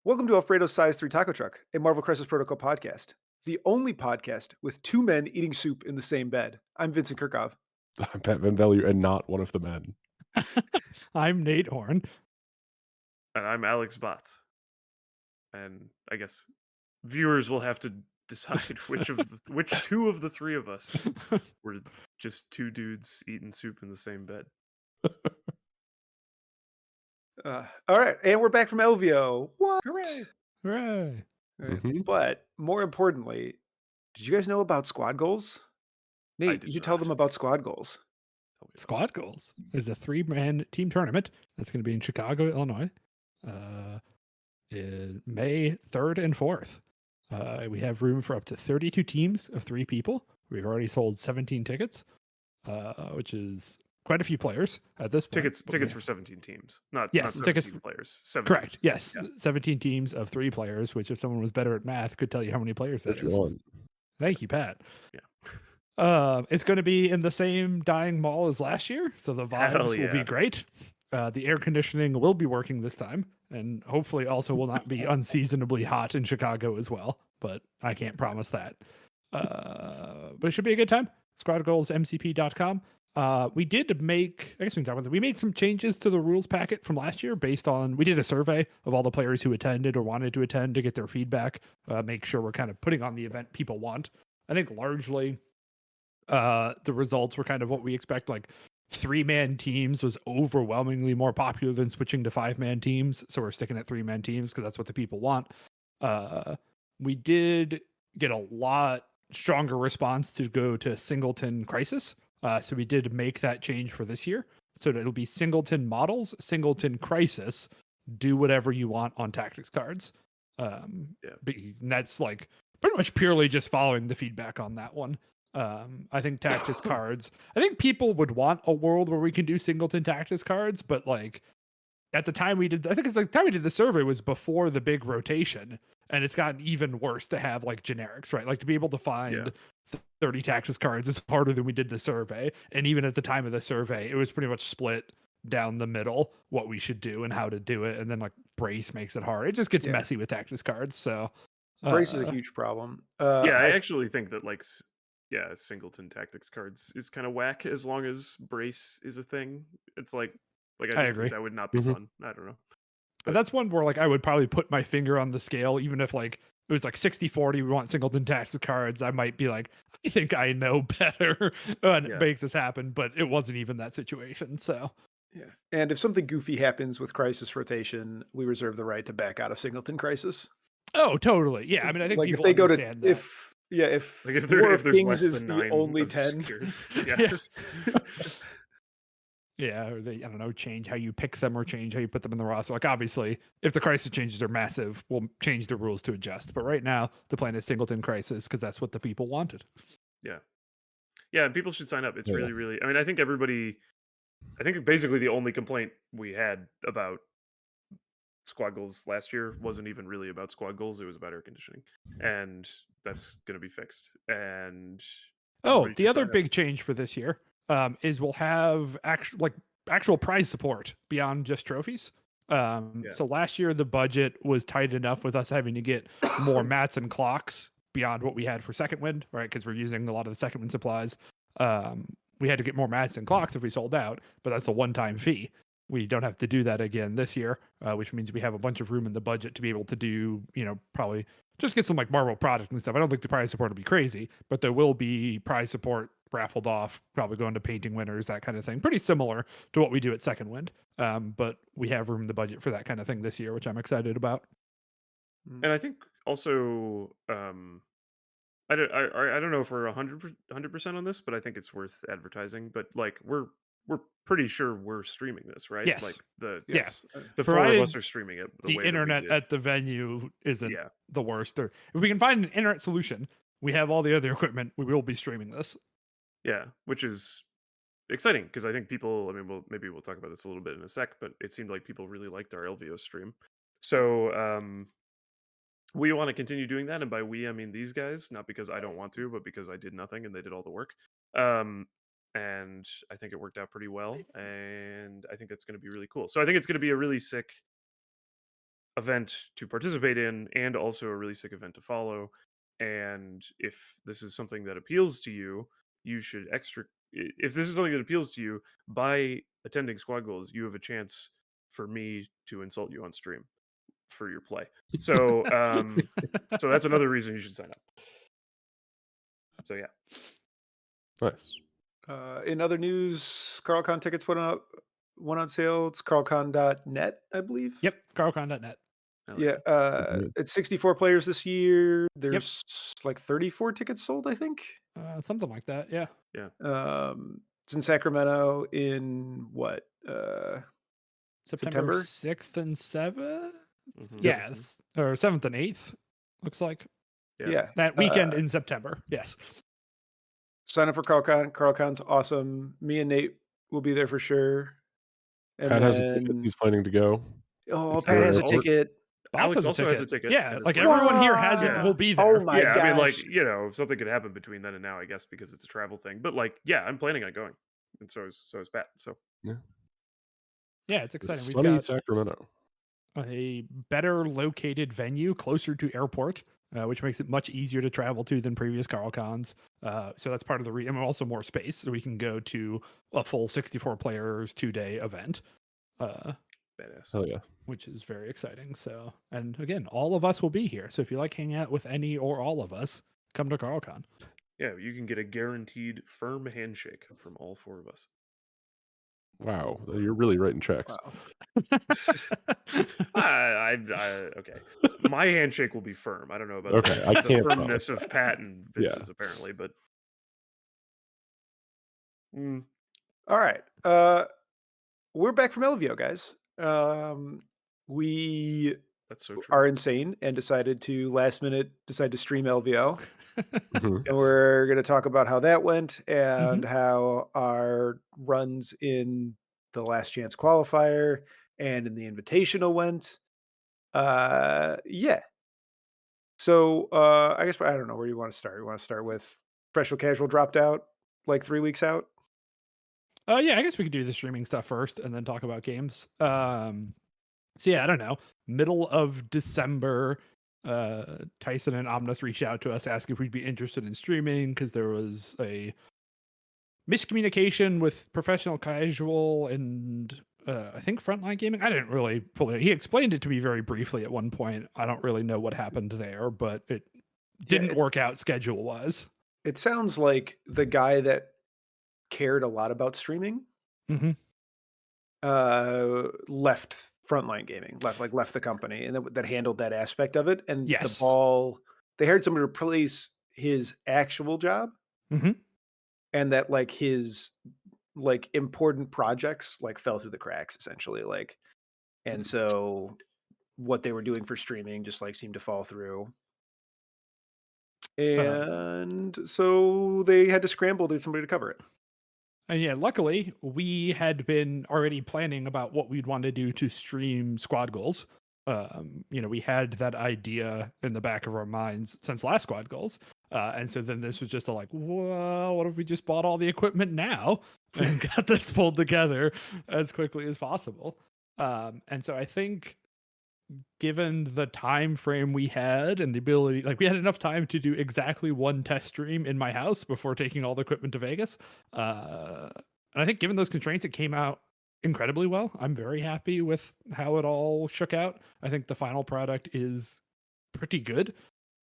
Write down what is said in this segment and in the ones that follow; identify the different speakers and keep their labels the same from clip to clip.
Speaker 1: Welcome to Alfredo's Size 3 Taco Truck, a Marvel Crisis Protocol podcast. The only podcast with two men eating soup in the same bed. I'm Vincent Curkov.
Speaker 2: I'm Pat Van Vallier and not one of the men.
Speaker 3: I'm Nate Horn.
Speaker 4: And I'm Alex Bott. And I guess viewers will have to decide which two of the three of us were just two dudes eating soup in the same bed.
Speaker 1: All right, and we're back from LVO. What?
Speaker 3: Hooray! Hooray!
Speaker 1: All right,
Speaker 2: Mhm.
Speaker 1: but more importantly, did you guys know about squad goals? Nate,
Speaker 4: did
Speaker 1: you should tell them
Speaker 4: not.
Speaker 1: about squad goals.
Speaker 3: Squad Goals is a 3-man team tournament that's going to be in Chicago, Illinois, in May 3rd and 4th. We have room for up to 32 teams of 3 people. We've already sold 17 tickets, which is quite a few players at this point.
Speaker 4: Tickets for 17 teams, not
Speaker 3: Yes,
Speaker 4: 17
Speaker 3: tickets
Speaker 4: players. 17.
Speaker 3: Correct. Yes,
Speaker 4: Yeah.
Speaker 3: 17 teams of 3 players. Which, if someone was better at math, could tell you how many players that is.
Speaker 2: 51.
Speaker 3: Thank you, Pat.
Speaker 4: Yeah.
Speaker 3: It's going to be in the same dying mall as last year, so the vibes
Speaker 4: Hell
Speaker 3: will be
Speaker 4: yeah.
Speaker 3: great. The air conditioning will be working this time, and hopefully also will not be unseasonably hot in Chicago as well, but I can't promise that. But it should be a good time. SquadGoalsMCP.com. We did make, I guess we can talk about that. We made some changes to the rules packet from last year based on, we did a survey of all the players who attended or wanted to attend to get their feedback, make sure we're kind of putting on the event people want. I think largely the results were kind of what we expect. Like 3-man teams was overwhelmingly more popular than switching to 5-man teams. So we're sticking at 3-man teams because that's what the people want. We did get a lot stronger response to go to Singleton Crisis. So we did make that change for this year. So that it'll be Singleton Models, Singleton Crisis, do whatever you want on tactics cards. And that's like pretty much purely just following the feedback on that one. I think tactics cards, I think people would want a world where we can do Singleton tactics cards, but like at the time we did, I think it's the time we did the survey was before the big rotation, and it's gotten even worse to have like generics, right? Like to be able to find 30 tactics cards is harder than we did the survey. And even at the time of the survey, it was pretty much split down the middle what we should do and how to do it. And then like Brace makes it hard. It just gets messy with tactics cards. So
Speaker 1: Brace is a huge problem.
Speaker 4: I actually think that like Singleton tactics cards is kind of whack as long as Brace is a thing. It's like I
Speaker 3: agree.
Speaker 4: That would not be fun. I don't know.
Speaker 3: But that's one where like I would probably put my finger on the scale, even if like it was like 60-40, we want Singleton tactics cards. I might be like, I think I know better and make this happen, but it wasn't even that situation. So
Speaker 1: yeah. And if something goofy happens with Crisis rotation, we reserve the right to back out of Singleton Crisis.
Speaker 3: Oh, people
Speaker 1: if they
Speaker 3: understand
Speaker 1: go to
Speaker 3: that.
Speaker 1: if
Speaker 4: like if
Speaker 1: there's
Speaker 4: less than 9
Speaker 1: only
Speaker 4: of
Speaker 1: 10
Speaker 4: secures.
Speaker 3: Or they, I don't know, change how you pick them or change how you put them in the roster. Like obviously, if the crisis changes are massive, we'll change the rules to adjust. But right now, the plan is Singleton Crisis because that's what the people wanted.
Speaker 4: Yeah, and people should sign up. It's really. I mean, I think basically the only complaint we had about squad goals last year wasn't even really about squad goals. It was about air conditioning, and that's going to be fixed. And
Speaker 3: the other big change for this year is we'll have actual prize support beyond just trophies. So last year the budget was tight enough with us having to get more mats and clocks beyond what we had for Second Wind, right? Because we're using a lot of the Second Wind supplies. We had to get more mats and clocks if we sold out, but that's a one-time fee. We don't have to do that again this year, which means we have a bunch of room in the budget to be able to do, probably just get some like Marvel product and stuff. I don't think the prize support will be crazy, but there will be prize support raffled off, probably going to painting winners, that kind of thing. Pretty similar to what we do at Second Wind. But we have room in the budget for that kind of thing this year, which I'm excited about.
Speaker 4: And I think also, I don't know if we're 100% on this, but I think it's worth advertising. But like we're pretty sure we're streaming this, right?
Speaker 3: Yes.
Speaker 4: Like the
Speaker 3: Provided
Speaker 4: 4 of us are streaming it.
Speaker 3: The internet at the venue isn't the worst. Or if we can find an internet solution, we have all the other equipment. We will be streaming this.
Speaker 4: Yeah, which is exciting because I think people. I mean, maybe we'll talk about this a little bit in a sec, but it seemed like people really liked our LVO stream. So we want to continue doing that, and by we I mean these guys, not because I don't want to, but because I did nothing and they did all the work. And I think it worked out pretty well, and I think that's going to be really cool. So I think it's going to be a really sick event to participate in and also a really sick event to follow. And if this is something that appeals to you, you should if this is something that appeals to you, by attending Squad Goals, you have a chance for me to insult you on stream for your play. So so that's another reason you should sign up. So yeah.
Speaker 2: Nice.
Speaker 1: In other news, Carlcon tickets went on sale. It's carlcon.net, I believe.
Speaker 3: Yep, carlcon.net.
Speaker 4: I like
Speaker 1: Yeah,
Speaker 4: it.
Speaker 1: it's 64 players this year. There's like 34 tickets sold, I think.
Speaker 3: Something like that. Yeah.
Speaker 1: It's in Sacramento in what?
Speaker 3: September
Speaker 1: September?
Speaker 3: 6th and 7th.
Speaker 4: Mhm.
Speaker 3: Yeah, or 7th and 8th. Looks like
Speaker 1: Yeah.
Speaker 3: that weekend in September. Yes.
Speaker 1: Sign up for Carlcon. Carlcon's awesome. Me and Nate will be there for sure. And
Speaker 2: Pat has a ticket.
Speaker 1: then,
Speaker 2: He's planning to go.
Speaker 1: oh,
Speaker 2: It's
Speaker 1: Pat has a
Speaker 2: also-
Speaker 1: ticket.
Speaker 4: Alex also has a ticket.
Speaker 3: Yeah,
Speaker 4: and
Speaker 3: like
Speaker 4: is planning.
Speaker 3: everyone here has it.
Speaker 4: Yeah.
Speaker 3: Will be there.
Speaker 1: Oh my
Speaker 4: Yeah,
Speaker 1: gosh.
Speaker 4: I mean, like, you know, something could happen between then and now, I guess, because it's a travel thing. But like, yeah, I'm planning on going, and so is Pat. So
Speaker 3: Yeah, it's
Speaker 2: The
Speaker 3: exciting. We've
Speaker 2: sunny
Speaker 3: got
Speaker 2: Sacramento.
Speaker 3: a better located venue closer to airport, which makes it much easier to travel to than previous Carlcons. So that's part of the reason. Also more space, so we can go to a full 64 players 2-day event.
Speaker 4: badass.
Speaker 2: Hell yeah.
Speaker 3: Which is very exciting. So, and again, all of us will be here. So if you like hanging out with any or all of us, come to Carlcon.
Speaker 4: Yeah, you can get a guaranteed firm handshake from all four of us.
Speaker 2: Wow. You're really writing checks.
Speaker 1: Wow.
Speaker 4: Okay. My handshake will be firm. I don't know about
Speaker 2: Okay, I
Speaker 4: the
Speaker 2: can't
Speaker 4: firmness of Pat and Vince's apparently, but
Speaker 1: All right. We're back from Elvio, guys. We
Speaker 4: that's so true.
Speaker 1: are insane and decided to last minute decide to stream LVO.
Speaker 2: Mhm.
Speaker 1: And we're going to talk about how that went and
Speaker 3: Mhm.
Speaker 1: how our runs in the last chance qualifier and in the invitational went. Yeah. So I guess I don't know where you want to start. You want to start with Fresh or Casual dropped out like 3 weeks out?
Speaker 3: Yeah, I guess we could do the streaming stuff first and then talk about games. So yeah, I don't know. Middle of December, Tyson and Omnis reached out to us asking if we'd be interested in streaming because there was a miscommunication with Professional Casual and I think Frontline Gaming. I didn't really fully. He explained it to me very briefly at one point. I don't really know what happened there, but it didn't work out schedule wise.
Speaker 1: It sounds like the guy that cared a lot about streaming
Speaker 3: Mhm.
Speaker 1: left Frontline Gaming, left the company, and that handled that aspect of it. And the
Speaker 3: Yes.
Speaker 1: ball, they hired somebody to replace his actual job,
Speaker 3: Mhm.
Speaker 1: and that like his like important projects like fell through the cracks essentially. Like, and so what they were doing for streaming just like seemed to fall through. And so they had to scramble to get somebody to cover it.
Speaker 3: And yeah, luckily we had been already planning about what we'd want to do to stream Squad Goals. We had that idea in the back of our minds since last Squad Goals. And so then this was just like, well, what if we just bought all the equipment now and got this pulled together as quickly as possible? And so I think given the time frame we had and the ability, like we had enough time to do exactly one test stream in my house before taking all the equipment to Vegas. And I think given those constraints, it came out incredibly well. I'm very happy with how it all shook out. I think the final product is pretty good.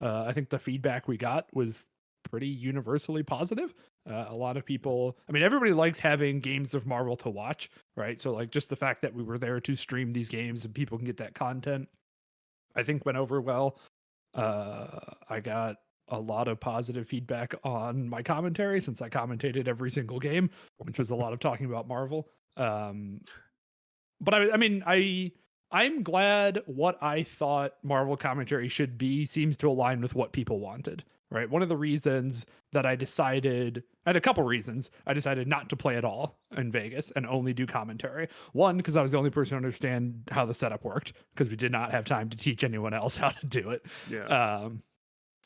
Speaker 3: I think the feedback we got was pretty universally positive. A lot of people, I mean, everybody likes having games of Marvel to watch, right? So like just the fact that we were there to stream these games and people can get that content, I think went over well. I got a lot of positive feedback on my commentary since I commentated every single game, which was a lot of talking about Marvel. But I'm glad what I thought Marvel commentary should be seems to align with what people wanted, right? One of the reasons that I had a couple reasons I decided not to play at all in Vegas and only do commentary. One, because I was the only person to understand how the setup worked, because we did not have time to teach anyone else how to do it.
Speaker 4: Yeah.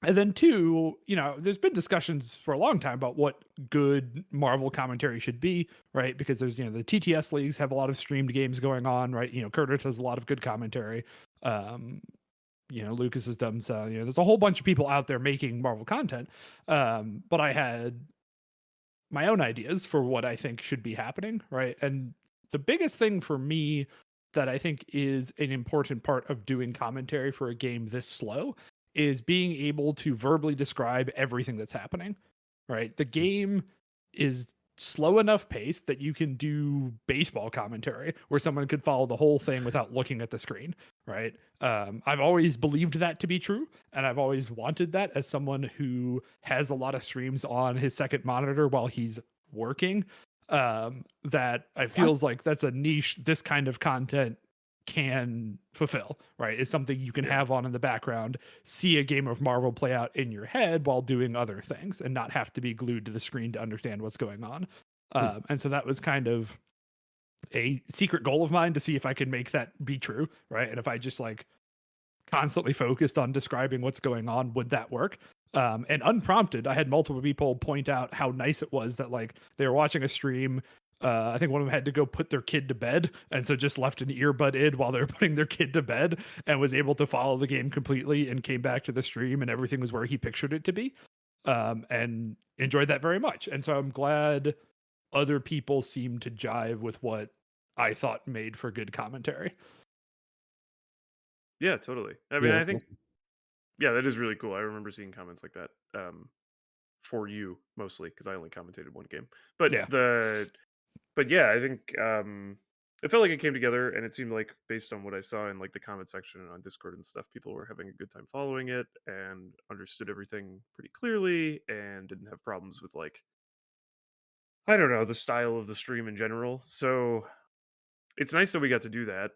Speaker 3: And then two, there's been discussions for a long time about what good Marvel commentary should be, right? Because there's, the TTS leagues have a lot of streamed games going on, right? Curtis has a lot of good commentary. Lucas has done so. There's a whole bunch of people out there making Marvel content, but I had my own ideas for what I think should be happening, right? And the biggest thing for me that I think is an important part of doing commentary for a game this slow is being able to verbally describe everything that's happening, right? The game is slow enough pace that you can do baseball commentary where someone could follow the whole thing without looking at the screen, right? I've always believed that to be true, and I've always wanted that as someone who has a lot of streams on his second monitor while he's working. That I feels like that's a niche this kind of content can fulfill, right? Is something you can have on in the background, see a game of Marvel play out in your head while doing other things and not have to be glued to the screen to understand what's going on. And so that was kind of a secret goal of mine to see if I could make that be true, right? And if I just like constantly focused on describing what's going on, would that work? And unprompted, I had multiple people point out how nice it was that like they were watching a stream. I think one of them had to go put their kid to bed, and so just left an earbud in while they were putting their kid to bed, and was able to follow the game completely, and came back to the stream, and everything was where he pictured it to be, and enjoyed that very much. And so I'm glad other people seem to jive with what I thought made for good commentary.
Speaker 4: Yeah, totally. I mean, I think, yeah, that is really cool. I remember seeing comments like that for you mostly because I only commentated one game. But
Speaker 3: Yeah.
Speaker 4: But yeah, I think it felt like it came together, and it seemed like based on what I saw in like the comment section and on Discord and stuff, people were having a good time following it and understood everything pretty clearly and didn't have problems with like, I don't know, the style of the stream in general. So it's nice that we got to do that.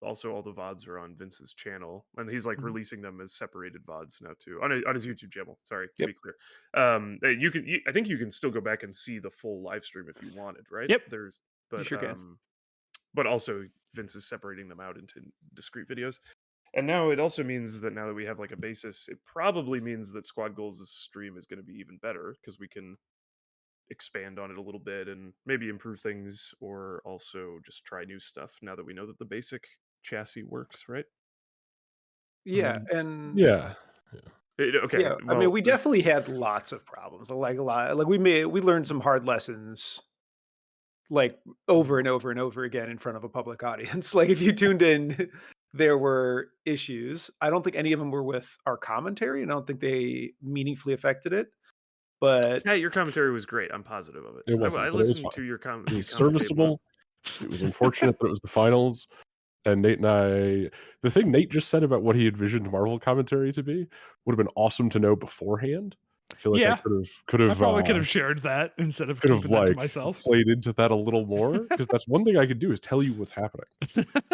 Speaker 4: Also, all the VODs are on Vince's channel, and he's like releasing them as separated VODs now too on his YouTube channel. Sorry, to be clear. I think you can still go back and see the full live stream if you wanted, right?
Speaker 3: Yep.
Speaker 4: But
Speaker 3: You sure can.
Speaker 4: but also Vince is separating them out into discrete videos. And now it also means that now that we have like a basis, it probably means that Squad Goals' stream is going to be even better because we can expand on it a little bit and maybe improve things or also just try new stuff now that we know that the basic chassis works, right?
Speaker 1: Yeah, and
Speaker 2: Yeah.
Speaker 4: Okay.
Speaker 1: yeah, I mean,
Speaker 4: Well,
Speaker 1: we definitely had lots of problems. Like a lot, like we learned some hard lessons, like over and over and over again in front of a public audience. Like if you tuned in, there were issues. I don't think any of them were with our commentary, and I don't think they meaningfully affected it. But
Speaker 4: yeah, your commentary was great. I'm positive of it.
Speaker 2: It wasn't,
Speaker 4: I
Speaker 2: but it was
Speaker 4: listened
Speaker 2: fine.
Speaker 4: to your
Speaker 2: It was
Speaker 4: commentate one.
Speaker 2: serviceable. It was unfortunate that it was the finals. And Nate and I, the thing Nate just said about what he envisioned Marvel commentary to be would have been awesome to know beforehand. I feel like I
Speaker 3: I probably could have shared that instead of
Speaker 2: could have
Speaker 3: keeping that to
Speaker 2: like
Speaker 3: myself.
Speaker 2: played into that a little more, because that's one thing I could do is tell you what's happening.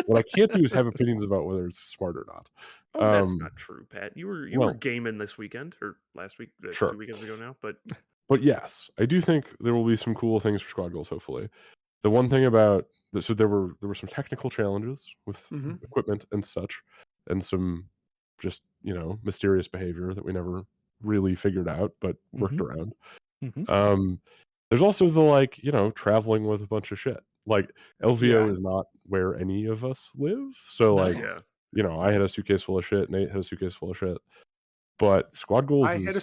Speaker 2: What I can't do is have opinions about whether it's smart or not.
Speaker 4: Oh, that's not true, Pat. You were gaming this weekend or last week,
Speaker 2: sure.
Speaker 4: 2 weekends ago now,
Speaker 2: but yes, I do think there will be some cool things for Squad Goals. Hopefully, the one thing about so there were some technical challenges with equipment and such, and some just mysterious behavior that we never really figured out but worked around. There's also the traveling with a bunch of shit. Like LVO is not where any of us live, so I had a suitcase full of shit. Nate had a suitcase full of shit. But Squad Goals
Speaker 1: I had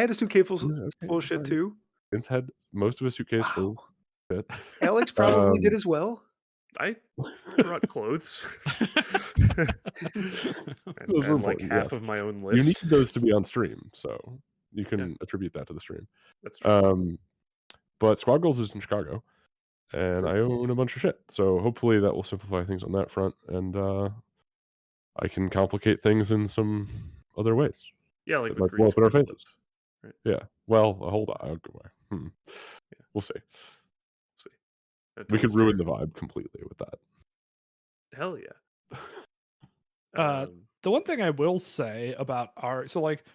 Speaker 1: a suitcase full of shit too.
Speaker 2: Vince had most of his suitcase full of shit.
Speaker 1: Alex probably did as well.
Speaker 4: I brought clothes.
Speaker 2: Those were
Speaker 4: like half of my own list.
Speaker 2: You need those to be on stream, so you can attribute that to the stream.
Speaker 4: That's true.
Speaker 2: But Squad Goals is in Chicago, and I own a bunch of shit. So hopefully that will simplify things on that front, and I can complicate things in some other ways.
Speaker 4: Yeah, like with green screen
Speaker 2: our faces.
Speaker 4: Right.
Speaker 2: Yeah. Well, hold on. I'll go away. Yeah. We'll see. We could ruin the vibe completely with that.
Speaker 4: Hell yeah.
Speaker 3: The one thing I will say about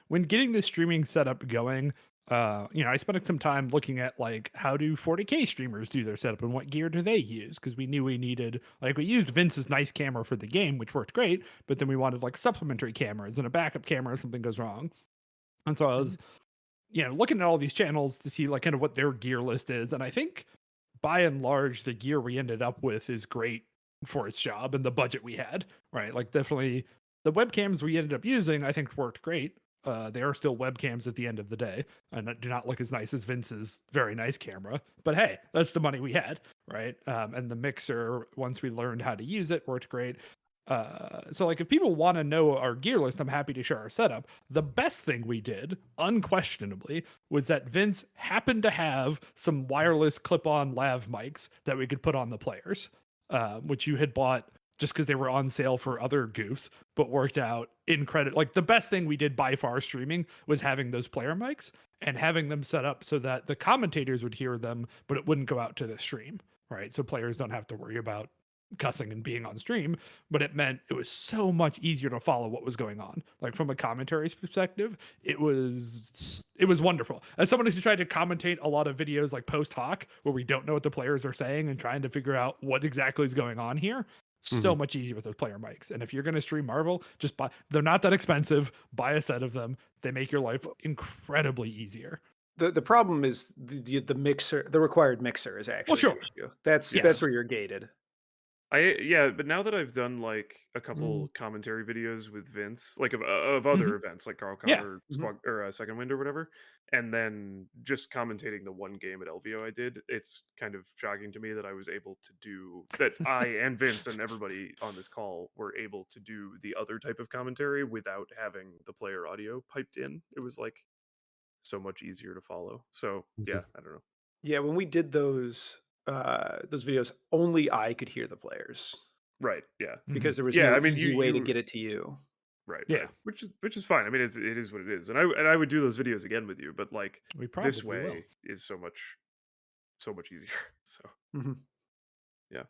Speaker 3: when getting the streaming setup going, I spent some time looking at like how do 40K streamers do their setup and what gear do they use, because we knew we needed, like, we used Vince's nice camera for the game, which worked great, but then we wanted like supplementary cameras and a backup camera if something goes wrong. And so I was looking at all these channels to see like kind of what their gear list is, and I think by and large the gear we ended up with is great for its job and the budget we had, right? Like definitely the webcams we ended up using, I think worked great. They are still webcams at the end of the day and do not look as nice as Vince's very nice camera. But hey, that's the money we had, right? And the mixer, once we learned how to use it, worked great. So like if people want to know our gear list, I'm happy to share our setup. The best thing we did, unquestionably, was that Vince happened to have some wireless clip-on lav mics that we could put on the players, which you had bought just because they were on sale for other goofs, but worked out incredible. Like the best thing we did by far streaming was having those player mics and having them set up so that the commentators would hear them, but it wouldn't go out to the stream, right? So players don't have to worry about cussing and being on stream, but it meant it was so much easier to follow what was going on. Like from a commentary's perspective, it was wonderful. As someone who's tried to commentate a lot of videos like post hoc where we don't know what the players are saying and trying to figure out what exactly is going on here, so much easier with those player mics. And if you're going to stream Marvel, just buy, they're not that expensive. Buy a set of them. They make your life incredibly easier.
Speaker 1: The problem is the mixer, the required mixer is actually
Speaker 3: sure.
Speaker 1: the issue. That's where you're gated.
Speaker 4: But now that I've done like a couple commentary videos with Vince, like of other events like Carlcon or Squad or Second Wind or whatever, and then just commentating the one game at LVO I did, it's kind of shocking to me that I was able to do that. I and Vince and everybody on this call were able to do the other type of commentary without having the player audio piped in. It was like so much easier to follow. So yeah, I don't know.
Speaker 1: Yeah, when we did those videos, only I could hear the players.
Speaker 4: Right. Yeah.
Speaker 1: Because there was no easy way to get it to you.
Speaker 4: Right.
Speaker 3: Yeah.
Speaker 4: Right. Which is fine. I mean, it is what it is, and I would do those videos again with you, but like this way is so much easier. So yeah.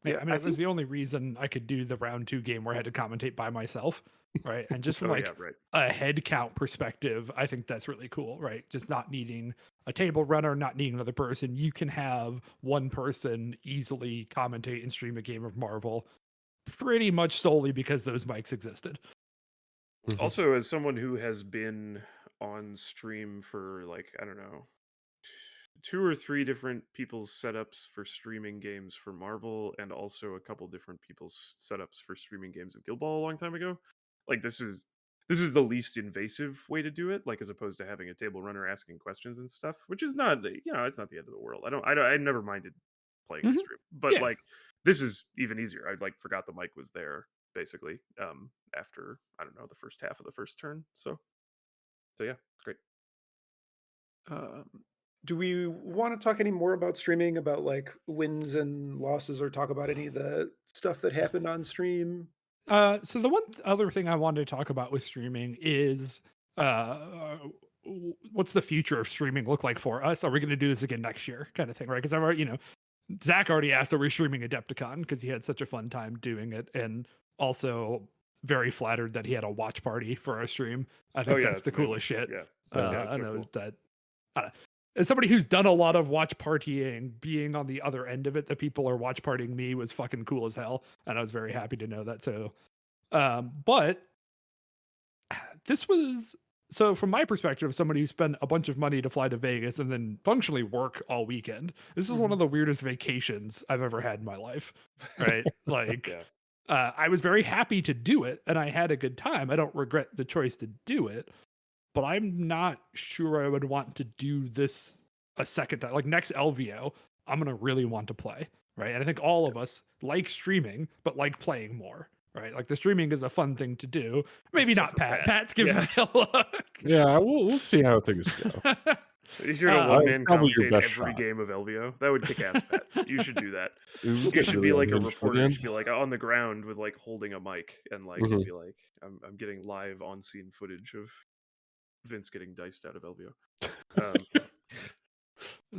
Speaker 3: Yeah, I mean, it was the only reason I could do the round 2 game where I had to commentate by myself, right? And just from a head count perspective, I think that's really cool, right? Just not needing a table runner, not needing another person. You can have one person easily commentate and stream a game of Marvel pretty much solely because those mics existed.
Speaker 4: Also, as someone who has been on stream for like, I don't know, 2 or 3 different people's setups for streaming games for Marvel, and also a couple different people's setups for streaming games of Guild Ball a long time ago. Like this is the least invasive way to do it, like as opposed to having a table runner asking questions and stuff, which is not, it's not the end of the world. I never minded playing on stream, but like this is even easier. I like forgot the mic was there basically after, I don't know, the first half of the first turn. So yeah, it's great.
Speaker 1: Do we want to talk any more about streaming, about like wins and losses, or talk about any of the stuff that happened on stream?
Speaker 3: So the one other thing I wanted to talk about with streaming is what's the future of streaming look like for us? Are we going to do this again next year, kind of thing, right? Because I've already, Zach already asked, are we streaming Adepticon, because he had such a fun time doing it, and also very flattered that he had a watch party for our stream. I think that's the coolest shit.
Speaker 4: Yeah,
Speaker 3: I know that. As somebody who's done a lot of watch partying, being on the other end of it, that people are watch partying me was fucking cool as hell, and I was very happy to know that. So, but this was, so from my perspective, somebody who spent a bunch of money to fly to Vegas and then functionally work all weekend, this is one of the weirdest vacations I've ever had in my life, right? Like, I was very happy to do it, and I had a good time. I don't regret the choice to do it. But I'm not sure I would want to do this a second time. Like next LVO, I'm going to really want to play, right? And I think all of us like streaming, but like playing more, right? Like the streaming is a fun thing to do. Maybe not Pat. Pat's giving me a look.
Speaker 2: Yeah, we'll see how things go.
Speaker 4: You're gonna one-man commentate every game of LVO. That would kick ass, Pat. You should do that. You should be like a reporter. You should be like on the ground with like holding a mic and like be like, I'm getting live on-scene footage of Vince getting diced out of LVO.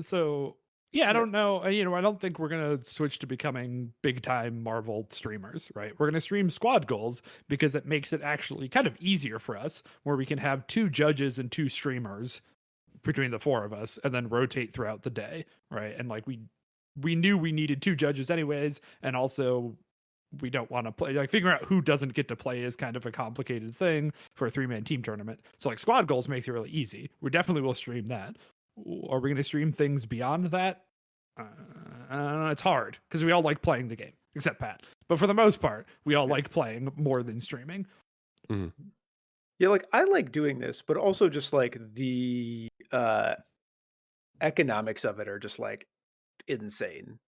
Speaker 3: So yeah, I don't know. I don't think we're gonna switch to becoming big time Marvel streamers, right? We're gonna stream squad goals because it makes it actually kind of easier for us, where we can have 2 judges and 2 streamers between the 4 of us, and then rotate throughout the day, right? And like we knew we needed 2 judges anyways, and also we don't want to play, like figuring out who doesn't get to play is kind of a complicated thing for a 3-man team tournament. So like squad goals makes it really easy. We definitely will stream that. Are we going to stream things beyond that? I don't know. It's hard because we all like playing the game. except Pat. But for the most part, we all like playing more than streaming.
Speaker 2: Mhm.
Speaker 1: Yeah, like I like doing this, but also just like the economics of it are just like insane,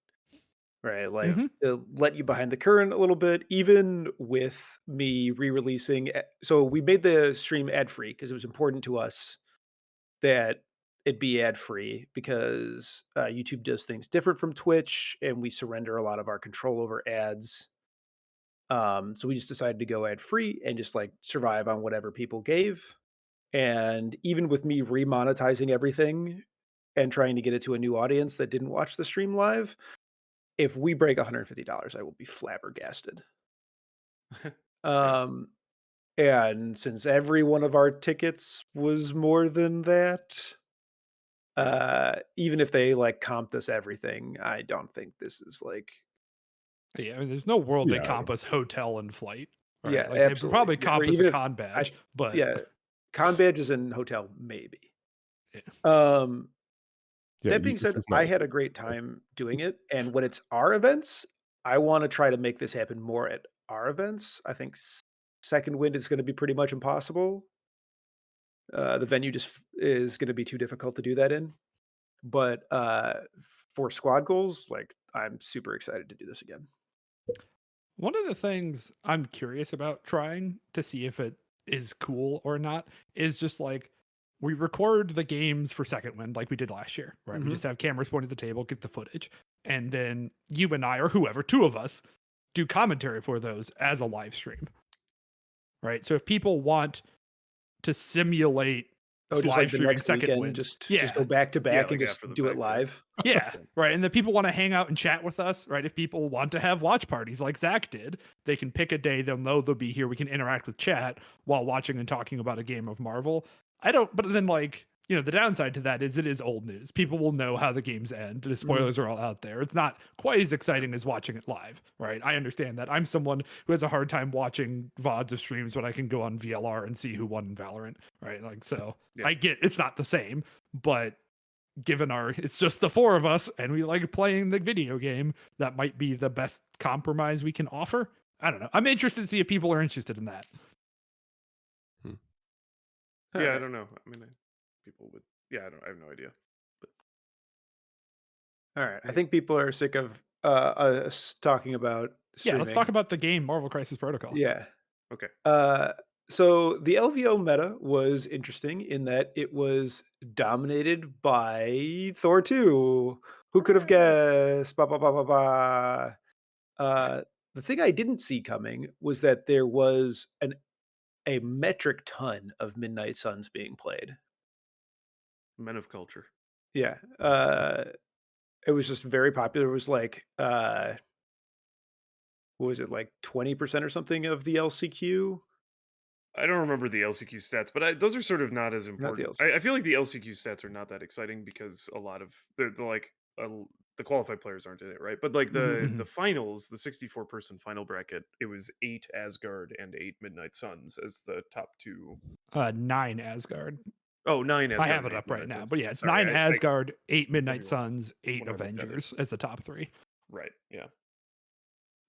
Speaker 1: right? Like
Speaker 3: Hmm.
Speaker 1: to let you behind the current a little bit, even with me re-releasing. So we made the stream ad free because it was important to us that it be ad free because YouTube does things different from Twitch, and we surrender a lot of our control over ads. So we just decided to go ad free and just like survive on whatever people gave. And even with me remonetizing everything and trying to get it to a new audience that didn't watch the stream live, if we break $150, I will be flabbergasted.
Speaker 4: Yeah.
Speaker 1: Um, and since every one of our tickets was more than that, even if they like comped us everything, I don't think this is like,
Speaker 3: Yeah, I mean, there's no world they
Speaker 2: Yeah, I
Speaker 3: comp us hotel and flight, right?
Speaker 1: yeah,
Speaker 3: Like they would
Speaker 1: absolutely.
Speaker 3: probably
Speaker 1: Or
Speaker 3: comp us a
Speaker 1: even if
Speaker 3: con
Speaker 1: I,
Speaker 3: badge, but
Speaker 1: yeah, con badges and hotel, maybe.
Speaker 3: yeah.
Speaker 1: Um,
Speaker 2: yeah.
Speaker 1: That being
Speaker 2: This
Speaker 1: said,
Speaker 2: is not
Speaker 1: I
Speaker 2: a
Speaker 1: had a
Speaker 2: ticket
Speaker 1: great
Speaker 2: sale.
Speaker 1: time doing it, and when it's our events, I wanna try to make this happen more at our events. I think second wind is gonna be pretty much impossible. The venue just is gonna be too difficult to do that in, but, for squad goals, like, I'm super excited to do this again.
Speaker 3: One of the things I'm curious about trying to see if it is cool or not is just like we record the games for Second Wind like we did last year, right? We
Speaker 1: Mhm.
Speaker 3: just have cameras pointed at the table, get the footage, and then you and I or whoever, two of us, do commentary for those as a live stream, right? So if people want to simulate
Speaker 1: Oh, just
Speaker 3: live
Speaker 1: like the
Speaker 3: streaming
Speaker 1: next
Speaker 3: Second
Speaker 1: weekend,
Speaker 3: Wind,
Speaker 1: just
Speaker 3: yeah,
Speaker 1: go back to
Speaker 4: Yeah,
Speaker 1: back and
Speaker 4: like
Speaker 1: just
Speaker 4: after the
Speaker 1: do it
Speaker 4: fact, yeah.
Speaker 1: live.
Speaker 3: yeah,
Speaker 4: Yeah.
Speaker 3: right. And the people want to hang out and chat with us, right? If people want to have watch parties like Zach did, they can pick a day. They'll know they'll be here. We can interact with chat while watching and talking about a game of Marvel. I don't, but then like, you know, the downside to that is it is old news. People will know how the games end. The
Speaker 1: Mhm.
Speaker 3: spoilers are all out there. It's not quite as exciting as watching it live, right? I understand that. I'm someone who has a hard time watching VODs of streams when I can go on VLR and see who won in Valorant, right? Like, so
Speaker 4: Yeah.
Speaker 3: I get it's not the same, but given our it's just the four of us and we like playing the video game, that might be the best compromise we can offer. I don't know, I'm interested to see if people are interested in that.
Speaker 2: Hmm.
Speaker 4: Yeah, I
Speaker 1: Alright.
Speaker 4: don't know. I mean, people would. Yeah, I have no idea.
Speaker 1: Alright. I
Speaker 4: Maybe.
Speaker 1: think people are sick of, us talking about
Speaker 3: Yeah, let's talk
Speaker 1: streaming.
Speaker 3: about the game Marvel Crisis Protocol.
Speaker 1: Yeah.
Speaker 4: Okay.
Speaker 1: So the LVO meta was interesting in that it was dominated by Thor 2. Who could have guessed? Ba, ba, ba, ba, ba. The thing I didn't see coming was that there was a metric ton of Midnight Suns being played.
Speaker 4: Men of culture.
Speaker 1: Yeah. It was just very popular. It was like, what was it, like 20% or something of the LCQ?
Speaker 4: I don't remember the LCQ stats, but those are sort of not as
Speaker 1: Not the
Speaker 4: important.
Speaker 1: LCQ.
Speaker 4: I feel like the LCQ stats are not that exciting because a lot of they're like the qualified players aren't in it, right? But like
Speaker 1: Mhm.
Speaker 4: the
Speaker 3: Mhm.
Speaker 4: finals, the 64-person final bracket, it was 8 Asgard and 8 Midnight Suns as the top two.
Speaker 3: 9 Asgard.
Speaker 4: Oh, 9
Speaker 3: I
Speaker 4: Asgard
Speaker 3: have
Speaker 4: and
Speaker 3: it
Speaker 4: eight
Speaker 3: up right
Speaker 4: Midnight
Speaker 3: now,
Speaker 4: Suns.
Speaker 3: but yeah, it's
Speaker 4: Sorry,
Speaker 3: 9
Speaker 4: I
Speaker 3: Asgard, 8
Speaker 4: could be
Speaker 3: Midnight
Speaker 4: wrong.
Speaker 3: Suns, 8
Speaker 4: What I intended.
Speaker 3: Avengers as the top 3.
Speaker 4: Right. Yeah.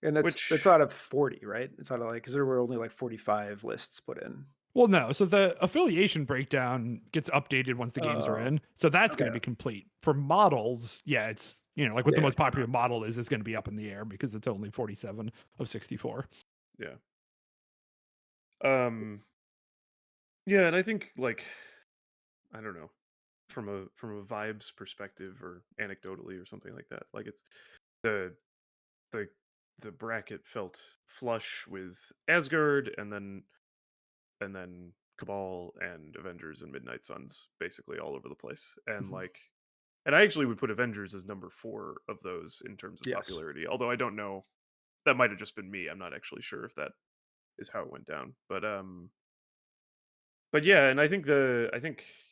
Speaker 1: And that's
Speaker 4: Which
Speaker 1: out of 40, right? It's out of like because there were only like 45 lists put in.
Speaker 3: Well, no. So the affiliation breakdown gets updated once the games are
Speaker 1: Oh,
Speaker 3: in. So that's going
Speaker 1: okay.
Speaker 3: to be complete. For models, yeah, it's, you know, like what the
Speaker 1: Yeah,
Speaker 3: most
Speaker 1: it's
Speaker 3: popular model is going to be up in the air because it's only 47 of 64.
Speaker 4: yeah. Um yeah, and I think like I don't know, from a vibes perspective or anecdotally or something like that. Like it's the the the bracket felt flush with Asgard and then Cabal and Avengers and Midnight Suns basically all over the place. And
Speaker 1: Mhm.
Speaker 4: like and I actually would put Avengers as number 4 of those in terms of
Speaker 1: Yes.
Speaker 4: popularity. Although I don't know, that might have just been me. I'm not actually sure if that is how it went down. But yeah, and I think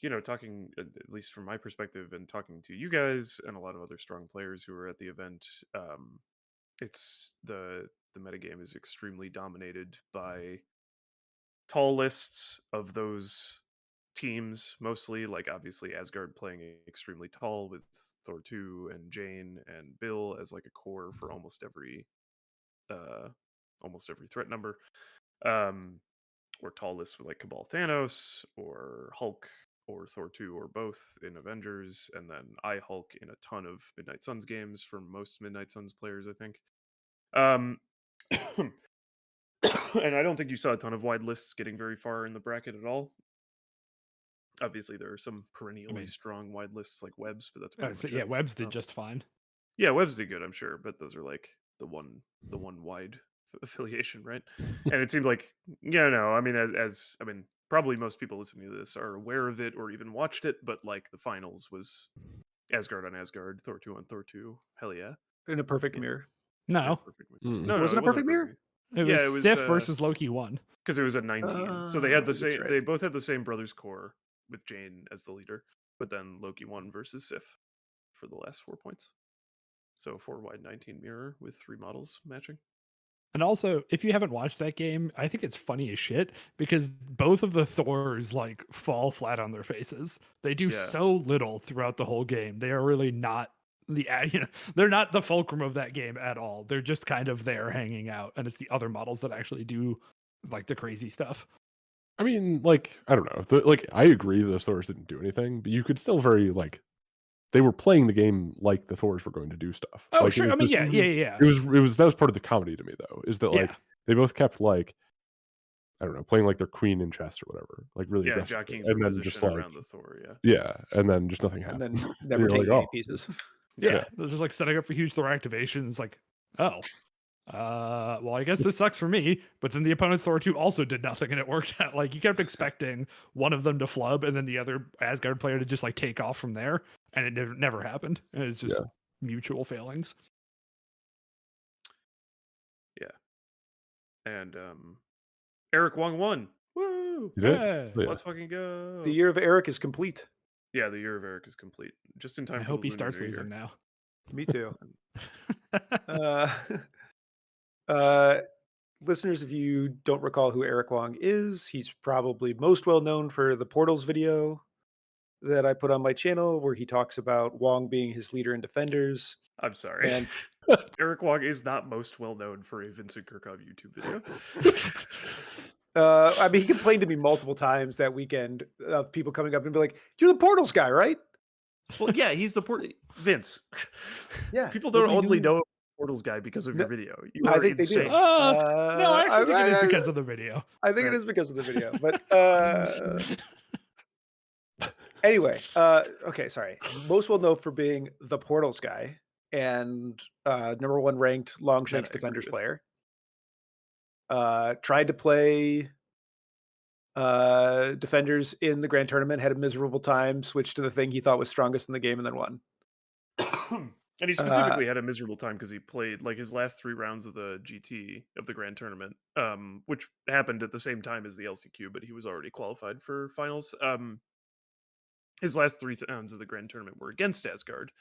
Speaker 4: you know talking at least from my perspective and talking to you guys and a lot of other strong players who were at the event, it's the metagame is extremely dominated by tall lists of those teams mostly, like obviously Asgard playing extremely tall with Thor 2 and Jane and Bill as like a core for almost every almost every threat number. Or tall lists with like Cabal Thanos or Hulk or Thor 2 or both in Avengers, and then I Hulk in a ton of Midnight Suns games for most Midnight Suns players, I think. Um, and I don't think you saw a ton of wide lists getting very far in the bracket at all. Obviously, there are some perennially strong wide lists like Webs, but that's pretty much it.
Speaker 3: Webs did just fine.
Speaker 4: Yeah, Webs did good, I'm sure, but those are like the one wide affiliation, right? And it seemed like, I mean, I mean, probably most people listening to this are aware of it or even watched it, but like the finals was Asgard on Asgard, Thor 2 on Thor 2. Hell yeah.
Speaker 1: In a perfect mirror.
Speaker 3: No,
Speaker 4: Perfect.
Speaker 2: Mm.
Speaker 4: No,
Speaker 1: Was it a perfect mirror?
Speaker 3: it was Sif versus Loki 1.
Speaker 4: because it was at 19. So they had the
Speaker 1: That's
Speaker 4: same.
Speaker 1: right.
Speaker 4: They both had the same brothers core with Jane as the leader, but then Loki won versus Sif for the last 4 points. So 4 wide 19 mirror with 3 models matching.
Speaker 3: And also, if you haven't watched that game, I think it's funny as shit because both of the Thors like fall flat on their faces. They do so little throughout the whole game. They are really not they're not the fulcrum of that game at all. They're just kind of there hanging out, and it's the other models that actually do like the crazy stuff.
Speaker 2: I mean, like, I don't know. I agree those Thors didn't do anything, but you could still they were playing the game like the Thors were going to do stuff.
Speaker 3: Oh,
Speaker 2: like,
Speaker 3: sure. I mean, yeah.
Speaker 2: It was that was part of the comedy to me though, is that like they both kept like, I don't know, playing like their queen in chess or whatever, like really aggressive,
Speaker 4: jockeying
Speaker 2: and
Speaker 4: for
Speaker 2: then
Speaker 4: position
Speaker 2: just like
Speaker 4: around the Thor,
Speaker 2: and then just nothing
Speaker 1: And
Speaker 2: happened.
Speaker 1: then never
Speaker 2: you're
Speaker 1: taking
Speaker 2: like,
Speaker 1: any
Speaker 2: oh.
Speaker 1: pieces.
Speaker 3: Yeah, it was just like setting up for huge Thor activations. Like, well, I guess this sucks for me. But then the opponent's Thor 2 also did nothing, and it worked out. Like, you kept expecting one of them to flub, and then the other Asgard player to just like take off from there, and it never happened. It was just mutual failings.
Speaker 4: Yeah. And Eric Wong won. Woo!
Speaker 2: Yeah.
Speaker 4: Let's fucking go.
Speaker 1: The year of Eric is complete.
Speaker 4: Yeah, the year of Eric is complete. Just in time
Speaker 3: I
Speaker 4: for
Speaker 3: hope
Speaker 4: the
Speaker 3: he
Speaker 4: Lunar
Speaker 3: starts
Speaker 4: New
Speaker 3: losing
Speaker 4: Year.
Speaker 3: now.
Speaker 1: Me too. Listeners, if you don't recall who Eric Wong is, he's probably most well known for the Portals video that I put on my channel where he talks about Wong being his leader in Defenders.
Speaker 4: I'm sorry.
Speaker 1: And
Speaker 4: Eric Wong is not most well known for a Vincent Curkov YouTube video.
Speaker 1: I mean, he complained to me multiple times that weekend of people coming up and be like, "You're the Portals guy, right?"
Speaker 4: Well, yeah, he's the Vince.
Speaker 1: Yeah,
Speaker 4: People don't only know Portals guy because of your video. You
Speaker 1: I
Speaker 4: are
Speaker 1: think
Speaker 4: insane.
Speaker 1: they do.
Speaker 3: No, I actually think it is because of the video.
Speaker 1: I think it is because of the video, but anyway, okay, sorry. Most well known for being the Portals guy and number 1 ranked Longshanks Defenders player. Tried to play Defenders in the Grand Tournament, had a miserable time, switched to the thing he thought was strongest in the game, and then won.
Speaker 4: And he specifically had a miserable time because he played like his last 3 rounds of the GT of the Grand Tournament, which happened at the same time as the LCQ, but he was already qualified for finals. His last 3 rounds of the Grand Tournament were against Asgard,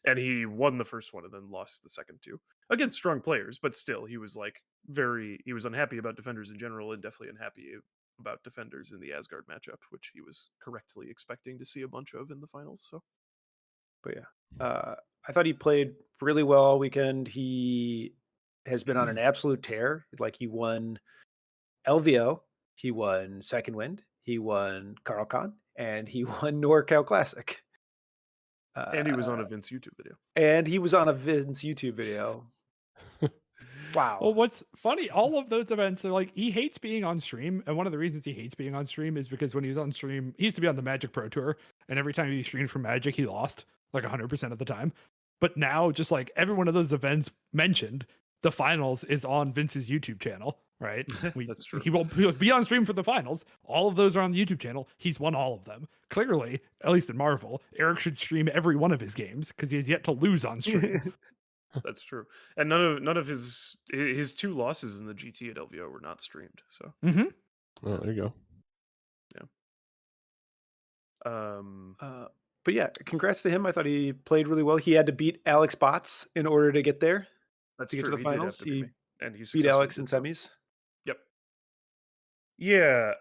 Speaker 4: and he won the first one and then lost the second 2 against strong players. But still, he was like he was unhappy about Defenders in general, and definitely unhappy about Defenders in the Asgard matchup, which he was correctly expecting to see a bunch of in the finals. So,
Speaker 1: but yeah, I thought he played really well all weekend. He has been on an absolute tear. Like, he won LVO, he won Second Wind, he won Carlcon, and he won NorCal Classic.
Speaker 4: And he was on a Vince YouTube video.
Speaker 1: Wow.
Speaker 3: Well, what's funny, all of those events are like, he hates being on stream. And one of the reasons he hates being on stream is because when he was on stream, he used to be on the Magic Pro Tour. And every time he streamed from Magic, he lost like 100% of the time. But now, just like every one of those events mentioned, the finals is on Vince's YouTube channel, right?
Speaker 4: That's true.
Speaker 3: He'll be on stream for the finals. All of those are on the YouTube channel. He's won all of them. Clearly, at least in Marvel, Eric should stream every one of his games because he has yet to lose on stream.
Speaker 4: That's true. And none of his 2 losses in the GT at LVO were not streamed. So
Speaker 2: Oh, there you
Speaker 4: go.
Speaker 1: But yeah, congrats to him. I thought he played really well. He had to beat Alex Bots in order to get there.
Speaker 4: That's
Speaker 1: to get
Speaker 4: true.
Speaker 1: to the finals.
Speaker 4: He and he
Speaker 1: beat Alex in semis.
Speaker 4: Yep. Yeah.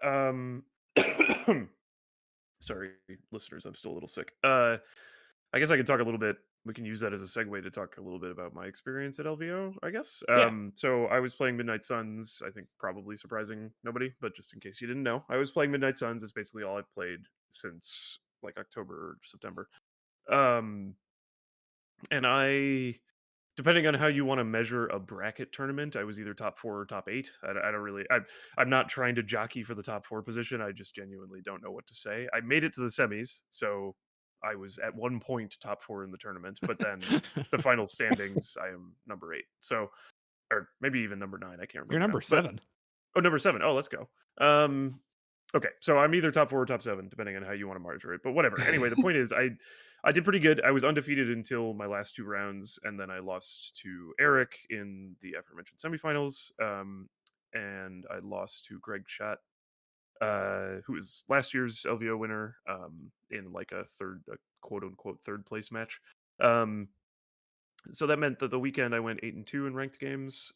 Speaker 4: Sorry, listeners, I'm still a little sick. I guess I can talk a little bit we can use that as a segue to talk a little bit about my experience at LVO, I guess.
Speaker 3: Yeah.
Speaker 4: So I was playing Midnight Suns. I think probably surprising nobody, but just in case you didn't know, I was playing Midnight Suns. It's basically all I've played since like October or September. Um, and I, depending on how you want to measure a bracket tournament, I was either top 4 or top 8. I don't really. I'm not trying to jockey for the top 4 position. I just genuinely don't know what to say. I made it to the semis, so I was at one point top 4 in the tournament. But then the final standings, I am number 8. So, or maybe even number 9. I can't
Speaker 3: You're
Speaker 4: remember now.
Speaker 3: number
Speaker 4: But
Speaker 3: 7.
Speaker 4: number 7. Oh, let's go. Okay, so I'm either top 4 or top 7, depending on how you want to measure it. But whatever. Anyway, the point is, I did pretty good. I was undefeated until my last 2 rounds, and then I lost to Eric in the aforementioned semifinals, and I lost to Greg Schott, who was last year's LVO winner, in like a quote unquote third place match. So that meant that the weekend I went 8-2 in ranked games,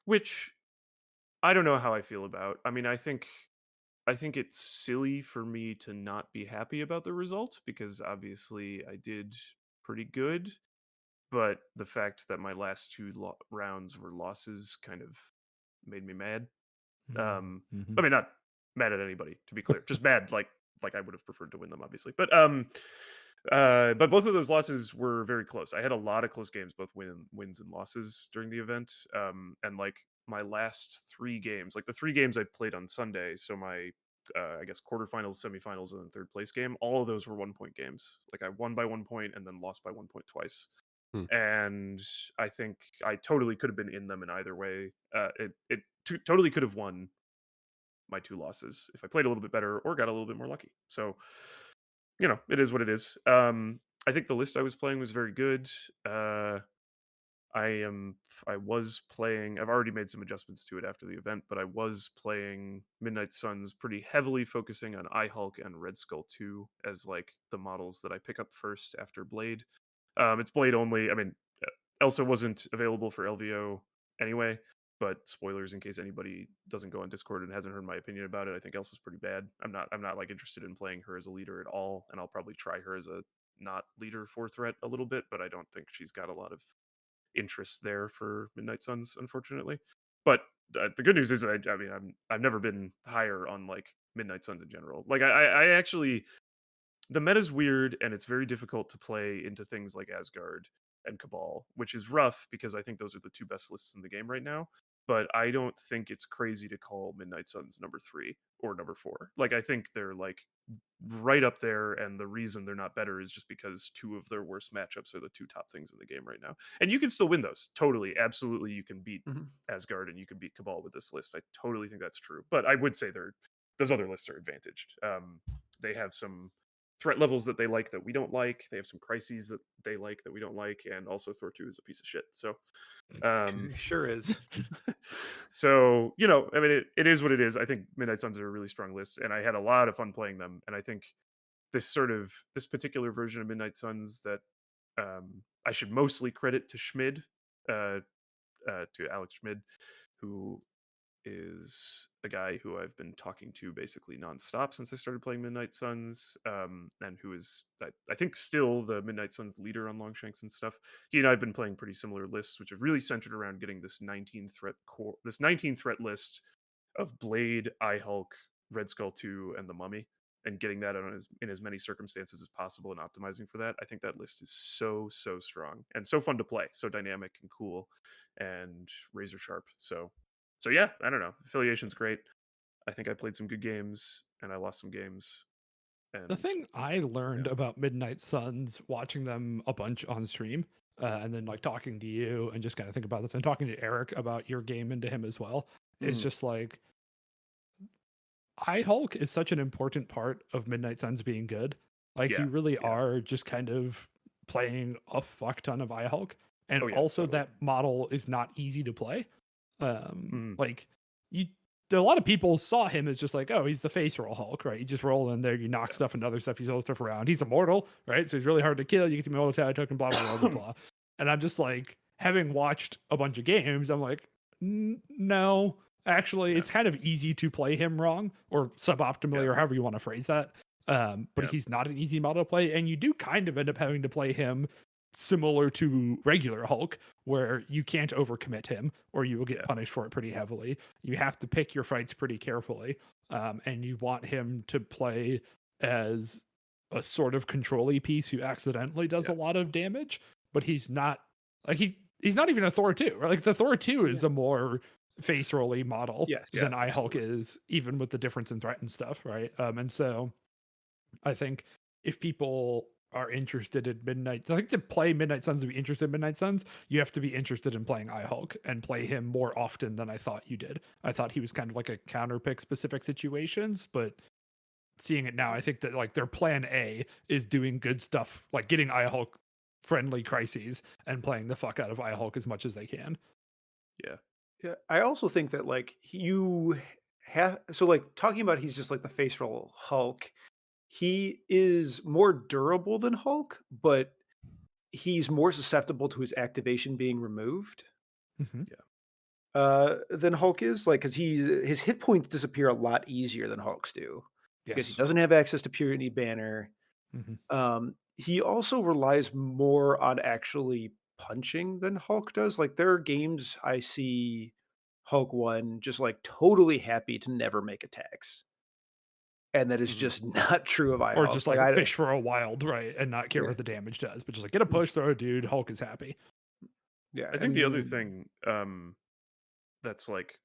Speaker 4: which I don't know how I feel about. I mean, I think it's silly for me to not be happy about the result because obviously I did pretty good, but the fact that my last 2 rounds were losses kind of made me mad.
Speaker 3: Mm-hmm.
Speaker 4: I mean, not mad at anybody, to be clear, just mad like I would have preferred to win them, obviously. But both of those losses were very close. I had a lot of close games, both wins and losses during the event. And like my last 3 games, like the 3 games I played on Sunday, so my I guess quarterfinals, semifinals, and then third place game, all of those were 1-point games. Like I won by 1 point and then lost by 1 point twice.
Speaker 2: Hmm.
Speaker 4: And I think I totally could have been in them in either way. Totally could have won my 2 losses if I played a little bit better or got a little bit more lucky. So, it is what it is. I think the list I was playing was very good. I was playing, I've already made some adjustments to it after the event, but I was playing Midnight Suns pretty heavily, focusing on iHulk and Red Skull 2 as like the models that I pick up first after Blade. It's Blade only. I mean, Elsa wasn't available for LVO anyway, but spoilers in case anybody doesn't go on Discord and hasn't heard my opinion about it. I think Elsa's pretty bad. I'm not like interested in playing her as a leader at all, and I'll probably try her as a not leader for threat a little bit, but I don't think she's got a lot of interest there for Midnight Suns, unfortunately. But the good news is, I mean, I've never been higher on like Midnight Suns in general. Like I actually, the meta's weird and it's very difficult to play into things like Asgard and Cabal, which is rough because I think those are the 2 best lists in the game right now. But I don't think it's crazy to call Midnight Suns number 3 or number 4. Like I think they're like right up there, and the reason they're not better is just because 2 of their worst matchups are the 2 top things in the game right now. And you can still win those. Totally, absolutely, you can beat Asgard and you can beat Cabal with this list. I totally think that's true. But I would say those other lists are advantaged. They have some threat levels that they like that we don't like. They have some crises that they like that we don't like, and also Thor 2 is a piece of shit. So
Speaker 1: Sure is.
Speaker 4: so, I mean, it is what it is. I think Midnight Suns are a really strong list, and I had a lot of fun playing them. And I think this particular version of Midnight Suns that I should mostly credit to Schmid, to Alex Schmid, who is a guy who I've been talking to basically nonstop since I started playing Midnight Suns, and who is, I think, still the Midnight Suns leader on Longshanks and stuff. He and I have been playing pretty similar lists, which have really centered around getting this 19 threat list of Blade, iHulk, Red Skull 2, and the Mummy, and getting that in as many circumstances as possible and optimizing for that. I think that list is so strong and so fun to play, so dynamic and cool, and razor sharp. So yeah, I don't know. Affiliation's great. I think I played some good games and I lost some games. And
Speaker 3: The thing I learned
Speaker 4: yeah.
Speaker 3: about Midnight Suns watching them a bunch on stream, and then like talking to you and just kind of think about this and talking to Eric about your game and to him as well, is just like iHulk is such an important part of Midnight Suns being good. Like you really are just kind of playing a fuck ton of iHulk. And also
Speaker 4: totally.
Speaker 3: that model is not easy to play. Like a lot of people saw him as just like, oh, he's the face roll Hulk, right? You just roll in there, you knock stuff and other stuff, you throw stuff around. He's immortal, right? So he's really hard to kill. You get the immortal tag token, blah, blah, blah, blah, blah. And I'm just like, having watched a bunch of games, I'm like, no, actually, it's kind of easy to play him wrong or suboptimally or however you want to phrase that. But
Speaker 4: Yeah.
Speaker 3: he's not an easy model to play, and you do kind of end up having to play him similar to regular Hulk, where you can't overcommit him or you will get
Speaker 4: Yeah.
Speaker 3: punished for it pretty heavily. You have to pick your fights pretty carefully, and you want him to play as a sort of control-y piece who accidentally does a
Speaker 4: Yeah.
Speaker 3: lot of damage, but he's not like he's not even a Thor 2. Right? Like the Thor 2 is a more face rolly model
Speaker 1: Yes.
Speaker 4: Yeah,
Speaker 3: than I Hulk
Speaker 4: absolutely.
Speaker 3: is, even with the difference in threat and stuff, right? And so I think if people are interested in Midnight, I think to play Midnight Suns to be interested in Midnight Suns, you have to be interested in playing iHulk and play him more often than I thought you did. I thought he was kind of like a counter pick specific situations, but seeing it now, I think that like their plan A is doing good stuff, like getting iHulk friendly crises and playing the fuck out of iHulk as much as they can.
Speaker 4: Yeah.
Speaker 1: Yeah, I also think that like you have so like talking about he's just like the face roll Hulk. He is more durable than Hulk, but he's more susceptible to his activation being removed
Speaker 3: Mm-hmm.
Speaker 4: Yeah.
Speaker 1: than Hulk is. Like, because his hit points disappear a lot easier than Hulk's do because he
Speaker 3: Yes.
Speaker 1: doesn't have access to Purity Banner.
Speaker 3: Mm-hmm.
Speaker 1: He also relies more on actually punching than Hulk does. Like, there are games I see Hulk 1 just, like, totally happy to never make attacks, and that is
Speaker 4: Mhm.
Speaker 1: just not true of
Speaker 3: Or
Speaker 1: iHulk.
Speaker 3: just
Speaker 1: Like,
Speaker 3: like
Speaker 1: I
Speaker 3: fish for a wild, right? And not care
Speaker 1: yeah,
Speaker 3: what the damage does, but just like get a push throw, dude. Hulk is happy.
Speaker 1: yeah,
Speaker 4: I
Speaker 1: I
Speaker 4: think the other
Speaker 1: mean
Speaker 4: thing that's like,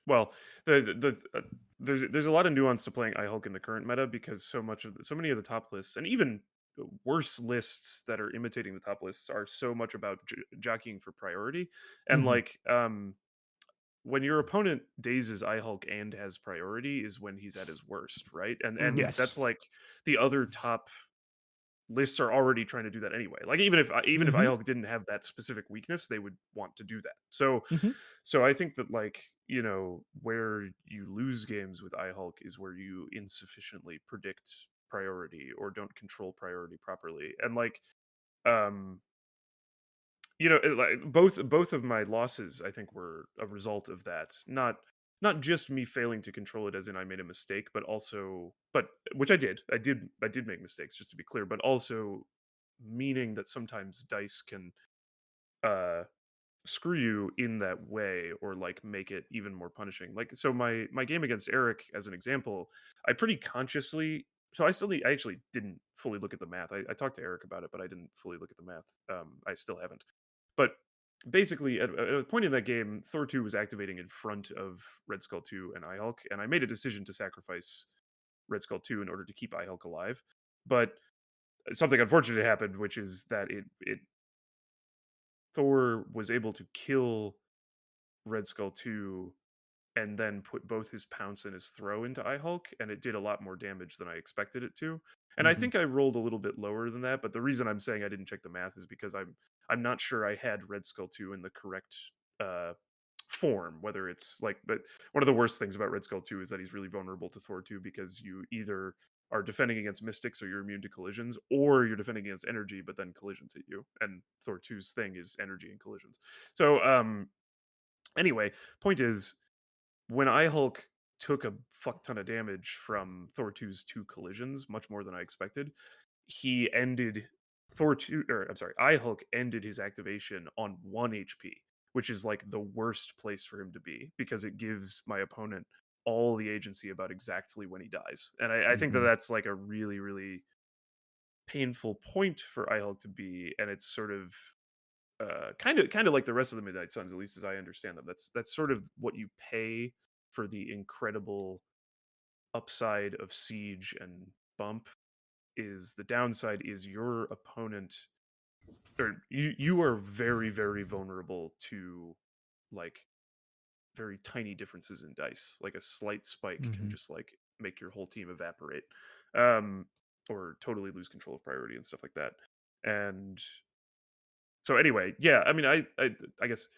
Speaker 4: well, there's a lot of nuance to playing iHulk in the current meta because so many of the top lists and even worse lists that are imitating the top lists are so much about jockeying for priority and
Speaker 3: Mhm.
Speaker 4: like when your opponent dazes iHulk and has priority is when he's at his worst, right? And
Speaker 1: mhm,
Speaker 3: Yes.
Speaker 4: that's like the other top lists are already trying to do that anyway. Like even if
Speaker 3: Mhm.
Speaker 4: iHulk didn't have that specific weakness, they would want to do that. So
Speaker 3: Mhm.
Speaker 4: so I think that like, you know, where you lose games with iHulk is where you insufficiently predict priority or don't control priority properly. And like um you know, like both of my losses I think were a result of that. Not just me failing to control it as in I made a mistake, but also but which I did. I did make mistakes just to be clear, but also meaning that sometimes dice can uh screw you in that way or like make it even more punishing. Like so my game against Eric as an example, I pretty consciously I actually didn't fully look at the math. I talked to Eric about it, but I didn't fully look at the math. I still haven't. But basically at a point in that game, Thor 2 was activating in front of Red Skull 2 and iHulk, and I made a decision to sacrifice Red Skull 2 in order to keep iHulk alive. But something unfortunate happened, which is that it Thor was able to kill Red Skull 2 and then put both his pounce and his throw into iHulk, and it did a lot more damage than I expected it to. And I
Speaker 3: Mhm.
Speaker 4: think I rolled a little bit lower than that, but the reason I'm saying I didn't check the math is because I'm not sure I had Red Skull 2 in the correct uh form, whether it's like but one of the worst things about Red Skull 2 is that he's really vulnerable to Thor 2 because you either are defending against mystics or you're immune to collisions, or you're defending against energy, but then collisions hit you. And Thor 2's thing is energy and collisions. So anyway, point is when iHulk took a fuck ton of damage from Thor 2's two collisions, much more than I expected, he ended Thor 2 or I'm sorry, iHulk ended his activation on 1 HP, which is like the worst place for him to be because it gives my opponent all the agency about exactly when he dies. And I think that
Speaker 3: Mhm.
Speaker 4: that's like a really, really painful point for iHulk to be. And it's sort of kind of like the rest of the Midnight Suns, at least as I understand them. That's sort of what you pay for the incredible upside of siege and bump. Is the downside is your opponent or you are very vulnerable to like very tiny differences in dice. Like a slight spike can
Speaker 3: Mhm.
Speaker 4: just like make your whole team evaporate, um, or totally lose control of priority and stuff like that. And so anyway, yeah, I mean, I guess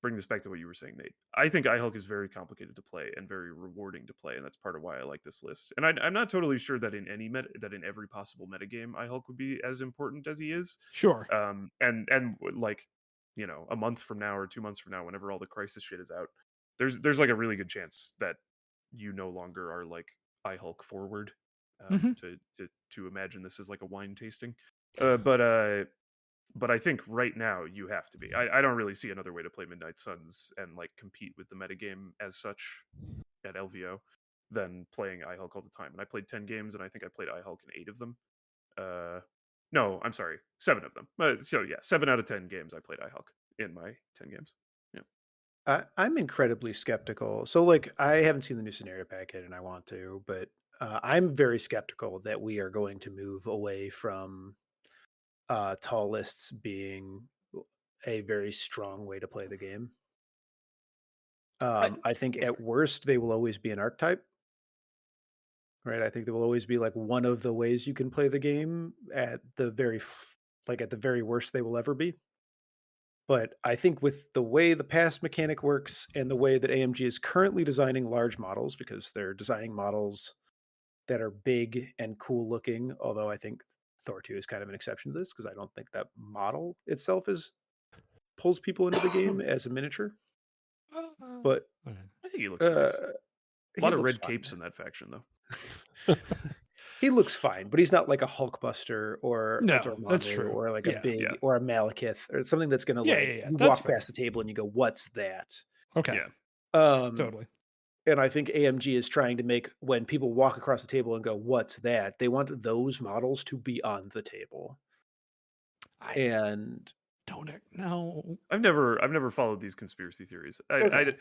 Speaker 4: bring this back to what you were saying, Nate. I think iHulk is very complicated to play and very rewarding to play, and that's part of why I like this list. And I'm not totally sure that in any that in every possible metagame, iHulk would be as important as he is.
Speaker 3: Sure.
Speaker 4: Like, you know, a month from now or 2 months from now, whenever all the crisis shit is out, there's like a really good chance that you no longer are like iHulk forward. to imagine this as like a wine tasting. But I think right now you have to be. I don't really see another way to play Midnight Suns and like compete with the metagame as such at LVO than playing iHulk all the time. And I played 10 games, and I think I played iHulk in 8 of them. No, I'm sorry, 7 of them. So yeah, 7 out of 10 games I played iHulk in my 10 games. Yeah.
Speaker 1: I'm incredibly skeptical. So, like, I haven't seen the new scenario pack yet, and I want to, but I'm very skeptical that we are going to move away from tall lists being a very strong way to play the game. I think
Speaker 4: That's
Speaker 1: at
Speaker 4: fair.
Speaker 1: worst they will always be an archetype, right? I think there will always be like one of the ways you can play the game at the like at the very worst they will ever be. But I think with the way the past mechanic works and the way that AMG is currently designing large models, because they're designing models that are big and cool looking, although I think Thor 2 is kind of an exception to this because I don't think that model itself is pulls people into the game as a miniature. But
Speaker 3: Okay.
Speaker 4: I think he looks nice.
Speaker 1: uh,
Speaker 4: A
Speaker 1: he
Speaker 4: lot of
Speaker 1: looks
Speaker 4: red
Speaker 1: fine.
Speaker 4: capes in that faction, though.
Speaker 1: He looks fine, but he's not like a Hulkbuster or a
Speaker 3: No, that's
Speaker 1: Dormammu
Speaker 3: true.
Speaker 1: or like a
Speaker 3: Yeah.
Speaker 1: big
Speaker 4: Yeah.
Speaker 1: or a Malekith or something that's gonna
Speaker 3: Yeah,
Speaker 1: like
Speaker 3: yeah, yeah.
Speaker 1: you
Speaker 3: That's
Speaker 1: walk
Speaker 3: fair.
Speaker 1: past the table and you go, "What's that?"
Speaker 3: Okay.
Speaker 4: Yeah.
Speaker 1: Um,
Speaker 3: Totally.
Speaker 1: and I think AMG is trying to make when people walk across the table and go, "What's that?" They want those models to be on the table.
Speaker 3: I
Speaker 1: And
Speaker 3: don't know.
Speaker 4: I've never followed these conspiracy theories.
Speaker 1: okay,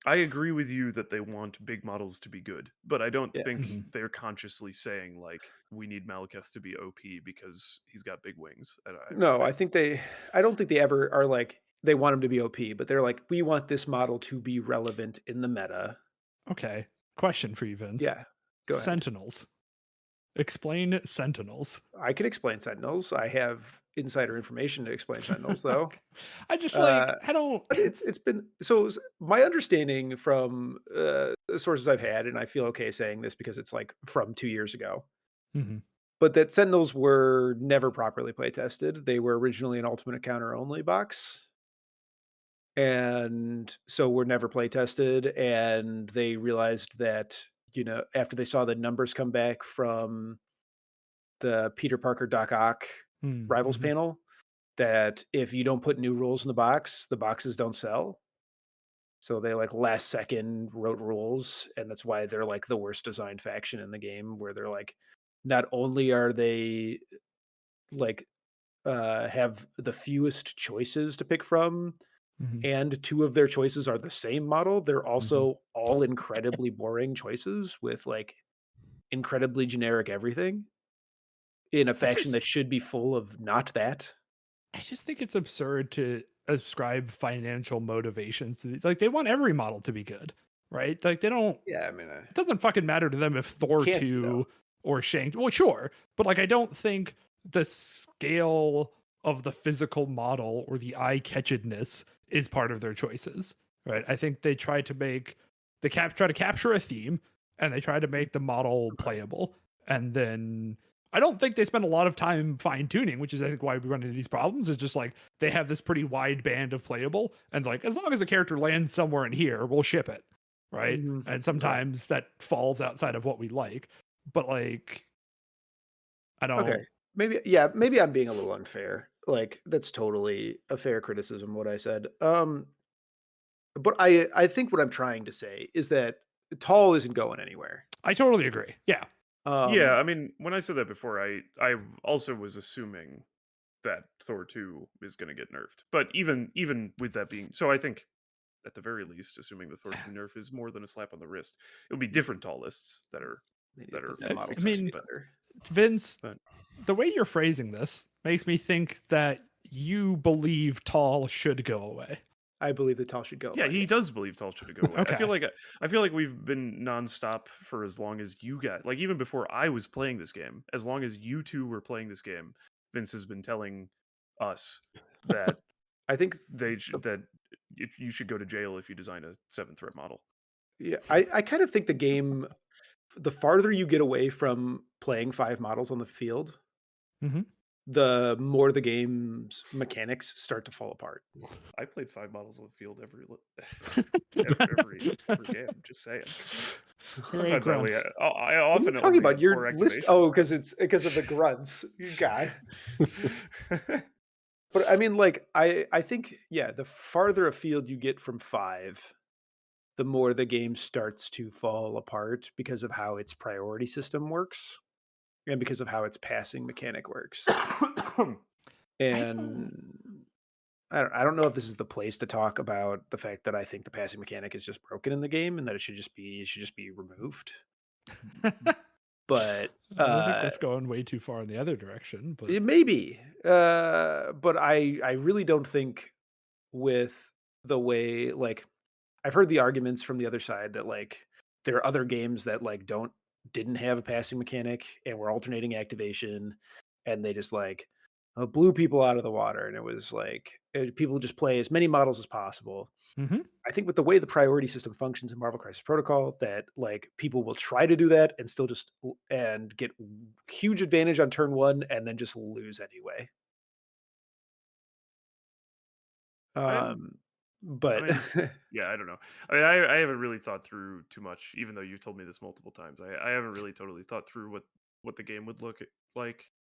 Speaker 4: I agree with you that they want big models to be good, but I don't
Speaker 1: yeah.
Speaker 4: think
Speaker 3: Mhm.
Speaker 4: they're consciously saying like we need Malekith to be OP because he's got big wings.
Speaker 1: No, I don't think they ever are like they want him to be OP, but they're like, "We want this model to be relevant in the meta."
Speaker 3: Okay. Question for you, Vince.
Speaker 1: Yeah, go ahead.
Speaker 3: Sentinels. Explain Sentinels.
Speaker 1: I can explain Sentinels. I have insider information to explain Sentinels, though.
Speaker 3: I just
Speaker 1: Uh,
Speaker 3: like I don't.
Speaker 1: but it's been so my understanding from the sources I've had, and I feel okay saying this because it's like from 2 years ago,
Speaker 3: Mhm.
Speaker 1: but that Sentinels were never properly play tested. They were originally an Ultimate Encounter only box, and so were never play tested. And they realized that after they saw the numbers come back from the Peter Parker Doc Ock Rivals
Speaker 3: Mhm.
Speaker 1: panel, that if you don't put new rules in the boxes don't sell. So they like last second wrote rules, and that's why they're like the worst designed faction in the game, where they're like, not only are they like have the fewest choices to pick from,
Speaker 3: Mhm.
Speaker 1: and two of their choices are the same model, they're
Speaker 3: Mhm.
Speaker 1: also all incredibly boring choices with like incredibly generic everything in a
Speaker 3: I
Speaker 1: faction that
Speaker 3: just
Speaker 1: should be full of not that.
Speaker 3: I just think it's absurd to ascribe financial motivations to these. Like they want every model to be good, right? Like they don't.
Speaker 1: Yeah, I mean,
Speaker 3: It doesn't fucking matter to them if Thor
Speaker 1: can't be though.
Speaker 3: 2 or Shang. Well, sure, but like I don't think the scale of the physical model or the eye catchedness is part of their choices, right? I think they try to make try to capture a theme and they try to make the model
Speaker 1: Okay.
Speaker 3: playable, and then I don't think they spend a lot of time fine tuning, which is I think why we run into these problems. Is just like they have this pretty wide band of playable, and like as long as the character lands somewhere in here, we'll ship it, right?
Speaker 1: Mhm.
Speaker 3: And
Speaker 1: Right.
Speaker 3: sometimes that falls outside of what we like, but like I
Speaker 1: Okay.
Speaker 3: don't.
Speaker 1: Maybe I'm being a little unfair. Like that's totally a fair criticism what I said. But I think what I'm trying to say is that tall isn't going anywhere.
Speaker 3: I totally agree. Yeah.
Speaker 4: Yeah,
Speaker 1: Um
Speaker 4: I mean, when I said that before, I also was assuming that Thor 2 is going to get nerfed. But even with that being so, I think at the very least, assuming the Thor 2 nerf is more than a slap on the wrist, it'll be different tall lists that are
Speaker 1: they need to
Speaker 4: that are
Speaker 1: put new model
Speaker 3: I
Speaker 1: tests
Speaker 3: mean,
Speaker 4: exciting.
Speaker 1: together.
Speaker 3: Vince,
Speaker 4: But
Speaker 3: the way you're phrasing this makes me think that you believe tall should go away.
Speaker 1: I believe that tall should go
Speaker 4: yeah,
Speaker 1: away.
Speaker 4: he does believe Tall should go away.
Speaker 3: Okay.
Speaker 4: I feel like we've been nonstop for as long as you got. Like even before I was playing this game, as long as you two were playing this game, Vince has been telling us that
Speaker 1: I think the
Speaker 4: that you should go to jail if you design a 7 threat model.
Speaker 1: yeah, I kind of think the game, the farther you get away from playing 5 models on the field,
Speaker 3: Mm-hmm.
Speaker 1: the more the game's mechanics start to fall apart.
Speaker 4: I played 5 models on the field every game. Just saying.
Speaker 3: Hooray,
Speaker 4: Sometimes I only
Speaker 3: grunts.
Speaker 4: I
Speaker 1: What are you
Speaker 4: often
Speaker 1: talking
Speaker 4: only
Speaker 1: about?
Speaker 4: have 4
Speaker 1: Your list?
Speaker 4: activations.
Speaker 1: Oh, because of the grunts. God. But I mean, like, I think, yeah, the farther afield you get from 5, the more the game starts to fall apart because of how its priority system works and because of how its passing mechanic works.
Speaker 3: I don't.
Speaker 1: And I don't know if this is the place to talk about the fact that I think the passing mechanic is just broken in the game and that it should just be removed. But
Speaker 3: I think that's going way too far in the other direction. But
Speaker 1: it may be. But I really don't think with the way, like, I've heard the arguments from the other side that, like, there are other games that, like, didn't have a passing mechanic and were alternating activation, and they just, like, blew people out of the water, and it was like, people just play as many models as possible.
Speaker 3: Mhm.
Speaker 1: I think with the way the priority system functions in Marvel Crisis Protocol, that, like, people will try to do that and still just and get huge advantage on turn 1 and then just lose anyway.
Speaker 4: I'm
Speaker 1: Um,
Speaker 4: I
Speaker 1: but
Speaker 4: mean, yeah, I don't know. I mean, I haven't really thought through too much, even though you've told me this multiple times. I haven't really totally thought through what the game would look like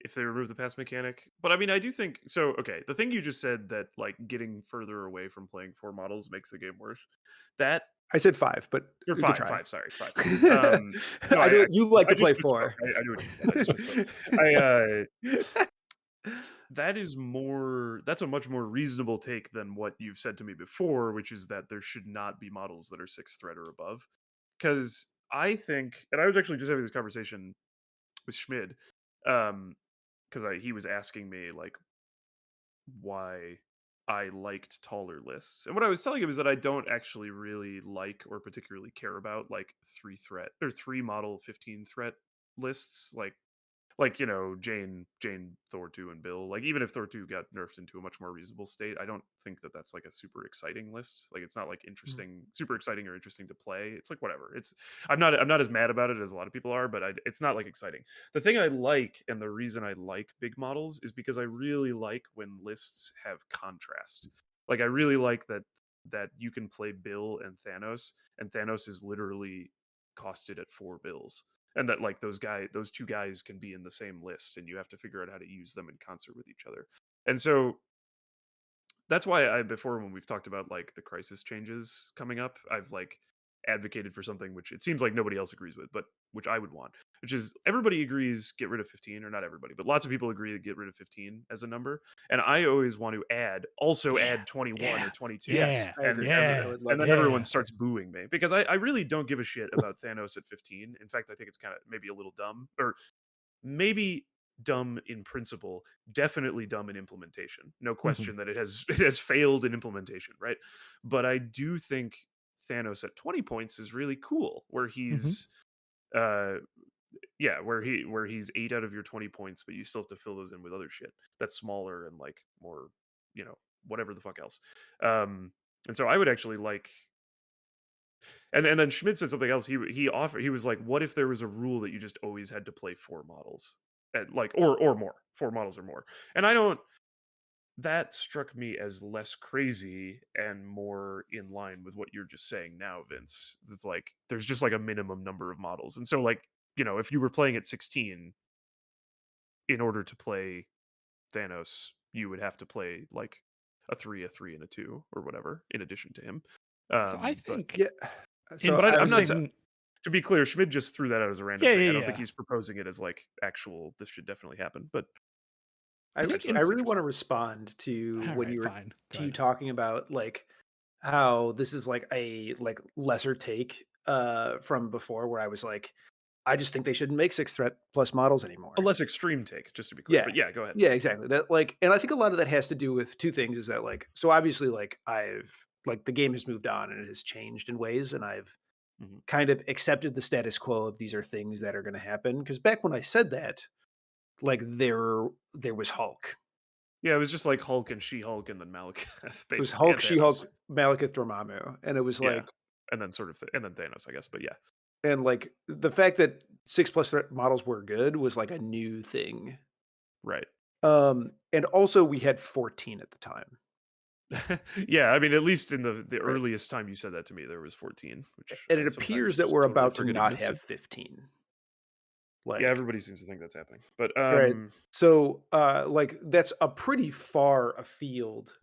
Speaker 4: if they remove the pass mechanic. But I mean, I do think so. Okay, the thing you just said that like getting further away from playing 4 models makes the game worse. That
Speaker 1: I said 5, but
Speaker 4: or
Speaker 1: good
Speaker 4: five,
Speaker 1: try.
Speaker 4: five. Sorry, five. No,
Speaker 1: I know you like
Speaker 4: I
Speaker 1: to
Speaker 4: just
Speaker 1: play
Speaker 4: misspoke.
Speaker 1: 4.
Speaker 4: I knew what you said. I just misspoke. I that is more that's a much more reasonable take than what you've said to me before, which is that there should not be models that are 6th threat or above. Because I think, and I was actually just having this conversation with Schmid, because he was asking me like why I liked taller lists, and what I was telling him is that I don't actually really like or particularly care about like 3 threat or 3 model 15 threat lists, like Jane, Thor 2, and Bill. Like even if Thor 2 got nerfed into a much more reasonable state, I don't think that that's like a super exciting list. Like it's not like
Speaker 1: Mhm.
Speaker 4: interesting, super exciting or interesting to play. It's like whatever. I'm not as mad about it as a lot of people are, but it's not like exciting. The thing I like and the reason I like big models is because I really like when lists have contrast. Like I really like that you can play Bill and Thanos is literally costed at 4 bills, and that like those 2 guys can be in the same list and you have to figure out how to use them in concert with each other. And so that's why I before when we've talked about like the crisis changes coming up, I've like advocated for something which it seems like nobody else agrees with, but which I would want, which is everybody agrees get rid of 15, or not everybody, but lots of people agree to get rid of 15 as a number. And I always want to also
Speaker 3: yeah,
Speaker 4: add 21
Speaker 3: yeah,
Speaker 4: or 22.
Speaker 1: Yes,
Speaker 3: yeah,
Speaker 1: I
Speaker 4: And
Speaker 1: agree. I
Speaker 3: yeah,
Speaker 1: would
Speaker 4: and
Speaker 1: love
Speaker 4: then
Speaker 1: that.
Speaker 4: everyone
Speaker 3: yeah.
Speaker 4: starts booing me because I really don't give a shit about Thanos at 15. In fact, I think it's kind of maybe a little dumb, or maybe dumb in principle, definitely dumb in implementation. No
Speaker 3: Mhm.
Speaker 4: question that it has failed in implementation, right? But I do think Thanos at 20 points is really cool, where
Speaker 3: Mhm.
Speaker 4: he's where he's 8 out of your 20 points, but you still have to fill those in with other shit that's smaller and like more, whatever the fuck else. And so I would actually like, and then Schmidt said something else. He was like, "What if there was a rule that you just always had to play 4 models, at like or more, 4 models or more?" And I don't. That struck me as less crazy and more in line with what you're just saying now, Vince. It's like there's just like a minimum number of models, and so like if you were playing at 16, in order to play Thanos, you would have to play like a 3, and a 2, or whatever, in addition to him.
Speaker 3: So I
Speaker 4: But
Speaker 3: think
Speaker 1: Yeah. So
Speaker 3: in
Speaker 4: but I'm not.
Speaker 3: forcing.
Speaker 4: To be clear, Schmid just threw that out as a random
Speaker 3: Yeah,
Speaker 4: thing.
Speaker 3: yeah,
Speaker 4: I don't think
Speaker 3: yeah.
Speaker 4: he's proposing it as like actual. This should definitely happen. But
Speaker 3: I
Speaker 4: I
Speaker 3: think
Speaker 4: just thought
Speaker 1: I
Speaker 4: it was
Speaker 1: really
Speaker 4: interesting.
Speaker 1: wanna respond to
Speaker 3: all
Speaker 1: when
Speaker 3: right,
Speaker 1: you were
Speaker 3: fine. Go
Speaker 1: to you
Speaker 3: ahead.
Speaker 1: talking about, like, how this is, like, a, like, lesser take, from before where I was like, "I just think they shouldn't make 6 threat plus models
Speaker 4: A
Speaker 1: anymore."
Speaker 4: less extreme take, just to be clear.
Speaker 1: Yeah.
Speaker 4: But yeah, go ahead.
Speaker 1: Yeah, exactly. That, like, and I think a lot of that has to do with 2 things is that, like, so obviously, like, the game has moved on and it has changed in ways, and I've
Speaker 4: Mhm.
Speaker 1: kind of accepted the status quo of these are things that are gonna happen. Because back when I said that, like, there was Hulk.
Speaker 4: Yeah, it was just like Hulk and She-Hulk and then Malekith,
Speaker 1: It was
Speaker 4: basically,
Speaker 1: Hulk,
Speaker 4: and Thanos.
Speaker 1: She-Hulk, Malekith, Dormammu, and it was
Speaker 4: Yeah,
Speaker 1: like,
Speaker 4: and then and then Thanos, I guess. But yeah,
Speaker 1: and, like, the fact that 6 plus threat models were good was, like, a new thing.
Speaker 4: right.
Speaker 1: And also we had 14 at the time.
Speaker 4: Yeah, I mean, at least in the earliest time you said that to me, there was 14, which
Speaker 1: And
Speaker 4: I
Speaker 1: it
Speaker 4: sometimes
Speaker 1: appears that
Speaker 4: just
Speaker 1: we're
Speaker 4: totally
Speaker 1: about to
Speaker 4: forget
Speaker 1: not have
Speaker 4: existed.
Speaker 1: 15.
Speaker 4: Yeah,
Speaker 1: Like,
Speaker 4: everybody seems to think that's happening. But
Speaker 1: right. So, like, that's a pretty far afield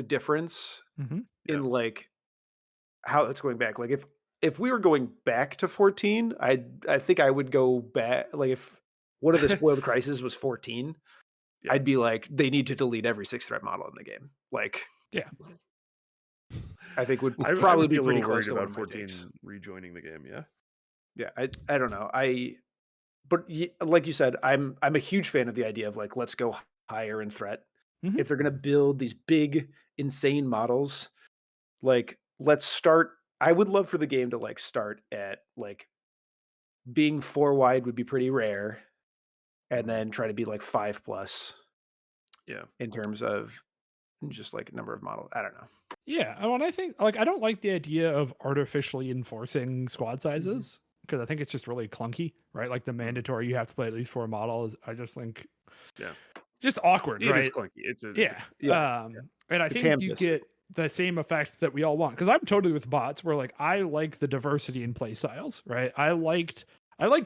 Speaker 1: difference
Speaker 3: Hmm.
Speaker 1: in
Speaker 4: yeah.
Speaker 1: like how it's going back. Like, if we were going back to 14, I think I would go back. Like, if one of the spoiled crises was 14,
Speaker 4: Yeah.
Speaker 1: I'd be like, they need to delete every 6 threat model in the game. Like,
Speaker 3: Yeah.
Speaker 1: I think would
Speaker 4: I
Speaker 1: probably
Speaker 4: would be
Speaker 1: be
Speaker 4: a
Speaker 1: pretty
Speaker 4: little
Speaker 1: close
Speaker 4: worried
Speaker 1: to one
Speaker 4: about
Speaker 1: of my takes.
Speaker 4: 14 rejoining the game, yeah.
Speaker 1: Yeah, I don't know. But like you said, I'm a huge fan of the idea of like let's go higher in threat.
Speaker 3: Hmm.
Speaker 1: If they're gonna build these big, insane models, like let's start. I would love for the game to like start at like being 4 wide would be pretty rare, and
Speaker 4: Mhm.
Speaker 1: then try to be like 5 plus
Speaker 4: Yeah.
Speaker 1: in terms of just like number of models. I don't know.
Speaker 3: Yeah, and I think like I don't like the idea of artificially enforcing squad
Speaker 1: Mhm.
Speaker 3: sizes because I think it's just really clunky, right? Like the
Speaker 4: Mhm.
Speaker 3: mandatory you have to play at least 4 models. I just think
Speaker 4: Yeah.
Speaker 3: just awkward,
Speaker 4: It is
Speaker 3: right?
Speaker 4: clunky. It's a
Speaker 3: Yeah.
Speaker 1: Yeah,
Speaker 3: And I
Speaker 1: it's
Speaker 3: think you
Speaker 1: ham-fisted.
Speaker 3: get the same effect that we all want because I'm totally with bots where like I like the diversity in play styles, right? I liked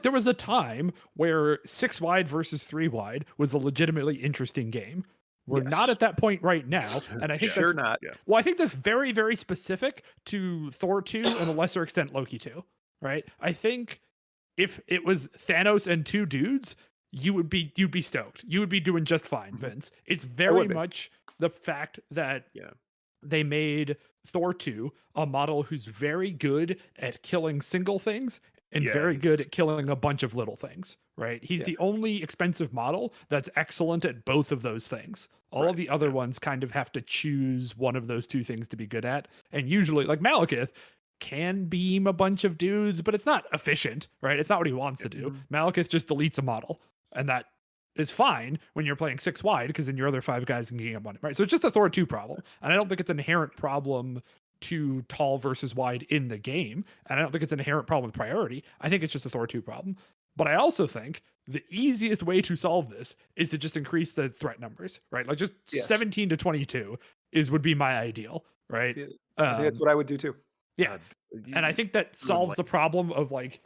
Speaker 3: there was a time where 6 wide versus 3 wide was a legitimately interesting game. We're not
Speaker 1: Yes,
Speaker 3: at that point right now, and I think
Speaker 4: yeah.
Speaker 3: that's
Speaker 1: sure not.
Speaker 4: Yeah.
Speaker 3: well, I think that's very, very specific to Thor 2 and a lesser extent Loki 2, right? I think if it was Thanos and 2 dudes, you'd be stoked. You would be doing just fine,
Speaker 1: Mhm.
Speaker 3: Vince. It's
Speaker 1: I
Speaker 3: very
Speaker 1: would be.
Speaker 3: much the fact that
Speaker 4: Yeah.
Speaker 3: they made Thor 2 a model who's very good at killing single things and
Speaker 4: Yeah,
Speaker 3: very
Speaker 4: he's
Speaker 3: good at killing a bunch of little things, right? He's
Speaker 1: Yeah.
Speaker 3: the only expensive model that's excellent at both of those things. All of
Speaker 4: right.
Speaker 3: the other
Speaker 4: Yeah.
Speaker 3: ones kind of have to choose one of those two things to be good at. And usually, like Malekith, can beam a bunch of dudes, but it's not efficient, right? It's not what he wants
Speaker 4: Yeah.
Speaker 3: to do.
Speaker 1: Mhm.
Speaker 3: Malekith just deletes a model, and that is fine when you're playing 6 wide because then your other 5 guys can gang up on it, right? So it's just a Thor 2 problem. And I don't think it's an inherent problem to tall versus wide in the game. And I don't think it's an inherent problem with priority. I think it's just a Thor 2 problem. But I also think the easiest way to solve this is to just increase the threat numbers, right? Like just
Speaker 1: Yes.
Speaker 3: 17 to 22 would be my ideal, right?
Speaker 1: Yeah, I think that's
Speaker 3: Um,
Speaker 1: what I would do too.
Speaker 3: yeah.
Speaker 4: God,
Speaker 3: And I
Speaker 4: you
Speaker 3: think that
Speaker 4: doing
Speaker 3: solves
Speaker 4: like
Speaker 3: the problem of like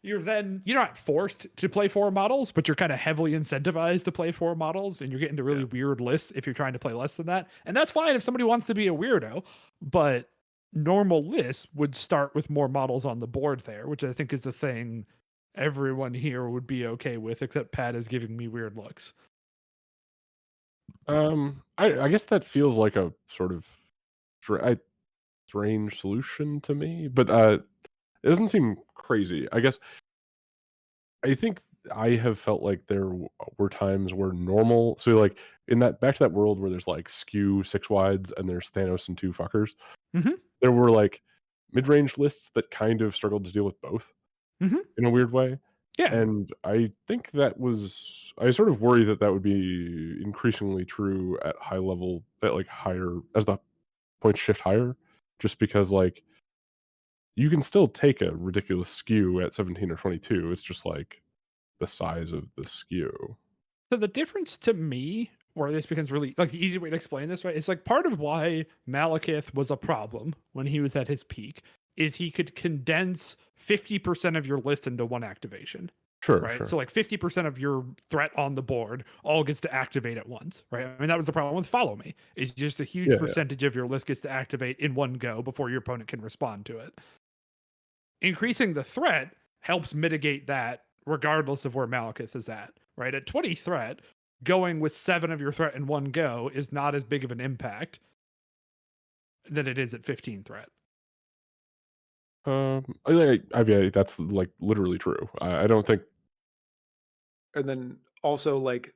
Speaker 3: you're not forced to play 4 models, but you're kind of heavily incentivized to play 4 models, and you're getting to really
Speaker 4: yeah.
Speaker 3: weird lists if you're trying to play less than that. And that's fine if somebody wants to be a weirdo, but normal lists would start with more models on the board there, which I think is the thing everyone here would be okay with, except Pat is giving me weird looks.
Speaker 2: I guess that feels like a sort of strange solution to me, but it doesn't seem crazy. I guess I think I have felt like there were times where normal, so like in that back to that world where there's like skew 6 wides and there's Thanos and 2 fuckers.
Speaker 3: Mm-hmm.
Speaker 2: There were like mid-range lists that kind of struggled to deal with both
Speaker 3: Mm-hmm.
Speaker 2: in a weird way.
Speaker 3: Yeah.
Speaker 2: And I think I sort of worry that would be increasingly true at high level, at like higher, as the points shift higher, just because like you can still take a ridiculous skew at 17 or 22. It's just like the size of the skew.
Speaker 3: So the difference to me, where this becomes really like the easy way to explain this, right? It's like part of why Malekith was a problem when he was at his peak is he could condense 50% of your list into one activation.
Speaker 2: Sure,
Speaker 3: Right.
Speaker 2: sure.
Speaker 3: So like 50% of your threat on the board all gets to activate at once. Right. I mean, that was the problem with Follow Me. Is just a huge
Speaker 2: Yeah, yeah.
Speaker 3: percentage of your list gets to activate in one go before your opponent can respond to it. Increasing the threat helps mitigate that regardless of where Malekith is at. Right. At 20 threat, going with 7 of your threat in one go is not as big of an impact than it is at 15 threat.
Speaker 2: I mean, that's like literally true. I don't think.
Speaker 1: And then also like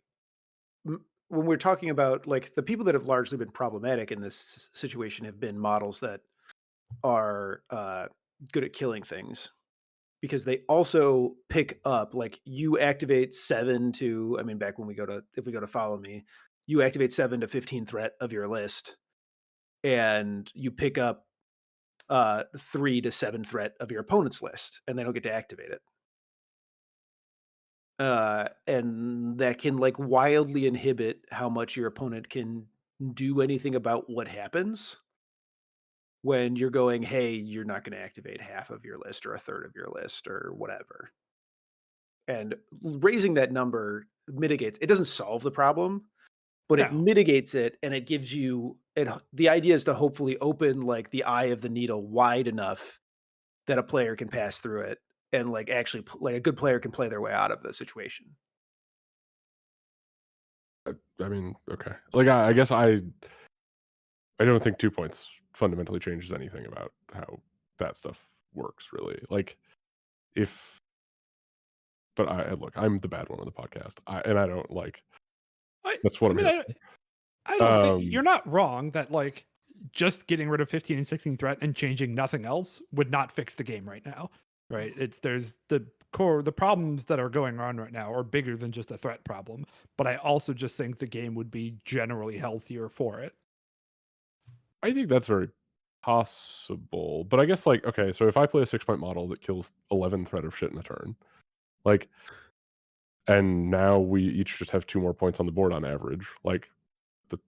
Speaker 1: when we're talking about like the people that have largely been problematic in this situation have been models that are good at killing things because they also pick up like you activate 7 to I mean back when we go to if we go to follow me you activate 7 to 15 threat of your list and you pick up 3 to 7 threat of your opponent's list and they don't get to activate it and that can like wildly inhibit how much your opponent can do anything about what happens when you're going, hey, you're not going to activate half of your list or a third of your list or whatever. And raising that number mitigates, it doesn't solve the problem, but it
Speaker 3: No.
Speaker 1: mitigates it, and it gives you it. The idea is to hopefully open like the eye of the needle wide enough that a player can pass through it and like actually like a good player can play their way out of the situation.
Speaker 2: I mean, okay. Like, I guess I don't think 2 points fundamentally changes anything about how that stuff works, really. Like, if but look, I'm the bad one on the podcast. I don't like that's what
Speaker 3: I
Speaker 2: I'm
Speaker 3: mean,
Speaker 2: here
Speaker 3: I
Speaker 2: for.
Speaker 3: don't think you're not wrong that like just getting rid of 15 and 16 threat and changing nothing else would not fix the game right now. Right? There's the problems that are going on right now are bigger than just a threat problem, but I also just think the game would be generally healthier for it.
Speaker 2: I think that's very possible, but I guess, like, okay, so if I play a 6-point model that kills 11 threat of shit in a turn, like, and now we each just have 2 more points on the board on average, like,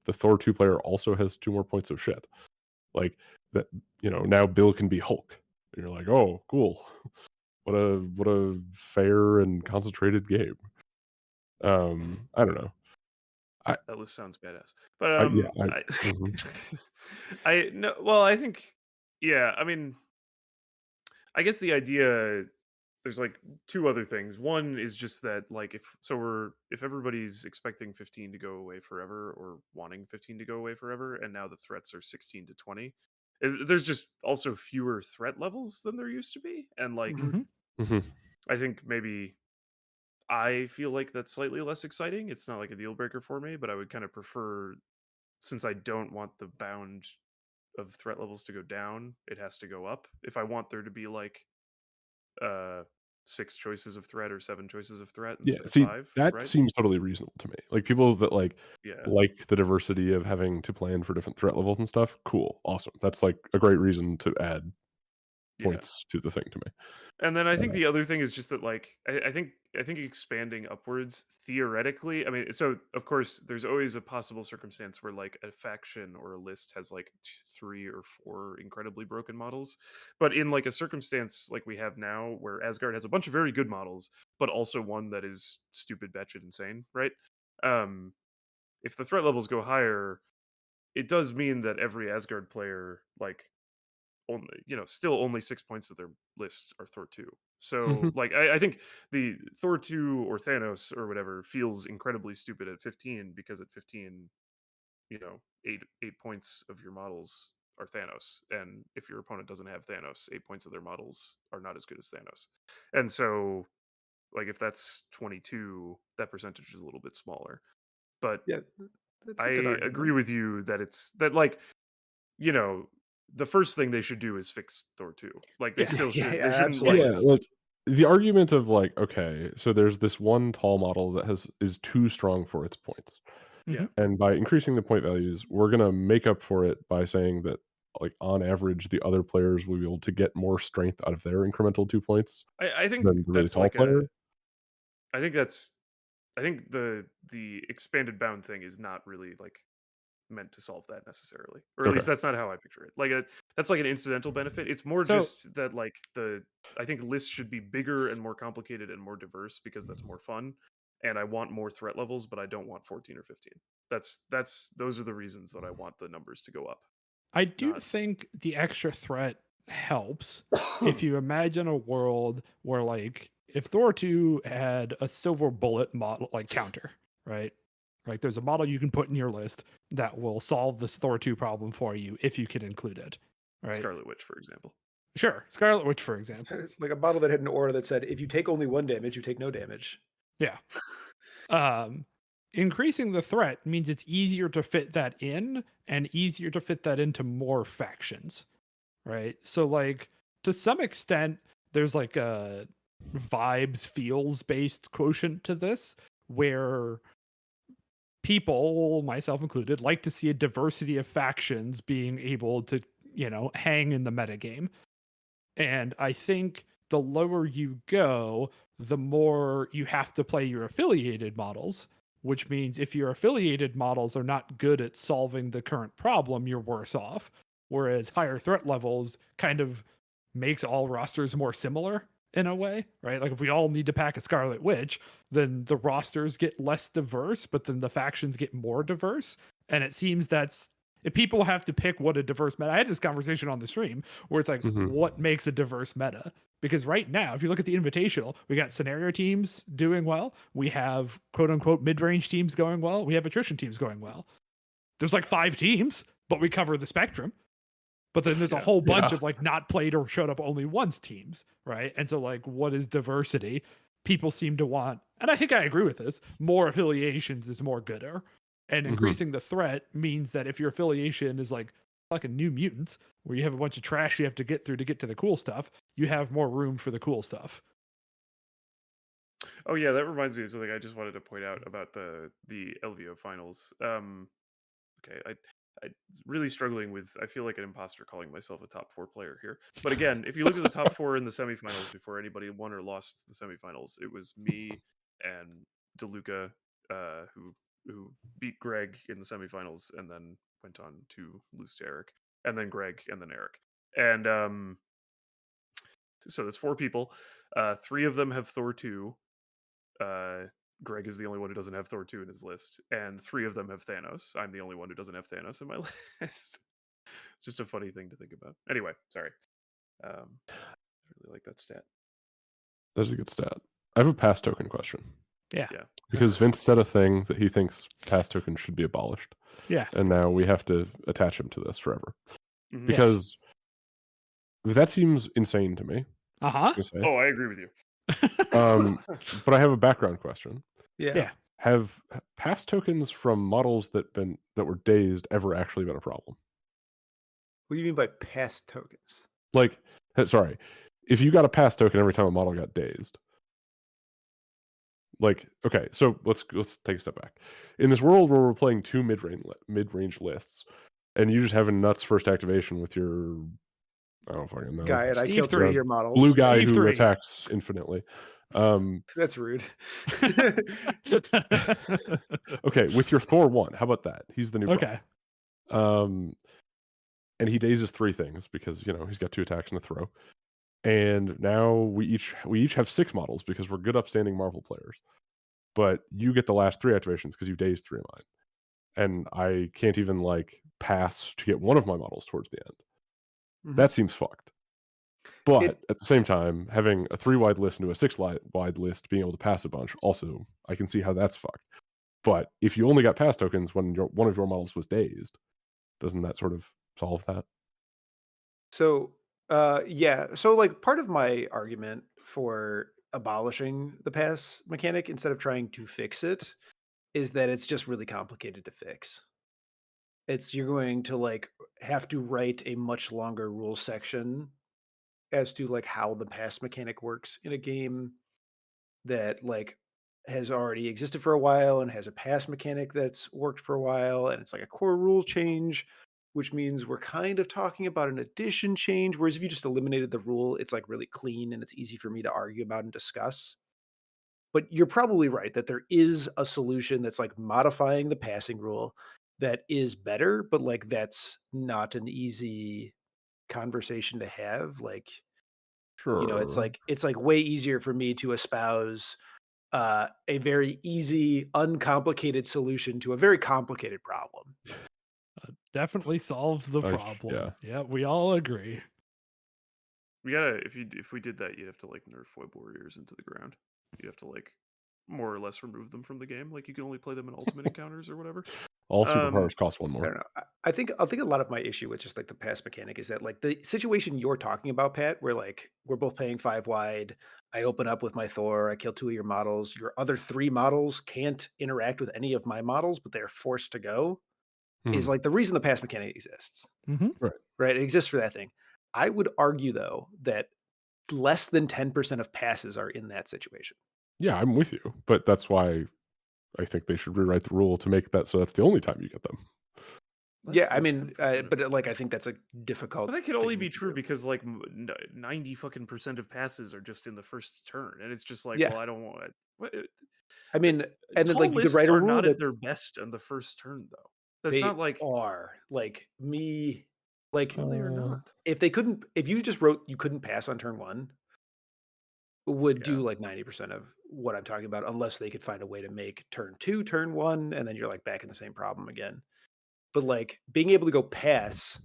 Speaker 2: the Thor 2 player also has 2 more points of shit. Like, that, now Bill can be Hulk. And you're like, "Oh, cool. What a fair and concentrated game." I don't know.
Speaker 4: That list sounds badass. But
Speaker 2: Yeah,
Speaker 4: I I no well, I think yeah, I mean, I guess the idea there's like two other things. One is just that like if everybody's expecting 15 to go away forever or wanting 15 to go away forever and now the threats are 16 to 20, there's just also fewer threat levels than there used to be. And like
Speaker 1: Mhm.
Speaker 2: Mhm.
Speaker 4: I think maybe I feel like that's slightly less exciting. It's not like a deal breaker for me, but I would kind of prefer, since I don't want the bound of threat levels to go down, it has to go up. If I want there to be like uh 6 choices of threat or 7 choices of threat
Speaker 2: Yeah,
Speaker 4: instead of
Speaker 2: see,
Speaker 4: five,
Speaker 2: that
Speaker 4: right?
Speaker 2: seems totally reasonable to me. Like, people that,
Speaker 4: Yeah.
Speaker 2: like the diversity of having to plan for different threat levels and stuff, cool, awesome. That's, like, a great reason to add
Speaker 4: Yeah.
Speaker 2: points to the thing to me.
Speaker 4: And then I think
Speaker 2: Uh,
Speaker 4: the other thing is just that like I think expanding upwards theoretically, I mean, so of course there's always a possible circumstance where like a faction or a list has like 3 or 4 incredibly broken models. But in like a circumstance like we have now where Asgard has a bunch of very good models, but also one that is stupid batshit insane, right? Um if the threat levels go higher, it does mean that every Asgard player like only still only 6 points of their list are Thor 2. So
Speaker 2: mhm.
Speaker 4: like I think the Thor 2 or Thanos or whatever feels incredibly stupid at 15 because at 15, 8 points of your models are Thanos. And if your opponent doesn't have Thanos, 8 points of their models are not as good as Thanos. And so like if that's 22, that percentage is a little bit smaller. But
Speaker 1: Yeah, that's a good
Speaker 4: I agree
Speaker 1: argument.
Speaker 4: with you that it's that like you know, the first thing they should do is fix Thor 2. Like they
Speaker 1: Yeah,
Speaker 4: still
Speaker 1: yeah,
Speaker 4: should
Speaker 1: yeah,
Speaker 4: they shouldn't like
Speaker 2: Yeah,
Speaker 1: absolutely.
Speaker 2: like, the argument of, like, okay, so there's this one tall model that is too strong for its points,
Speaker 4: yeah.
Speaker 3: Mm-hmm.
Speaker 2: and by increasing the point values, we're gonna make up for it by saying that, like, on average, the other players will be able to get more strength out of their incremental 2 points
Speaker 4: I think
Speaker 2: than the really
Speaker 4: that's
Speaker 2: tall
Speaker 4: like
Speaker 2: player.
Speaker 4: I think that's I think the expanded bound thing is not really like meant to solve that necessarily. Or at
Speaker 2: Okay.
Speaker 4: least that's not how I picture it. Like that's like an incidental benefit. It's more
Speaker 3: So
Speaker 4: just that like I think lists should be bigger and more complicated and more diverse because that's more fun. And I want more threat levels, but I don't want 14 or 15. That's those are the reasons that I want the numbers to go up.
Speaker 3: I do
Speaker 4: Not
Speaker 3: think the extra threat helps if you imagine a world where like if Thor 2 had a silver bullet model like counter, right? Like there's a model you can put in your list that will solve this Thor 2 problem for you if you can include it. Right?
Speaker 4: Scarlet Witch, for example.
Speaker 3: Sure. Scarlet Witch, for example.
Speaker 1: Like a bottle that had an aura that said, "If you take only 1 damage, you take no damage."
Speaker 3: Yeah. Um increasing the threat means it's easier to fit that in and easier to fit that into more factions. Right? So like to some extent there's like a vibes feels based quotient to this where people, myself included, like to see a diversity of factions being able to, hang in the metagame. And I think the lower you go, the more you have to play your affiliated models which means if your affiliated models are not good at solving the current problem, you're worse off. Whereas higher threat levels kind of makes all rosters more similar in a way, right? Like if we all need to pack a Scarlet Witch, then the rosters get less diverse, but then the factions get more diverse. And it seems that's if people have to pick what a diverse meta. I had this conversation on the stream where it's like, what makes a diverse meta? Because right now, if you look at the Invitational, we got scenario teams doing well. We have quote unquote mid-range teams going well. We have attrition teams going well. There's like 5 teams, but we cover the spectrum. But then there's a whole bunch of like not played or showed up only once teams, right? And so like, what is diversity? People seem to want, and I think I agree with this, more affiliations is more gooder. And increasing the threat means that if your affiliation is like fucking New Mutants, where you have a bunch of trash you have to get through to get to the cool stuff, you have more room for the cool stuff.
Speaker 4: Oh yeah, that reminds me of something I just wanted to point out about the LVO finals. Okay, I'm really struggling with. I feel like an imposter calling myself a top 4 player here. But again, if you look at the top 4 in the semifinals before anybody won or lost the semifinals, it was me and DeLuca, who beat Greg in the semifinals and then went on to lose to Eric, and then Greg, and then Eric. And so there's 4 people. 3 of them have Thor 2. Greg is the only one who doesn't have Thor 2 in his list, and 3 of them have Thanos. I'm the only one who doesn't have Thanos in my list. It's just a funny thing to think about. Anyway, sorry. I really like that stat.
Speaker 2: That's a good stat. I have a pass token question.
Speaker 3: Yeah.
Speaker 2: Because Vince said a thing that he thinks pass tokens should be abolished.
Speaker 3: Yeah.
Speaker 2: And now we have to attach him to this forever. Because that seems insane to me.
Speaker 4: Oh, I agree with you.
Speaker 2: But I have a background question.
Speaker 3: Yeah.
Speaker 2: Have pass tokens from models that were dazed ever actually been a problem?
Speaker 1: What do you mean by pass tokens?
Speaker 2: Like, sorry, if you got a pass token every time a model got dazed, like, okay, so let's take a step back. In this world where we're playing 2 mid-range lists, and you just have a nuts first activation with your, I don't fucking know,
Speaker 1: guy, and I killed 3 of your models.
Speaker 2: blue guy
Speaker 3: Steve
Speaker 2: who
Speaker 3: 3.
Speaker 2: attacks infinitely.
Speaker 1: That's rude.
Speaker 2: Okay, with your Thor 1, how about that? He's the new
Speaker 3: Okay.
Speaker 2: and he dazes 3 things because he's got 2 attacks and a throw. And now we each have 6 models because we're good upstanding Marvel players. But you get the last 3 activations because you dazed 3 of mine. And I can't even like pass to get one of my models towards the end. That seems fucked. But at the same time, having a 3-wide list into a 6-wide list, being able to pass a bunch, also, I can see how that's fucked. But if you only got pass tokens when one of your models was dazed, doesn't that sort of solve that?
Speaker 1: So, yeah. So, like, part of my argument for abolishing the pass mechanic instead of trying to fix it is that it's just really complicated to fix. You're going to like have to write a much longer rule section as to like how the pass mechanic works in a game that like has already existed for a while and has a pass mechanic that's worked for a while, and it's like a core rule change, which means we're kind of talking about an addition change. Whereas if you just eliminated the rule, it's like really clean and it's easy for me to argue about and discuss. But you're probably right that there is a solution that's like modifying the passing rule that is better, but like that's not an easy conversation to have. Like, it's like way easier for me to espouse a very easy, uncomplicated solution to a very complicated problem.
Speaker 3: Definitely solves the problem. Yeah, we all agree.
Speaker 4: We gotta if we did that, you'd have to like nerf web warriors into the ground. You have to like more or less remove them from the game. Like you can only play them in ultimate encounters or whatever.
Speaker 2: All superpowers cost 1
Speaker 1: I
Speaker 2: more.
Speaker 1: don't know. I think a lot of my issue with just like the pass mechanic is that like the situation you're talking about, Pat, where like we're both playing 5 wide. I open up with my Thor. I kill 2 of your models. Your other 3 models can't interact with any of my models, but they're forced to go. Is like the reason the pass mechanic exists. Right. It exists for that thing. I would argue though that less than 10% of passes are in that situation.
Speaker 2: Yeah, I'm with you, but that's why I think they should rewrite the rule to make that so that's the only time you get them.
Speaker 1: Yeah,
Speaker 4: less
Speaker 1: I
Speaker 4: than
Speaker 1: mean,
Speaker 4: 10% of
Speaker 1: but like I
Speaker 4: passes.
Speaker 1: think that's a difficult
Speaker 4: But that could only
Speaker 1: thing
Speaker 4: be
Speaker 1: to
Speaker 4: true
Speaker 1: do.
Speaker 4: because like 90 fucking percent of passes are just in the first turn, and it's just like,
Speaker 1: Yeah,
Speaker 4: well, I don't want what,
Speaker 1: I mean, and then
Speaker 4: tall
Speaker 1: like you could
Speaker 4: lists
Speaker 1: write a
Speaker 4: are
Speaker 1: rule
Speaker 4: not at
Speaker 1: that's
Speaker 4: their best on the first turn, though. That's
Speaker 1: they
Speaker 4: not like
Speaker 1: are like me, like
Speaker 4: no, they are
Speaker 2: Uh,
Speaker 4: not.
Speaker 1: if you just wrote you couldn't pass on turn one, would
Speaker 4: Yeah.
Speaker 1: do like 90% of what I'm talking about, unless they could find a way to make turn two, turn one, and then you're like back in the same problem again. But like being able to go pass,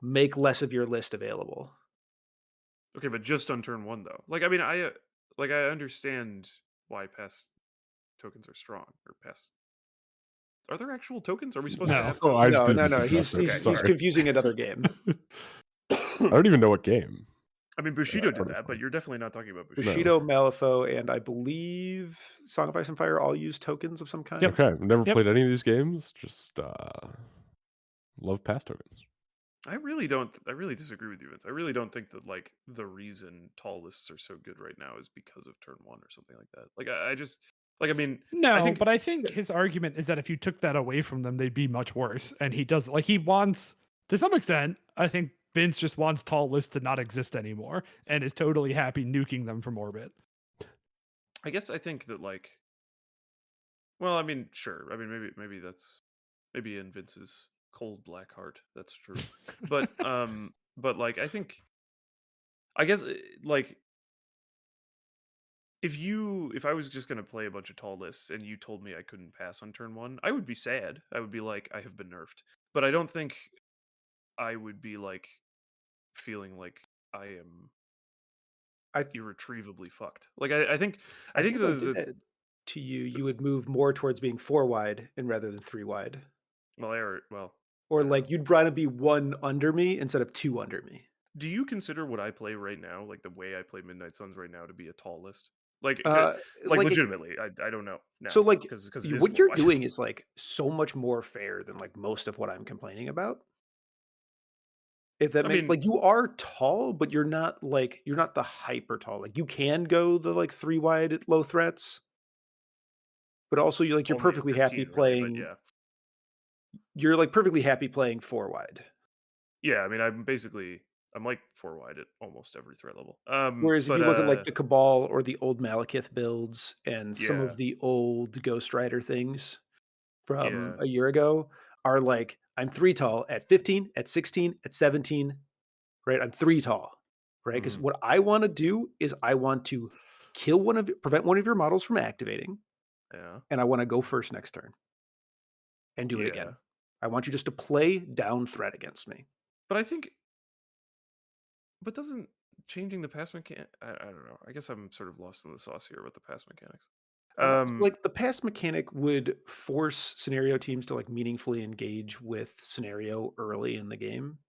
Speaker 1: make less of your list available.
Speaker 4: Okay, but just on turn one though. Like I mean, I understand why pass tokens are strong or pass. Are there actual tokens? Are we supposed to
Speaker 3: No.
Speaker 4: have
Speaker 2: oh, I
Speaker 4: tokens?
Speaker 2: just
Speaker 1: No, no,
Speaker 2: didn't
Speaker 1: no.
Speaker 2: think about
Speaker 4: Okay,
Speaker 2: this.
Speaker 1: He's
Speaker 2: Sorry.
Speaker 1: confusing another game.
Speaker 2: I don't even know what game.
Speaker 4: I mean,
Speaker 2: That's
Speaker 4: Bushido did
Speaker 2: part of
Speaker 4: that, but
Speaker 2: fun.
Speaker 4: you're definitely not talking about Bushido.
Speaker 2: No.
Speaker 1: Bushido, Malifaux, and I believe Song of Ice and Fire all use tokens of some kind.
Speaker 3: Yep.
Speaker 2: Okay, I've never
Speaker 3: Yep.
Speaker 2: played any of these games. Just love pass tokens.
Speaker 4: I really don't. I really disagree with you, Vince. I really don't think that like the reason tall lists are so good right now is because of turn one or something like that. Like I just like I mean I
Speaker 3: No,
Speaker 4: think
Speaker 3: but I think his argument is that if you took that away from them, they'd be much worse. And he does like he wants to some extent. I think Vince just wants tall lists to not exist anymore, and is totally happy nuking them from orbit.
Speaker 4: I guess I think that like well I mean sure I mean maybe that's maybe in Vince's cold black heart that's true, but like I think I guess like if I was just going to play a bunch of tall lists and you told me I couldn't pass on turn one, I would be sad. I would be like, I have been nerfed. But I don't think I would be like feeling like I am
Speaker 1: I
Speaker 4: irretrievably fucked. Like I think
Speaker 1: I
Speaker 4: I think
Speaker 1: think if I
Speaker 4: the
Speaker 1: did
Speaker 4: the
Speaker 1: that to you, you would move more towards being 4 wide and rather than 3 wide.
Speaker 4: well I
Speaker 1: Or
Speaker 4: don't know.
Speaker 1: like you'd rather be 1 under me instead of 2 under me.
Speaker 4: Do you consider what I play right now, like the way I play Midnight Suns right now, to be a tall list? Like
Speaker 1: Uh,
Speaker 4: like
Speaker 1: like it,
Speaker 4: legitimately, I don't know
Speaker 1: so
Speaker 4: now
Speaker 1: like
Speaker 4: because it is
Speaker 1: what
Speaker 4: 4
Speaker 1: you're
Speaker 4: wide.
Speaker 1: doing is like so much more fair than like most of what I'm complaining about. If that
Speaker 4: I
Speaker 1: makes
Speaker 4: mean,
Speaker 1: like you are tall, but you're not the hyper tall. Like you can go the like 3 wide low threats, but also you're
Speaker 4: only at
Speaker 1: perfectly happy
Speaker 4: 15 really, but
Speaker 1: playing
Speaker 4: yeah.
Speaker 1: you're like perfectly happy playing 4 wide.
Speaker 4: Yeah, I mean, I'm like 4 wide at almost every threat level.
Speaker 1: Whereas if
Speaker 4: But
Speaker 1: you look at like the Cabal or the old Malekith builds and some
Speaker 4: yeah,
Speaker 1: of the old Ghost Rider things from
Speaker 4: yeah,
Speaker 1: a year ago are like I'm 3 tall at 15, at 16, at 17, right? I'm 3 tall, right? Because
Speaker 4: mhm,
Speaker 1: what I want to do is I want to prevent one of your models from activating,
Speaker 4: yeah,
Speaker 1: and I want to go first next turn and do it
Speaker 4: yeah.
Speaker 1: again. I want you just to play down threat against me.
Speaker 4: But I think, but doesn't changing the pass mechanic? I don't know. I guess I'm sort of lost in the sauce here with the pass mechanics.
Speaker 1: So, like the pass mechanic would force scenario teams to like meaningfully engage with scenario early in the game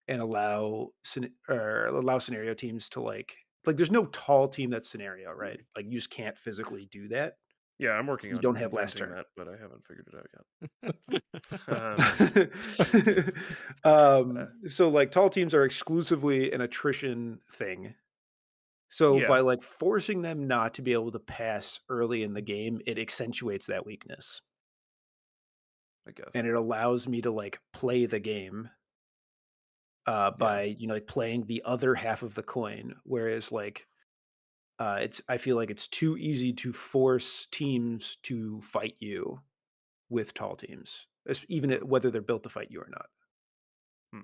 Speaker 1: and allow scenario teams to like there's no tall team that's scenario, right? Like you just can't physically do that.
Speaker 4: Yeah, I'm working
Speaker 1: You
Speaker 4: on
Speaker 1: don't have last
Speaker 4: inventing
Speaker 1: turn.
Speaker 4: that, but I haven't figured it out yet.
Speaker 1: So like tall teams are exclusively an attrition thing. So
Speaker 4: Yeah,
Speaker 1: by like forcing them not to be able to pass early in the game, it accentuates that weakness.
Speaker 4: I guess.
Speaker 1: And it allows me to like play the game
Speaker 4: Yeah,
Speaker 1: by like playing the other half of the coin. Whereas like it's I feel like it's too easy to force teams to fight you with tall teams, even
Speaker 4: hmm,
Speaker 1: whether they're built to fight you or not.
Speaker 4: hmm.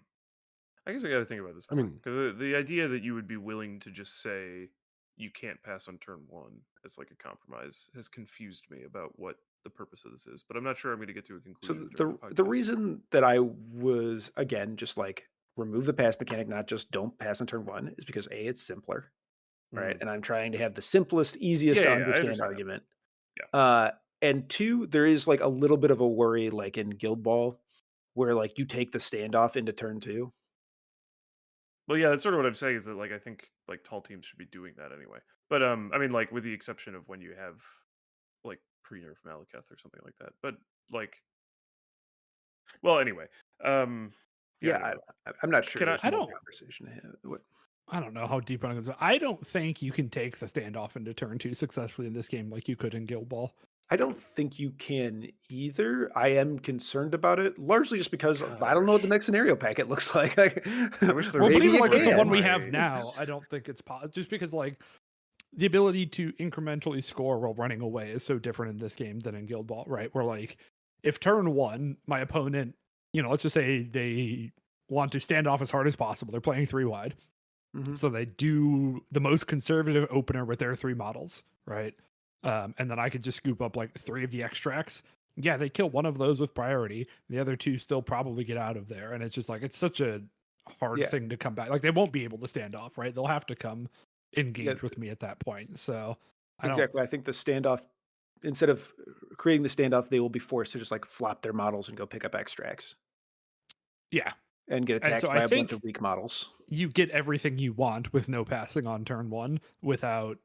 Speaker 4: I guess I got to think about this
Speaker 2: I
Speaker 4: more
Speaker 2: mean,
Speaker 4: because the idea that you would be willing to just say you can't pass on turn one as like a compromise has confused me about what the purpose of this is. But I'm not sure I'm going to get to a
Speaker 1: So
Speaker 4: conclusion during the
Speaker 1: the
Speaker 4: podcast.
Speaker 1: reason that I was again just like remove the pass mechanic, not just don't pass on turn one, is because A, it's simpler, right?
Speaker 4: Mhm.
Speaker 1: And I'm trying to have the simplest, easiest
Speaker 4: Yeah,
Speaker 1: to
Speaker 4: yeah, I
Speaker 1: understand
Speaker 4: understand that.
Speaker 1: argument.
Speaker 4: Yeah.
Speaker 1: Uh, and two, there is like a little bit of a worry, like in Guild Ball, where like you take the standoff into turn two.
Speaker 4: Well, yeah, that's sort of what I'm saying is that like I think like tall teams should be doing that anyway. But I mean like with the exception of when you have like pre-nerf Malekith or something like that. But like well anyway. Yeah, I
Speaker 1: Yeah,
Speaker 4: don't know.
Speaker 1: I'm not sure.
Speaker 4: Can I
Speaker 1: There's
Speaker 3: I
Speaker 1: more
Speaker 3: don't
Speaker 1: conversation to have.
Speaker 3: I don't know how deep I'm going to. I don't think you can take the standoff into turn two successfully in this game like you could in Guild Ball.
Speaker 1: I don't think you can either. I am concerned about it, largely just because
Speaker 4: God,
Speaker 1: I don't know what the next scenario packet looks like.
Speaker 4: I wish there
Speaker 3: Well,
Speaker 4: was
Speaker 3: but
Speaker 1: Maybe
Speaker 3: even
Speaker 1: you
Speaker 3: like with the
Speaker 1: can.
Speaker 3: one we have
Speaker 4: my
Speaker 3: now, I don't think it's possible. Just because like the ability to incrementally score while running away is so different in this game than in Guild Ball, right? Where like if turn one, my opponent, let's just say they want to stand off as hard as possible. They're playing 3 wide.
Speaker 1: Mhm.
Speaker 3: So they do the most conservative opener with their 3 models, right? And then I could just scoop up like 3 of the extracts. Yeah, they kill one of those with priority. The other 2 still probably get out of there. And it's just like, it's such a hard
Speaker 1: Yeah.
Speaker 3: thing to come back. Like they won't be able to stand off, right? They'll have to come
Speaker 1: Yeah,
Speaker 3: engage with me at that point. So I don't,
Speaker 1: exactly. I think the standoff, instead of creating the standoff, they will be forced to just like flop their models and go pick up extracts
Speaker 3: yeah.
Speaker 1: and get
Speaker 3: And so
Speaker 1: attacked
Speaker 3: I
Speaker 1: by a bunch
Speaker 3: think
Speaker 1: of weak models.
Speaker 3: you get everything you want with no passing on turn one without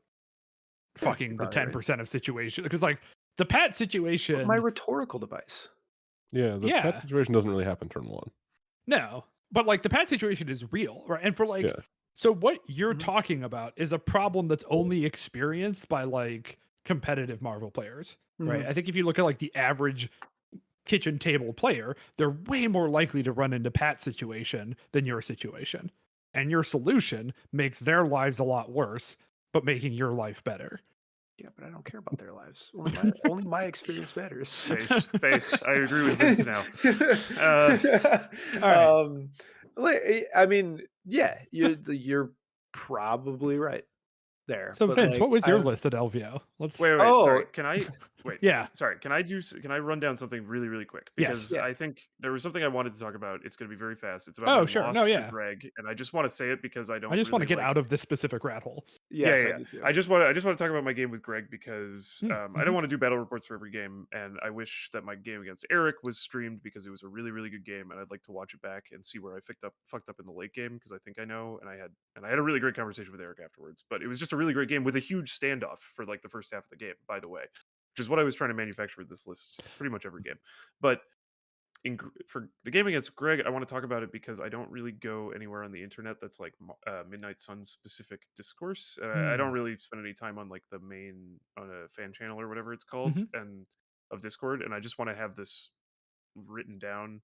Speaker 1: Yeah, you're
Speaker 3: fucking the
Speaker 1: probably right.
Speaker 3: 10% of situation. Because like the Pat
Speaker 1: But
Speaker 3: situation,
Speaker 1: my rhetorical device.
Speaker 2: Yeah, the pet
Speaker 3: yeah.
Speaker 2: situation doesn't really happen turn 1.
Speaker 3: No, but like the Pat situation is real, right? And for like,
Speaker 2: Yeah.
Speaker 3: so what you're
Speaker 1: Mhm.
Speaker 3: talking about is a problem that's only experienced by like competitive Marvel players, right?
Speaker 1: Mhm.
Speaker 3: I think if you look at like the average kitchen table player, they're way more likely to run into Pat situation than your situation. And your solution makes their lives a lot worse, but making your life better.
Speaker 1: Yeah, but I don't care about their lives. Only my experience matters.
Speaker 4: Base. I agree with Vince now. Uh,
Speaker 3: All right.
Speaker 1: I mean, yeah, you're probably right there,
Speaker 3: So
Speaker 1: but
Speaker 3: Vince,
Speaker 1: like
Speaker 3: what was your
Speaker 1: I
Speaker 3: list at LVO? Let's
Speaker 4: wait.
Speaker 1: oh
Speaker 4: Sorry. Can I wait?
Speaker 3: yeah.
Speaker 4: Sorry. Can I run down something really, really quick?
Speaker 3: Yes.
Speaker 4: Because
Speaker 1: yeah.
Speaker 4: I think there was something I wanted to talk about. It's going to be very fast. It's about my
Speaker 3: Oh, sure. No,
Speaker 4: loss to
Speaker 3: yeah.
Speaker 4: Greg, and I just want to say it because I
Speaker 3: I
Speaker 4: don't
Speaker 3: just want to
Speaker 4: really
Speaker 3: get
Speaker 4: like.
Speaker 3: out of this specific rat hole.
Speaker 1: Yes, I do
Speaker 4: I
Speaker 1: too.
Speaker 4: just want to talk about my game with Greg because I
Speaker 3: Mm-hmm.
Speaker 4: don't want to do battle reports for every game, and I wish that my game against Eric was streamed because it was a really, really good game, and I'd like to watch it back and see where I fucked up in the late game because I think I know, and I had a really great conversation with Eric afterwards. But it was just a really great game with a huge standoff for like the first half of the game, by the way, which is what I was trying to manufacture with this list pretty much every game. But for the game against Greg, I want to talk about it because I don't really go anywhere on the internet that's like Midnight Sun specific discourse. I don't really spend any time on like the main on a fan channel or whatever it's called
Speaker 3: Mm-hmm.
Speaker 4: and of Discord, and I just want to have this written down,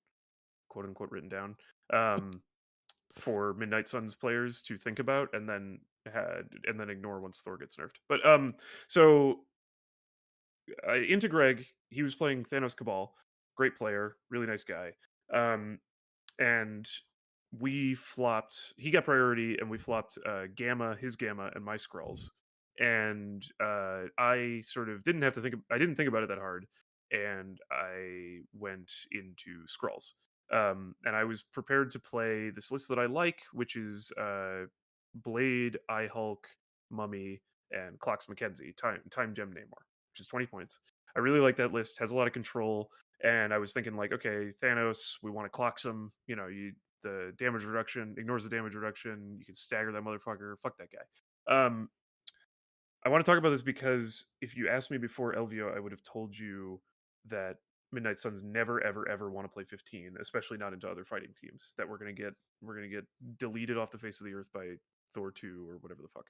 Speaker 4: quote unquote written down, for Midnight Suns players to think about and then ignore once Thor gets nerfed. But so into Greg, he was playing Thanos Cabal, great player, really nice guy. And we flopped. He got priority, and we flopped his Gamma, and my Skrulls. And I sort of didn't have to think. I didn't think about it that hard, and I went into Skrulls. And I was prepared to play this list that I like, which is Blade, Eye Hulk, Mummy, and Clocks Mackenzie. Time Gem Namor, which is 20 points. I really like that list. Has a lot of control. And I was thinking like, okay, Thanos, we want to clocks him. The damage reduction ignores the damage reduction. You can stagger that motherfucker. Fuck that guy. I want to talk about this because if you asked me before LVO, I would have told you that Midnight Suns never, ever, ever want to play 15, especially not into other fighting teams. That we're gonna get deleted off the face of the earth by Thor 2 or whatever the fuck.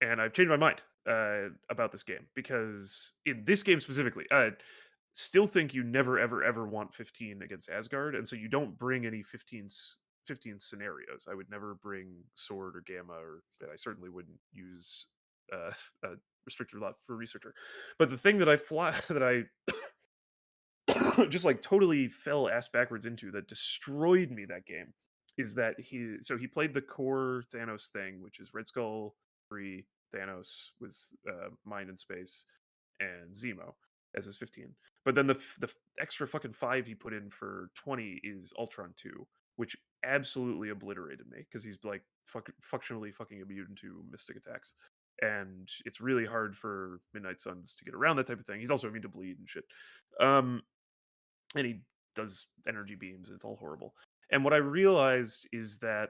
Speaker 4: And I've changed my mind about this game because in this game specifically, I still think you never ever ever want 15 against Asgard, and so you don't bring any 15 scenarios. I would never bring Sword or Gamma, or I certainly wouldn't use a restrictor lot for researcher. But the thing that I fly that I just like totally fell ass backwards into that destroyed me that game is that he played the core Thanos thing, which is Red Skull 3 Thanos with Mind in Space and Zemo as his 15. But then the extra fucking 5 he put in for 20 is Ultron 2, which absolutely obliterated me because he's like functionally fucking immune to mystic attacks. And it's really hard for Midnight Suns to get around that type of thing. He's also immune to bleed and shit. And he does energy beams. It's all horrible. And what I realized is that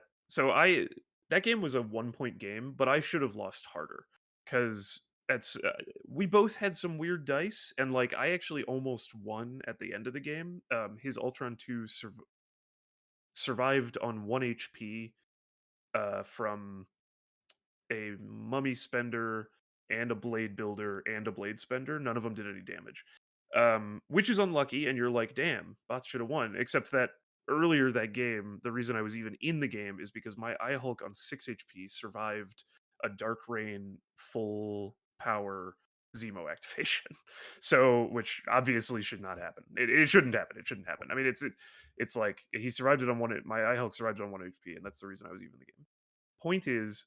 Speaker 4: that game was a 1 point game, but I should have lost harder because we both had some weird dice, and like I actually almost won at the end of the game. His Ultron 2 survived on 1 HP from a mummy spender and a blade builder and a blade spender. None of them did any damage, which is unlucky. And you're like, damn, bots should have won. Except that earlier that game, the reason I was even in the game is because my Eye Hulk on 6 HP survived a Dark Rain full power Zemo activation. So, which obviously should not happen. It shouldn't happen. It shouldn't happen. I mean, it's like he survived it on one. My Eye Hulk survived it on 1 HP, and that's the reason I was even in the game. Point is,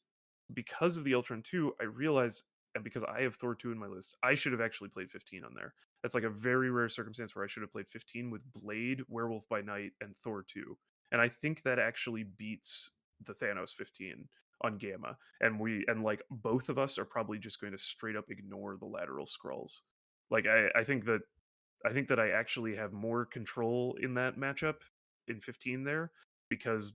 Speaker 4: because of the Ultron 2, I realized, and because I have Thor 2 in my list, I should have actually played 15 on there. That's like a very rare circumstance where I should have played 15 with Blade, Werewolf by Night, and Thor 2. And I think that actually beats the Thanos 15 on Gamma. And like both of us are probably just going to straight up ignore the lateral scrolls. Like I think that I actually have more control in that matchup in 15 there, because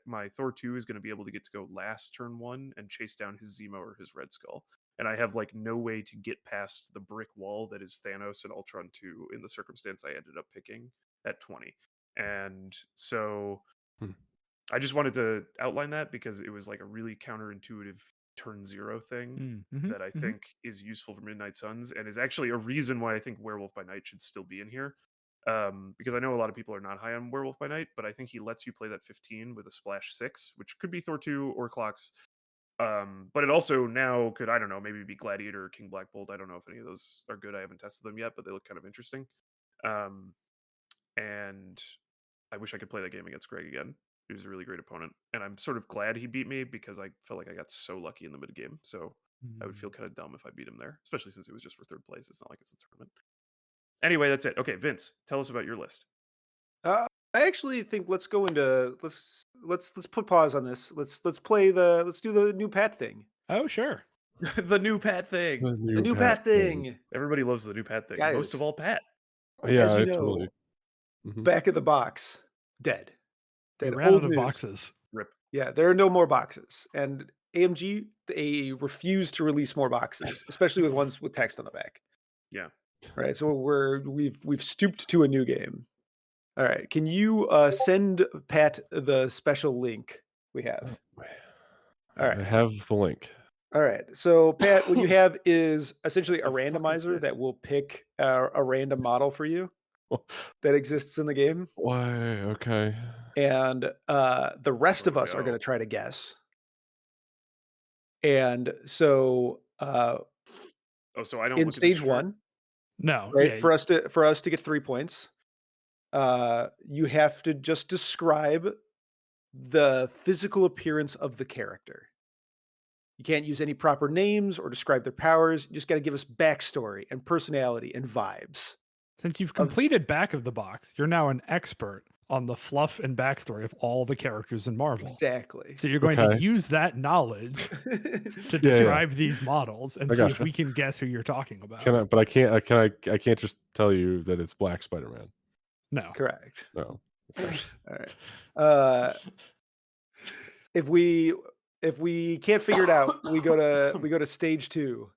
Speaker 4: my Thor 2 is going to be able to get to go last turn 1 and chase down his Zemo or his Red Skull. And I have like no way to get past the brick wall that is Thanos and Ultron 2 in the circumstance I ended up picking at 20. And so I just wanted to outline that because it was like a really counterintuitive turn 0 thing that I think is useful for Midnight Suns, and is actually a reason why I think Werewolf by Night should still be in here. Because I know a lot of people are not high on Werewolf by Night, but I think he lets you play that 15 with a splash 6, which could be Thor 2 or Clocks. But it also now could, I don't know, maybe be Gladiator or King Black Bolt. I don't know if any of those are good. I haven't tested them yet, but they look kind of interesting. And I wish I could play that game against Greg again. He was a really great opponent, and I'm sort of glad he beat me because I felt like I got so lucky in the mid game. So I would feel kind of dumb if I beat him there, especially since it was just for 3rd place. It's not like it's a tournament. Anyway, that's it. Okay, Vince, tell us about your list.
Speaker 1: I actually think let's go into let's put pause on this. Let's do the new Pat thing.
Speaker 3: Oh, sure.
Speaker 4: The new Pat thing.
Speaker 1: The new Pat thing.
Speaker 4: Everybody loves the new Pat thing.
Speaker 1: Guys,
Speaker 4: most of all, Pat.
Speaker 2: Yeah,
Speaker 1: as you know,
Speaker 2: totally.
Speaker 1: Back of the box, dead.
Speaker 3: They
Speaker 1: Dead.
Speaker 3: ran
Speaker 1: Old
Speaker 3: out of
Speaker 1: news.
Speaker 3: boxes.
Speaker 4: Rip.
Speaker 1: Yeah, there are no more boxes, and AMG they refuse to release more boxes, especially with ones with text on the back.
Speaker 4: Yeah.
Speaker 1: Right. So we've stooped to a new game. All right. Can you send Pat the special link we have? All right.
Speaker 2: I have the link.
Speaker 1: All right. So Pat, what you have is essentially a
Speaker 4: The fuck is
Speaker 1: randomizer
Speaker 4: this?
Speaker 1: that will pick a random model for you that exists in the game,
Speaker 2: Why? Okay.
Speaker 1: and the rest
Speaker 4: Here
Speaker 1: of
Speaker 4: we
Speaker 1: us are
Speaker 4: go.
Speaker 1: going to try to guess. And so
Speaker 4: Oh, so I don't
Speaker 1: in
Speaker 4: look at this
Speaker 1: stage
Speaker 4: chart?
Speaker 1: 1,
Speaker 3: No,
Speaker 1: right?
Speaker 3: yeah,
Speaker 1: For us to get 3 points, you have to just describe the physical appearance of the character. You can't use any proper names or describe their powers. You just got to give us backstory and personality and vibes.
Speaker 3: since you've completed back of the box, you're now an expert on the fluff and backstory of all the characters in Marvel.
Speaker 1: Exactly.
Speaker 3: So you're going to
Speaker 2: Okay.
Speaker 3: use that knowledge to
Speaker 2: Yeah.
Speaker 3: describe these models and
Speaker 2: I
Speaker 3: see if
Speaker 2: gotcha.
Speaker 3: we can guess who you're talking about.
Speaker 2: Can I? But I can't. I can't just tell you that it's Black Spider-Man.
Speaker 3: No.
Speaker 1: Correct.
Speaker 2: No.
Speaker 1: All right. If we can't figure it out, we go to stage 2.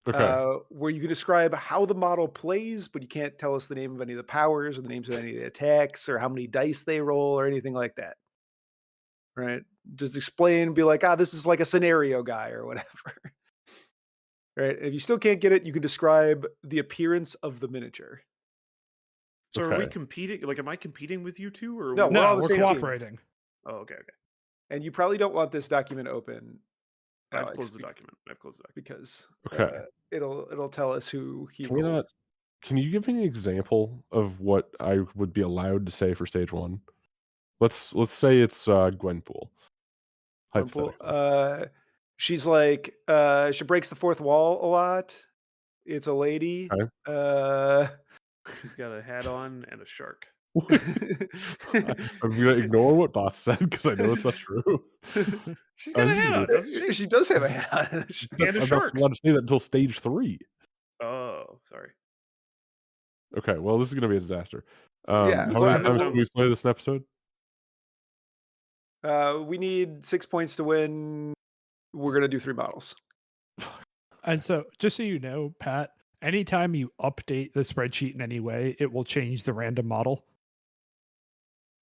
Speaker 2: Okay.
Speaker 1: Where you can describe how the model plays, but you can't tell us the name of any of the powers or the names of any of the attacks or how many dice they roll or anything like that. Right? Just explain, be like, this is like a scenario guy or whatever. Right? If you still can't get it, you can describe the appearance of the miniature.
Speaker 4: So are we
Speaker 2: Okay.
Speaker 4: competing? Like, am I competing with you two, or are
Speaker 1: No,
Speaker 4: we...
Speaker 1: we're all
Speaker 3: No,
Speaker 1: the
Speaker 3: we're
Speaker 1: same team.
Speaker 3: cooperating.
Speaker 4: Oh, okay, okay.
Speaker 1: And you probably don't want this document open,
Speaker 4: I've
Speaker 1: Alex,
Speaker 4: closed the document.
Speaker 1: because
Speaker 2: Okay.
Speaker 1: it'll tell us who he
Speaker 2: Can we
Speaker 1: rolls.
Speaker 2: not? Can you give me an example of what I would be allowed to say for stage 1? Let's say it's Gwenpool.
Speaker 1: Gwenpool,
Speaker 2: Hypothetically.
Speaker 1: she's like she breaks the fourth wall a lot. It's a lady.
Speaker 2: Okay.
Speaker 4: She's got a hat on and a shark.
Speaker 2: I'm gonna ignore what Boss said because I know it's not true.
Speaker 4: She's got a
Speaker 2: this is
Speaker 4: hat
Speaker 2: gonna
Speaker 4: on,
Speaker 2: be-
Speaker 4: doesn't she?
Speaker 1: She does have a hat.
Speaker 4: And a
Speaker 2: I'm not
Speaker 4: shark.
Speaker 2: allowed to say that until stage 3.
Speaker 4: Oh, sorry.
Speaker 2: Okay, well, this is gonna be a disaster.
Speaker 1: Yeah,
Speaker 2: How
Speaker 1: well,
Speaker 2: many times can we
Speaker 4: sounds-
Speaker 2: play this in episode?
Speaker 1: We need 6 points to win. We're gonna do 3 models.
Speaker 3: And so, just so you know, Pat, anytime you update the spreadsheet in any way, it will change the random model.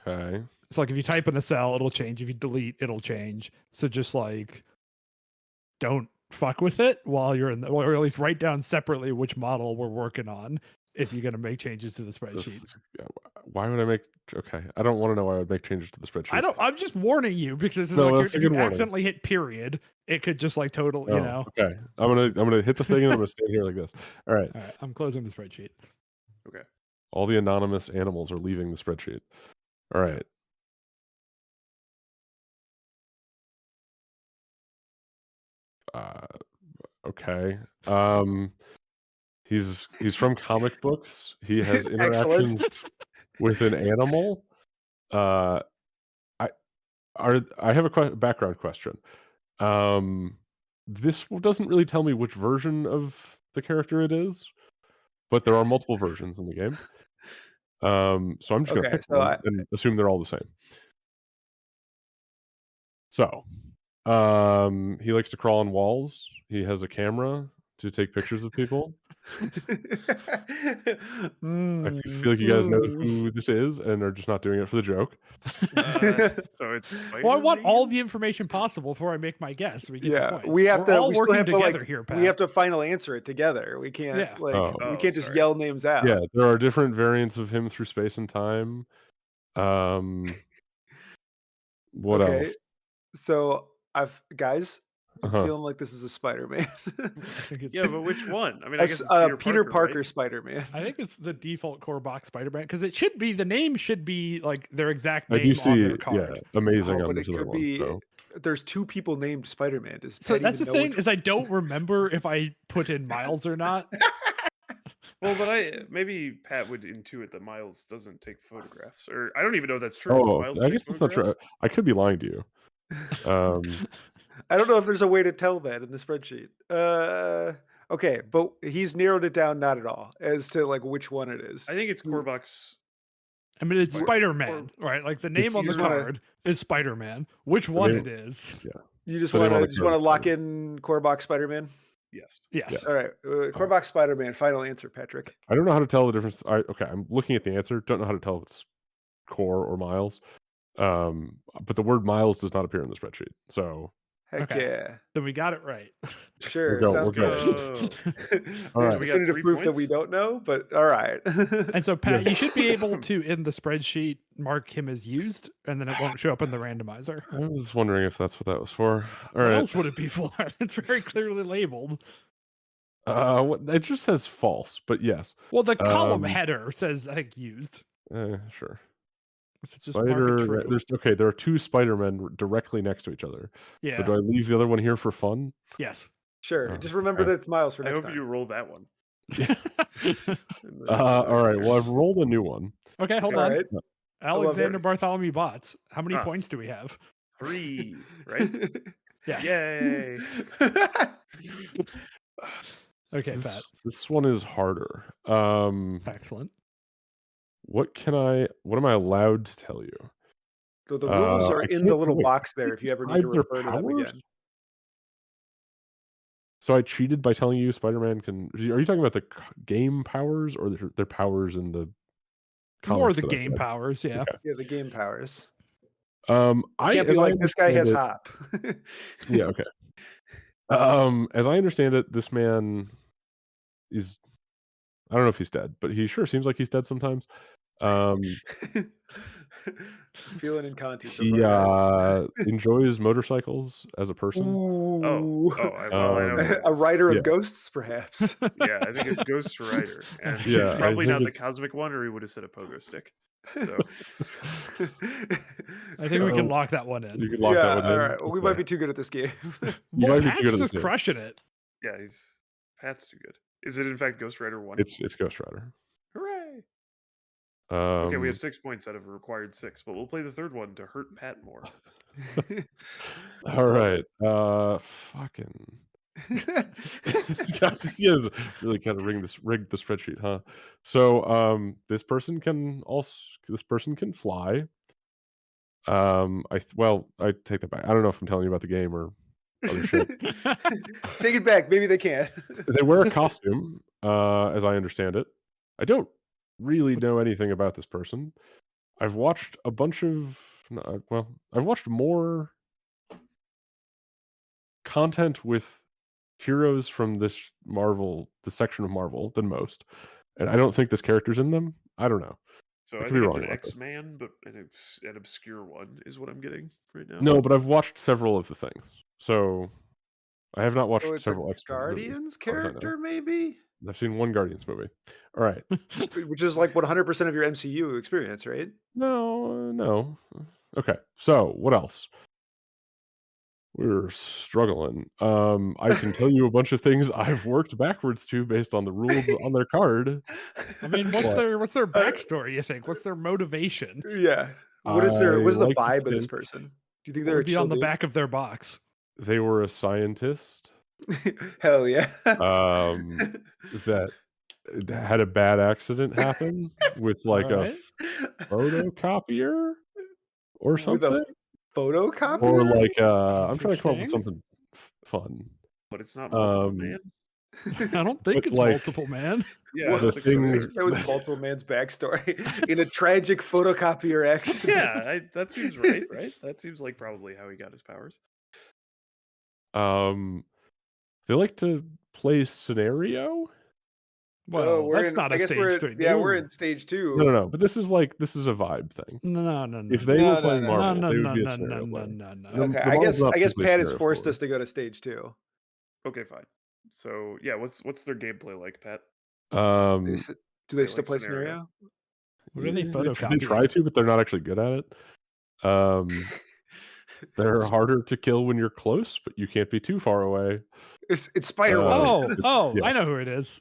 Speaker 2: Okay.
Speaker 3: So, like, if you type in a cell, it'll change. If you delete, it'll change. So, just like, don't fuck with it while you're in the, or at least write down separately which model we're working on if you're going to make changes to the spreadsheet.
Speaker 2: Why would I make? Okay, I don't want to know why I would make changes to the spreadsheet.
Speaker 3: I'm just warning you because this is
Speaker 2: No,
Speaker 3: like
Speaker 2: that's a
Speaker 3: if
Speaker 2: good
Speaker 3: you
Speaker 2: warning.
Speaker 3: accidentally hit period, it could just like total, you know.
Speaker 2: Okay, I'm gonna hit the thing and I'm gonna stand here like this. All right.
Speaker 3: All right, I'm closing the spreadsheet.
Speaker 4: Okay.
Speaker 2: All the anonymous animals are leaving the spreadsheet. All right. Okay. He's from comic books. He has interactions with an animal. I have a background question. This doesn't really tell me which version of the character it is, but there are multiple versions in the game. So I'm just gonna pick one and assume they're all the same. So, he likes to crawl on walls. He has a camera to take pictures of people. I feel like you guys know who this is and are just not doing it for the joke.
Speaker 4: So it's
Speaker 3: well, I want all the information possible before I make my guess. We get the points.
Speaker 1: We have
Speaker 3: We're
Speaker 1: to.
Speaker 3: all
Speaker 1: We still
Speaker 3: working
Speaker 1: have to
Speaker 3: together
Speaker 1: like.
Speaker 3: here, Pat.
Speaker 1: We have to final answer it together. We can't we can't just yell names out.
Speaker 2: Yeah, there are different variants of him through space and time. What else?
Speaker 1: So guys, I'm
Speaker 2: Uh-huh.
Speaker 1: feeling like this is a Spider-Man.
Speaker 4: Yeah, but which one? I mean, I guess it's
Speaker 1: Peter Parker
Speaker 4: right?
Speaker 1: Spider-Man.
Speaker 3: I think it's the default core box Spider-Man because it should be the name should be like their exact
Speaker 2: I
Speaker 3: name
Speaker 2: do see,
Speaker 3: on their card.
Speaker 2: amazing on
Speaker 1: but
Speaker 2: this
Speaker 1: it
Speaker 2: other
Speaker 1: could
Speaker 2: one.
Speaker 1: be.
Speaker 2: So.
Speaker 1: There's two people named Spider-Man.
Speaker 3: So that's the thing is I don't remember if I put in Miles or not.
Speaker 4: Well, but maybe Pat would intuit that Miles doesn't take photographs, or I don't even know if that's true.
Speaker 2: Oh, I guess that's not true. I could be lying to you.
Speaker 1: I don't know if there's a way to tell that in the spreadsheet. Okay, but he's narrowed it down not at all as to like which one it is.
Speaker 4: I think it's core box.
Speaker 3: I mean, it's Spider-Man, right? Like the name on the card is Spider-Man. Which one it is?
Speaker 2: Yeah.
Speaker 1: You just want to lock in core box Spider-Man?
Speaker 4: Yes.
Speaker 3: Yes.
Speaker 1: All right. Core box Spider-Man. Final answer, Patrick.
Speaker 2: I don't know how to tell the difference. Okay, I'm looking at the answer. Don't know how to tell if it's core or Miles. But the word Miles does not appear in the spreadsheet. So
Speaker 1: Heck yeah.
Speaker 3: Then we got it right.
Speaker 1: Sure.
Speaker 2: Sounds
Speaker 1: good.
Speaker 2: All right.
Speaker 1: Definitive proof that we don't know, but all right.
Speaker 3: And so, Pat, you should be able to, in the spreadsheet, mark him as used, and then it won't show up in the randomizer.
Speaker 2: I was wondering if that's what that was for. All
Speaker 3: what
Speaker 2: right.
Speaker 3: else would it be for? It's very clearly labeled.
Speaker 2: It just says false, but yes.
Speaker 3: Well, the column header says, I think, used.
Speaker 2: Sure.
Speaker 3: Spider.
Speaker 2: There are two Spider-Men directly next to each other.
Speaker 3: Yeah.
Speaker 2: So do I leave the other one here for fun?
Speaker 3: Yes.
Speaker 1: Sure. Just remember that it's Miles for next time.
Speaker 4: I hope you roll that one.
Speaker 2: All right. Well, I've rolled a new one.
Speaker 3: Okay, hold on.
Speaker 1: Right.
Speaker 3: Alexander Bartholomew Bots. How many points do we have?
Speaker 4: 3, right?
Speaker 3: Yes.
Speaker 4: Yay.
Speaker 3: Okay, Pat.
Speaker 2: This one is harder.
Speaker 3: Excellent.
Speaker 2: What am I allowed to tell you?
Speaker 1: So the rules are in the little box there if you ever need to refer to them again.
Speaker 2: So I cheated by telling you Spider-Man can... Are you talking about the game powers or their powers in the comics?
Speaker 3: More the game powers, yeah.
Speaker 1: Okay. Yeah, the game powers.
Speaker 2: Can't be like,
Speaker 1: this guy has hop.
Speaker 2: Yeah, okay. As I understand it, this man is... I don't know if he's dead, but he sure seems like he's dead sometimes.
Speaker 1: Feeling in Conti.
Speaker 2: He enjoys motorcycles as a person.
Speaker 4: I know.
Speaker 1: A rider of ghosts, perhaps.
Speaker 4: Yeah, I think it's Ghost Rider. And
Speaker 2: Yeah,
Speaker 4: it's probably not the cosmic one, or he would have said a pogo stick. So
Speaker 3: I think we can lock that one in.
Speaker 2: You can lock that one in.
Speaker 1: All right. Well, we might be too good at this game.
Speaker 3: Pat's just crushing it.
Speaker 4: Yeah, Pat's too good. Is it in fact Ghost Rider 1?
Speaker 2: It's Ghost Rider.
Speaker 4: Hooray! Okay, we have 6 points out of a required 6, but we'll play the third one to hurt Pat more.
Speaker 2: All right. Fucking. He has really kind of rigged the spreadsheet, huh? So, this person can fly. I take that back. I don't know if I'm telling you about the game or other shit.
Speaker 1: Take it back. Maybe they can.
Speaker 2: They wear a costume, as I understand it. I don't really know anything about this person. I've watched a bunch of... I've watched more content with heroes from this section of Marvel than most, and I don't think this character's in them. I don't know.
Speaker 4: So
Speaker 2: I
Speaker 4: I
Speaker 2: could be
Speaker 4: think it's
Speaker 2: wrong
Speaker 4: an
Speaker 2: about this.
Speaker 4: X-Man, but an obscure one is what I'm getting right now.
Speaker 2: No, but I've watched several of the things, so I have not watched
Speaker 1: So it's a
Speaker 2: several X-Men movies,
Speaker 1: Guardians
Speaker 2: as far as I know.
Speaker 1: character, maybe?
Speaker 2: I've seen one Guardians movie. All right.
Speaker 1: Which is like 100% of your MCU experience, right?
Speaker 2: No. Okay. So what else? We're struggling. I can tell you a bunch of things I've worked backwards to based on the rules on their card.
Speaker 3: I mean, what's
Speaker 2: But
Speaker 3: their backstory? You think? What's their motivation?
Speaker 1: Yeah. What is the
Speaker 2: like to
Speaker 1: vibe of this
Speaker 2: think
Speaker 1: person? Do you think
Speaker 3: What
Speaker 1: they're a
Speaker 3: would be
Speaker 1: chill
Speaker 3: on the
Speaker 1: dude?
Speaker 3: back of their box?
Speaker 2: they were a scientist
Speaker 1: Hell yeah.
Speaker 2: that had a bad accident happen with like a
Speaker 3: Alright.
Speaker 2: photocopier or
Speaker 1: With a
Speaker 2: something,
Speaker 1: photocopier?
Speaker 2: or like I'm trying to come up with
Speaker 3: Interesting.
Speaker 2: something fun.
Speaker 4: But it's not multiple
Speaker 2: Um,
Speaker 4: man.
Speaker 3: I don't think
Speaker 2: But,
Speaker 3: it's
Speaker 2: like,
Speaker 3: multiple, man.
Speaker 4: Yeah, I
Speaker 1: What?
Speaker 4: don't
Speaker 2: the
Speaker 4: think so.
Speaker 2: thing-
Speaker 1: That was multiple man's backstory in a tragic photocopier accident.
Speaker 4: Yeah, that seems right. Right? That seems like probably how he got his powers.
Speaker 2: They like to play scenario.
Speaker 3: Well,
Speaker 1: we're
Speaker 3: that's
Speaker 1: in,
Speaker 3: not
Speaker 1: I
Speaker 3: a
Speaker 1: guess
Speaker 3: stage 3.
Speaker 1: yeah, we're
Speaker 3: No.
Speaker 1: in stage 2.
Speaker 2: No. But this is a vibe thing.
Speaker 3: No.
Speaker 2: If they
Speaker 1: No,
Speaker 2: were playing
Speaker 1: no,
Speaker 2: Marvel,
Speaker 3: no,
Speaker 2: they would
Speaker 3: no,
Speaker 2: be a
Speaker 3: no,
Speaker 2: scenario
Speaker 3: no,
Speaker 2: player.
Speaker 3: no, no.
Speaker 2: The
Speaker 1: Okay,
Speaker 2: Marvel's not
Speaker 1: I guess
Speaker 2: particularly
Speaker 1: Pat has
Speaker 2: scenario
Speaker 1: forced
Speaker 2: forward.
Speaker 1: us to go to stage 2.
Speaker 4: Okay, fine. So yeah, what's their gameplay like, Pat?
Speaker 1: Do they
Speaker 4: They
Speaker 1: still
Speaker 4: like
Speaker 1: play
Speaker 4: scenario.
Speaker 1: scenario?
Speaker 3: What are they
Speaker 2: They
Speaker 3: photocopying?
Speaker 2: try to, but they're not actually good at it. They're harder to kill when you're close, but you can't be too far away.
Speaker 1: It's Spider-Woman.
Speaker 2: Yeah.
Speaker 3: I know who it is.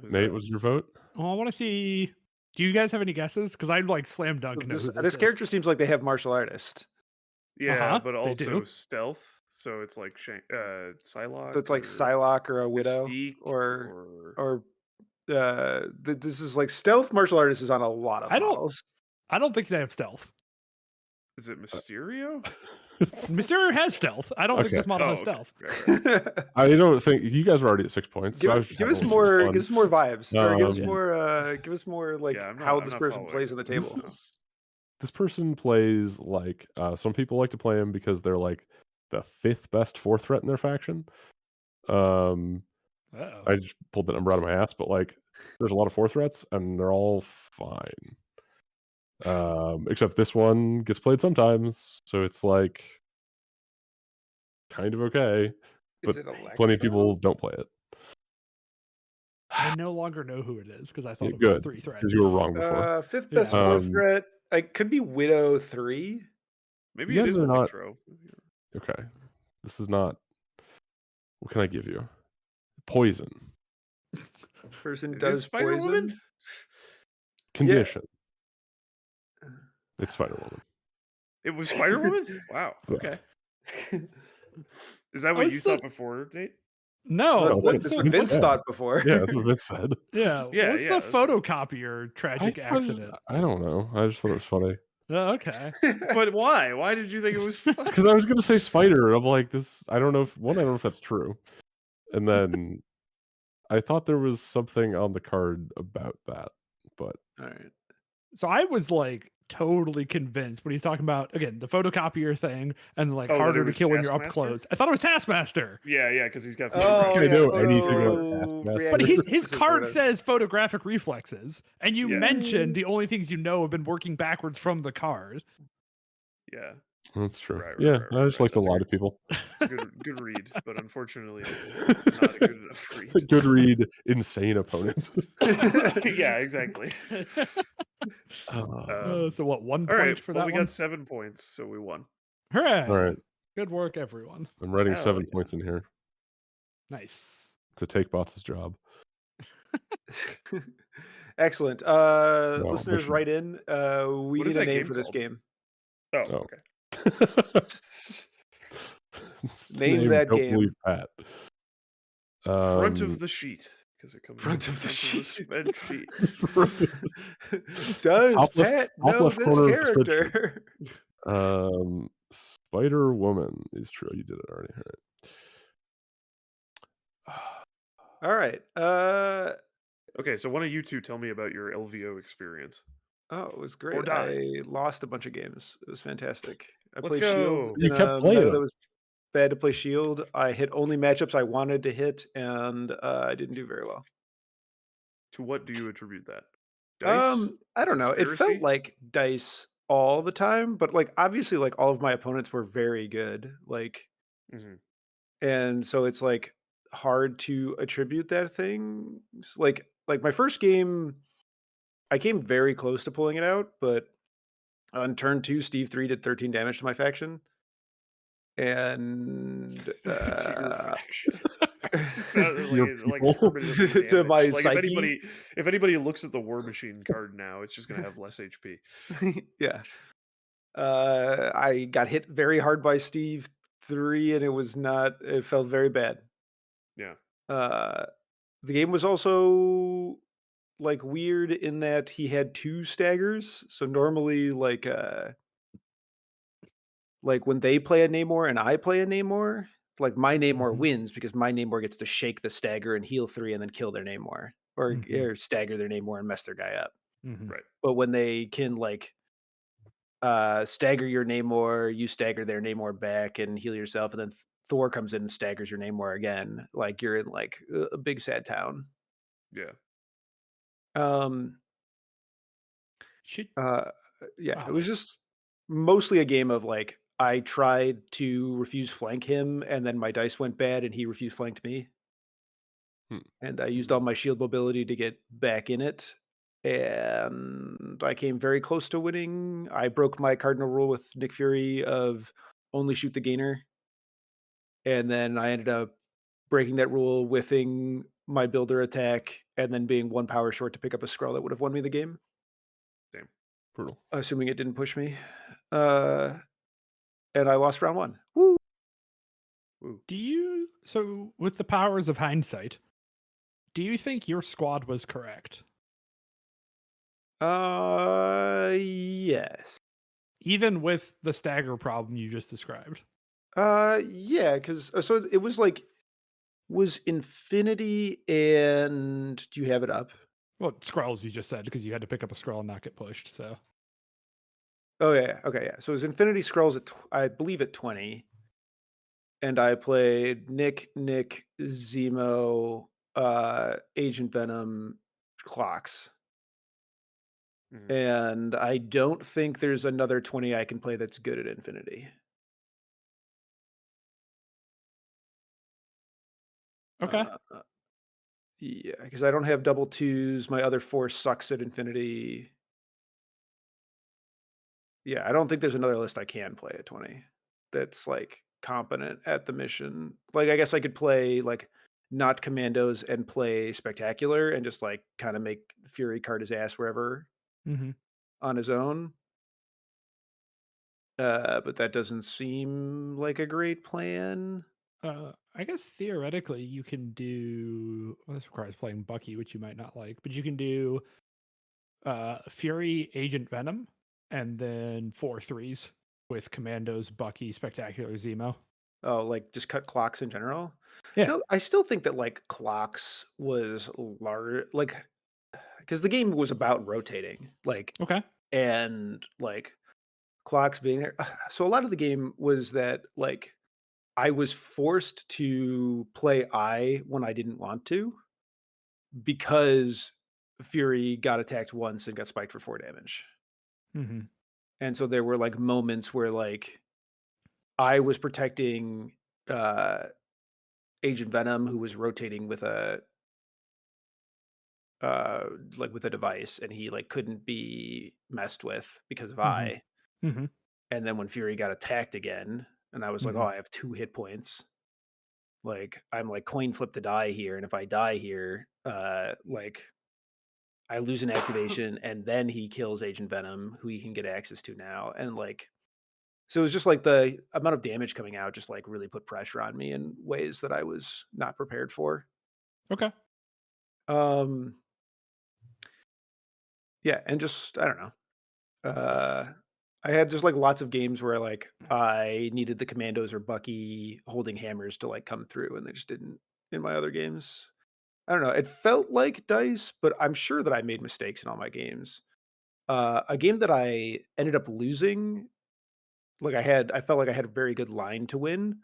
Speaker 4: Who's
Speaker 2: Nate,
Speaker 4: that?
Speaker 2: what's your vote?
Speaker 3: Well, I want to see. Do you guys have any guesses? Because I'd like slam dunk know
Speaker 1: This
Speaker 3: who
Speaker 1: this
Speaker 3: is.
Speaker 1: character seems like they have martial artists.
Speaker 4: Yeah, but
Speaker 3: they
Speaker 4: also
Speaker 3: do.
Speaker 4: stealth. So it's like Psylocke.
Speaker 1: So it's like
Speaker 4: or
Speaker 1: Psylocke or a Widow
Speaker 4: Mystique
Speaker 1: or this is like stealth martial artist is on a lot of models.
Speaker 3: I don't think they have stealth.
Speaker 4: is it Mysterio?
Speaker 3: Mysterio has stealth. I don't think
Speaker 2: Okay.
Speaker 3: this model has
Speaker 4: okay.
Speaker 3: stealth.
Speaker 4: Right.
Speaker 2: I don't think you guys were already at 6 points. So I was just
Speaker 1: give us
Speaker 2: having a little
Speaker 1: more
Speaker 2: fun.
Speaker 1: give us more vibes. Or
Speaker 2: Yeah.
Speaker 1: give us more like
Speaker 4: Yeah,
Speaker 1: how
Speaker 4: I'm
Speaker 1: this
Speaker 4: not
Speaker 1: person
Speaker 4: following
Speaker 1: plays on the
Speaker 4: this.
Speaker 1: table.
Speaker 2: This person plays like some people like to play him because they're like the 5th best 4th threat in their faction.
Speaker 3: Uh-oh.
Speaker 2: I just pulled the number out of my ass, but like there's a lot of 4th threats and they're all fine. Except this one gets played sometimes, so it's like kind of okay. But
Speaker 1: Is it Electro?
Speaker 2: plenty of people don't play it.
Speaker 3: I no longer know who it is because I thought it was
Speaker 2: Good,
Speaker 3: a 3 threat.
Speaker 2: because you were wrong before.
Speaker 1: 5th best
Speaker 3: Yeah.
Speaker 1: 4th threat. It could be Widow 3.
Speaker 4: Maybe
Speaker 2: You
Speaker 4: it
Speaker 2: guys
Speaker 4: is
Speaker 2: are not-
Speaker 4: Electro.
Speaker 2: Okay, this is not. What can I give you? Poison
Speaker 1: Person
Speaker 4: It is
Speaker 1: does
Speaker 4: Spider-Woman?
Speaker 1: poison.
Speaker 2: condition. It's Spider-Woman.
Speaker 4: It was Spider-Woman? Wow.
Speaker 2: Yeah.
Speaker 4: Okay. Is that what
Speaker 3: What's
Speaker 4: you
Speaker 3: the-
Speaker 4: thought before, Nate?
Speaker 3: No,
Speaker 2: No,
Speaker 1: That's
Speaker 2: that's
Speaker 1: what
Speaker 2: what
Speaker 1: Vince
Speaker 2: said.
Speaker 1: thought before.
Speaker 2: Yeah, that's what Vince said.
Speaker 3: yeah.
Speaker 4: Yeah,
Speaker 3: What's
Speaker 4: yeah,
Speaker 3: the
Speaker 4: that's-
Speaker 3: photocopier tragic accident?
Speaker 2: I don't know. I just thought it was funny
Speaker 3: Oh, okay.
Speaker 4: But why? Why did you think it was funny?
Speaker 2: because I was gonna say spider, and I'm like, this. I don't know if that's true, and then I thought there was something on the card about that, but
Speaker 1: All right.
Speaker 3: So I was like totally convinced when he's talking about again the photocopier thing and like
Speaker 4: Oh, that it
Speaker 3: harder to
Speaker 4: was
Speaker 3: kill when you're up
Speaker 4: Taskmaster?
Speaker 3: close. I thought it was Taskmaster.
Speaker 4: Yeah, because he's got.
Speaker 1: Oh,
Speaker 2: I
Speaker 1: yeah,
Speaker 2: know
Speaker 1: photo
Speaker 2: anything about
Speaker 1: reaction
Speaker 2: Taskmaster.
Speaker 3: But his
Speaker 1: versus
Speaker 3: card
Speaker 1: photo.
Speaker 3: says photographic reflexes, and you
Speaker 4: Yeah.
Speaker 3: mentioned the only things you know have been working backwards from the card.
Speaker 4: Yeah,
Speaker 2: that's true.
Speaker 4: Right,
Speaker 2: Yeah,
Speaker 4: right,
Speaker 2: I just
Speaker 4: right.
Speaker 2: like to
Speaker 4: That's a
Speaker 2: lie
Speaker 4: good-
Speaker 2: to people.
Speaker 4: it's a good read, but unfortunately, not a good enough read.
Speaker 2: Good read, insane opponent.
Speaker 4: Yeah, exactly.
Speaker 3: So what? 1
Speaker 4: All
Speaker 3: point
Speaker 4: right,
Speaker 3: for
Speaker 4: well,
Speaker 3: that
Speaker 4: we
Speaker 3: one.
Speaker 4: got 7 points, so we won.
Speaker 3: Hooray!
Speaker 2: All right,
Speaker 3: Good work, everyone.
Speaker 2: I'm writing
Speaker 4: Hell
Speaker 2: 7
Speaker 4: yeah.
Speaker 2: points in here
Speaker 3: Nice.
Speaker 2: to take Bots' job.
Speaker 1: Excellent.
Speaker 2: we
Speaker 1: Listeners,
Speaker 2: should-
Speaker 1: write in. We
Speaker 4: What is
Speaker 1: need a
Speaker 4: that
Speaker 1: name
Speaker 4: game
Speaker 1: for this
Speaker 4: called?
Speaker 1: game.
Speaker 4: Oh,
Speaker 2: Oh.
Speaker 4: okay.
Speaker 1: Name that
Speaker 2: Don't
Speaker 1: game.
Speaker 2: Believe Pat.
Speaker 4: Front of the sheet, because it comes
Speaker 1: Front
Speaker 4: in
Speaker 1: of the
Speaker 4: spreadsheet.
Speaker 1: Does
Speaker 2: Top left-
Speaker 1: Pat
Speaker 2: top
Speaker 1: know
Speaker 2: left
Speaker 1: this
Speaker 2: corner of the spreadsheet.
Speaker 1: character?
Speaker 2: Spider Woman is true. You did it already. All right.
Speaker 1: All right.
Speaker 4: Okay, so one of you two tell me about your LVO experience.
Speaker 1: Oh, it was great.
Speaker 4: die.
Speaker 1: I lost a bunch of games. It was fantastic. I
Speaker 4: Let's
Speaker 1: played
Speaker 4: go.
Speaker 1: Shield.
Speaker 2: You
Speaker 1: in
Speaker 2: kept
Speaker 1: a
Speaker 2: playing
Speaker 1: meta
Speaker 2: them.
Speaker 1: that was bad to play shield. I hit only matchups I wanted to hit, and I didn't do very well.
Speaker 4: To what do you attribute that? Dice?
Speaker 1: I don't know. It felt
Speaker 4: Conspiracy?
Speaker 1: like dice all the time, but like obviously, like all of my opponents were very good. Like,
Speaker 4: Hmm.
Speaker 1: and so it's like hard to attribute that thing. Like my first game, I came very close to pulling it out, but on turn two, Steve 3 did 13 damage to my faction. And
Speaker 4: To your faction. It's just like
Speaker 2: Your
Speaker 4: like
Speaker 2: people.
Speaker 4: permanently
Speaker 1: to
Speaker 4: damaged.
Speaker 1: my
Speaker 4: Like
Speaker 1: psyche.
Speaker 4: if anybody looks at the War Machine card now, it's just gonna have less HP.
Speaker 1: Yeah. I got hit very hard by Steve 3, and it felt very bad.
Speaker 4: Yeah.
Speaker 1: Uh, the game was also, like, weird in that he had 2 staggers, so normally, like, when they play a Namor and I play a Namor, like, my Namor
Speaker 3: Mhm.
Speaker 1: wins because my Namor gets to shake the stagger and heal 3 and then kill their Namor, or
Speaker 3: Mhm.
Speaker 1: stagger their Namor and mess their guy up.
Speaker 3: Mhm.
Speaker 4: Right.
Speaker 1: But when they can, like, stagger your Namor, you stagger their Namor back and heal yourself, and then Thor comes in and staggers your Namor again. Like you're in like a big sad town.
Speaker 4: Yeah.
Speaker 1: Um,
Speaker 3: Should
Speaker 1: uh, yeah, it
Speaker 3: oh,
Speaker 1: was just mostly a game of like I tried to refuse flank him, and then my dice went bad, and he refused flanked me,
Speaker 2: Hmm.
Speaker 1: and I used all
Speaker 4: Hmm.
Speaker 1: my shield mobility to get back in it. And I came very close to winning. I broke my cardinal rule with Nick Fury of only shoot the gainer. And then I ended up breaking that rule, whiffing my builder attack, and then being 1 power short to pick up a scroll that would have won me the game,
Speaker 4: Damn.
Speaker 2: Brutal.
Speaker 1: assuming it didn't push me. Uh, and I lost round 1. Woo!
Speaker 4: Woo.
Speaker 3: so with the powers of hindsight, do you think your squad was correct?
Speaker 1: Yes.
Speaker 3: Even with the stagger problem you just described?
Speaker 1: Yeah, because so it was like was Infinity and do you have it up?
Speaker 3: Well, scrolls you just said because you had to pick up a scroll and not get pushed. So
Speaker 1: Oh yeah, okay, yeah. So it was Infinity Scrolls I believe at 20, and I played Nick, Zemo, Agent Venom, Clocks.
Speaker 4: Hmm.
Speaker 1: And I don't think there's another 20 I can play that's good at Infinity.
Speaker 3: okay,
Speaker 1: Uh, yeah, because I don't have double twos. My other four sucks at Infinity. Yeah, I don't think there's another list I can play at 20 that's like competent at the mission. Like, I guess I could play like not commandos and play spectacular and just like kind of make Fury card his ass wherever
Speaker 3: hmm
Speaker 1: on his own. But that doesn't seem like a great plan.
Speaker 3: I guess theoretically you can do. Well, this requires playing Bucky, which you might not like, but you can do Fury, Agent Venom, and then 4 3s with Commandos, Bucky, Spectacular, Zemo.
Speaker 1: Oh, like just cut clocks in general?
Speaker 3: Yeah.
Speaker 1: No, I still think that like clocks was large, like because the game was about rotating, like
Speaker 3: Okay.
Speaker 1: and like clocks being there. So a lot of the game was that like I was forced to play I when I didn't want to because Fury got attacked once and got spiked for 4 damage.
Speaker 3: hmm
Speaker 1: And so there were like moments where like I was protecting uh Agent Venom who was rotating with a uh like with a device and he like couldn't be messed with because of
Speaker 3: hmm
Speaker 1: I.
Speaker 3: hmm
Speaker 1: And then when Fury got attacked again and I was like, "Oh,
Speaker 3: hmm
Speaker 1: I have 2 hit points." Like I'm like coin flip to die here and if I die here, like I lose an activation and then he kills Agent Venom who he can get access to now and like so it was just like the amount of damage coming out just like really put pressure on me in ways that I was not prepared for.
Speaker 3: Okay.
Speaker 1: Um yeah, and just I don't know. I had just like lots of games where like I needed the commandos or Bucky holding hammers to like come through, and they just didn't in my other games. I don't know. It felt like dice, but I'm sure that I made mistakes in all my games. A game that I ended up losing, like I felt like I had a very good line to win,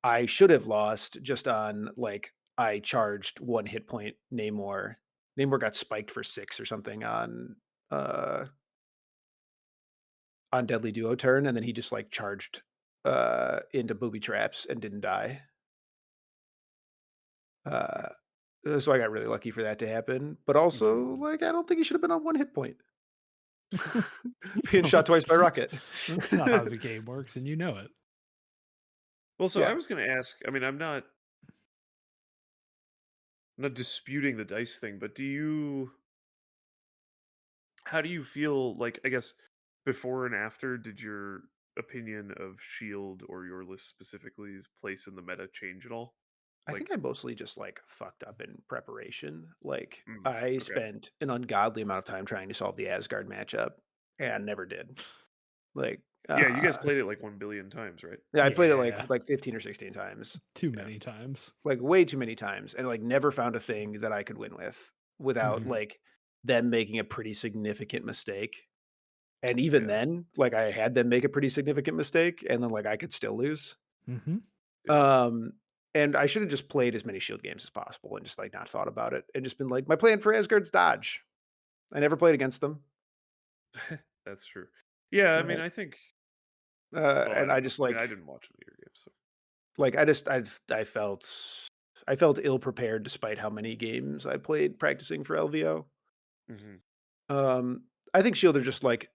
Speaker 1: I should have lost just on like I charged 1 hit point Namor. Namor got spiked for 6 or something uh on Deadly Duo turn, and then he just like charged into booby traps and didn't die. Uh so I got really lucky for that to happen. But also, like, I don't think he should have been on 1 hit point. Being
Speaker 3: Well,
Speaker 1: shot twice by rocket.
Speaker 3: that's not how the game works, and you know it.
Speaker 4: Well, so I
Speaker 1: Yeah.
Speaker 4: was going to ask. I mean, I'm not disputing the dice thing, but how do you feel like, I guess, before and after, did your opinion of Shield or your list specifically's place in the meta change at all?
Speaker 1: I
Speaker 4: Like,
Speaker 1: think I mostly just like fucked up in preparation. Like
Speaker 4: mm,
Speaker 1: I
Speaker 4: okay.
Speaker 1: spent an ungodly amount of time trying to solve the Asgard matchup and never did. Like
Speaker 4: Yeah, you guys played it like 1 billion times, right?
Speaker 1: yeah, I played it
Speaker 3: Yeah.
Speaker 1: like 15 or 16 times.
Speaker 3: Too many times.
Speaker 1: Like way too many times, and like never found a thing that I could win with without
Speaker 3: Mhm.
Speaker 1: like them making a pretty significant mistake. And even
Speaker 4: Yeah.
Speaker 1: then, like I had them make a pretty significant mistake and then like I could still lose.
Speaker 3: Mhm.
Speaker 4: Yeah.
Speaker 1: Um, and I should have just played as many shield games as possible and just like not thought about it and just been like, my plan for Asgard's dodge. I never played against them.
Speaker 4: That's true. Yeah, I mean,
Speaker 1: Right.
Speaker 4: I think. Well, I
Speaker 1: And I
Speaker 4: don't know.
Speaker 1: just
Speaker 4: I mean, I
Speaker 1: like
Speaker 4: didn't watch any of your games, so.
Speaker 1: I felt ill prepared despite how many games I played practicing for LVO.
Speaker 4: Hmm.
Speaker 1: Um, I think Shield are just like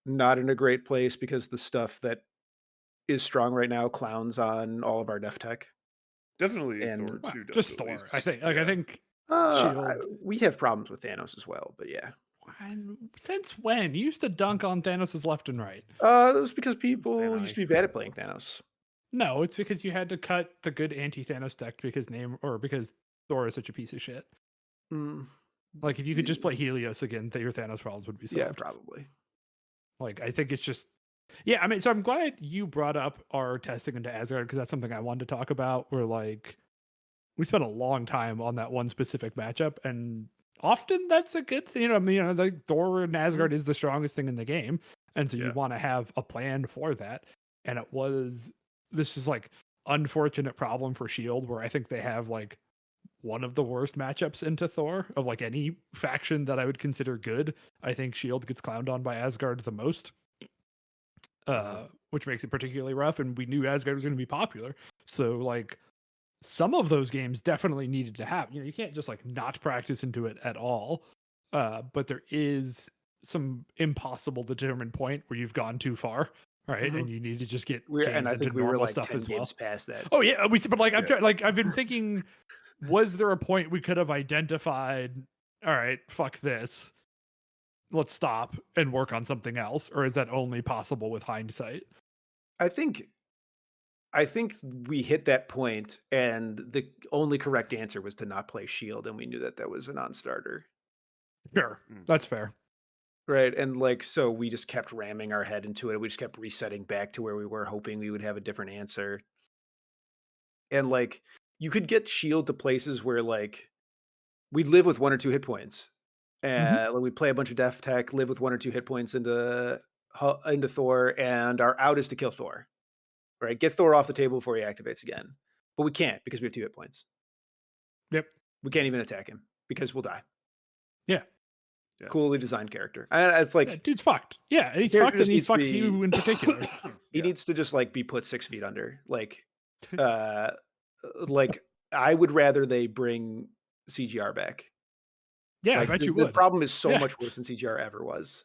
Speaker 1: not in a great place because the stuff that is strong right now clowns on all of our def tech.
Speaker 4: Definitely Thor
Speaker 1: And
Speaker 3: Well,
Speaker 4: 2 does
Speaker 3: just
Speaker 4: at
Speaker 3: Thor.
Speaker 4: least.
Speaker 3: I think. Like, I
Speaker 4: Yeah.
Speaker 3: think Shield.
Speaker 1: we have problems with Thanos as well, but yeah.
Speaker 3: And since when? You used to dunk on Thanos' left and right.
Speaker 1: It was because
Speaker 4: Since
Speaker 1: people
Speaker 4: then,
Speaker 1: used to be bad at playing Thanos.
Speaker 3: No, it's because you had to cut the good anti-Thanos deck because Thor is such a piece of shit.
Speaker 1: Mm,
Speaker 3: Like if you could just play Helios again, your Thanos problems would be solved.
Speaker 1: yeah, probably.
Speaker 3: Like I think it's just yeah, I mean, so I'm glad you brought up our testing into Asgard because that's something I wanted to talk about. Where like we spent a long time on that one specific matchup, and often that's a good thing. I mean, like Thor and Asgard is the strongest thing in the game, and so you
Speaker 4: Yeah.
Speaker 3: want to have a plan for that. And this is like unfortunate problem for Shield, where I think they have like one of the worst matchups into Thor of like any faction that I would consider good. I think Shield gets clowned on by Asgard the most. Which makes it particularly rough, and we knew Asgard was going to be popular. So like some of those games definitely needed to happen. You can't just like not practice into it at all. But there is some impossible determined point where you've gone too far, right? And you need to just get
Speaker 1: And
Speaker 3: games
Speaker 1: I
Speaker 3: into
Speaker 1: think we were
Speaker 3: normal
Speaker 1: like
Speaker 3: stuff
Speaker 1: 10
Speaker 3: as well.
Speaker 1: games past that.
Speaker 3: Oh yeah, but like
Speaker 4: Yeah.
Speaker 3: I've been thinking, was there a point we could have identified? All right, fuck this. Let's stop and work on something else, or is that only possible with hindsight?
Speaker 1: I think we hit that point, and the only correct answer was to not play Shield, and we knew that was a non-starter.
Speaker 3: Sure, that's fair.
Speaker 1: Right, and like so we just kept ramming our head into it. We just kept resetting back to where we were, hoping we would have a different answer. And like you could get Shield to places where like we'd live with 1 or 2 hit points. And like, we'd play a bunch of def tech, live with 1 or 2 hit points into Thor, and our out is to kill Thor. Right? Get Thor off the table before he activates again. But we can't because we have 2 hit points.
Speaker 3: Yep.
Speaker 1: We can't even attack him because we'll die.
Speaker 3: Yeah.
Speaker 1: Coolly designed character. It's like
Speaker 3: dude's fucked. Yeah, and he's
Speaker 1: character
Speaker 3: fucked,
Speaker 1: just
Speaker 3: and he
Speaker 1: needs to
Speaker 3: fucks
Speaker 1: be-
Speaker 3: you in particular.
Speaker 1: he needs to just like be put 6 feet under. Like like I would rather they bring CGR back.
Speaker 3: Yeah,
Speaker 1: Like,
Speaker 3: I bet you
Speaker 1: the
Speaker 3: would.
Speaker 1: problem is so
Speaker 3: Yeah.
Speaker 1: much worse than CGR ever was.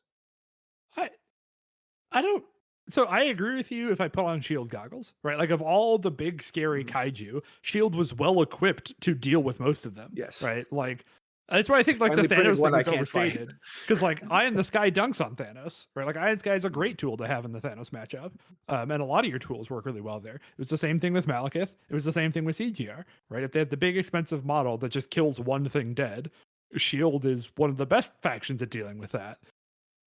Speaker 3: I don't. So I agree with you if I put on Shield goggles, right? Like of all the big scary kaiju, Shield was well equipped to deal with most of them.
Speaker 1: Yes.
Speaker 3: Right. Like that's why I think like
Speaker 1: Finally
Speaker 3: the
Speaker 1: printed
Speaker 3: Thanos
Speaker 1: one
Speaker 3: thing
Speaker 1: I
Speaker 3: is
Speaker 1: can't fight.
Speaker 3: overstated. Because like Eye in the Sky dunks on Thanos, right? Like Eye in the Sky is a great tool to have in the Thanos matchup. And a lot of your tools work really well there. It was the same thing with Malekith. It was the same thing with CGR, right? If they had the big expensive model that just kills one thing dead, Shield is one of the best factions at dealing with that.